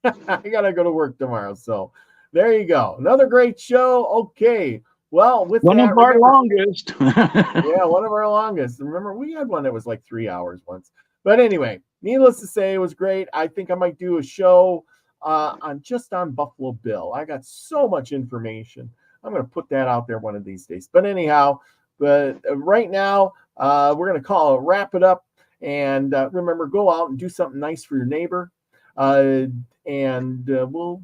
I got to go to work tomorrow. So there you go. Another great show. Okay. Well, with one of our longest. Yeah, one of our longest. Remember, we had one that was like 3 hours once. But anyway, needless to say, it was great. I think I might do a show on Buffalo Bill. I got so much information. I'm going to put that out there one of these days. But anyhow, right now, we're going to wrap it up. And remember, go out and do something nice for your neighbor. And we'll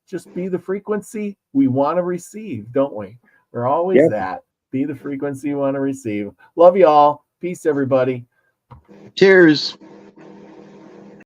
just be the frequency we want to receive, don't we? We're always that. Be the frequency you want to receive. Love you all. Peace, everybody. Cheers.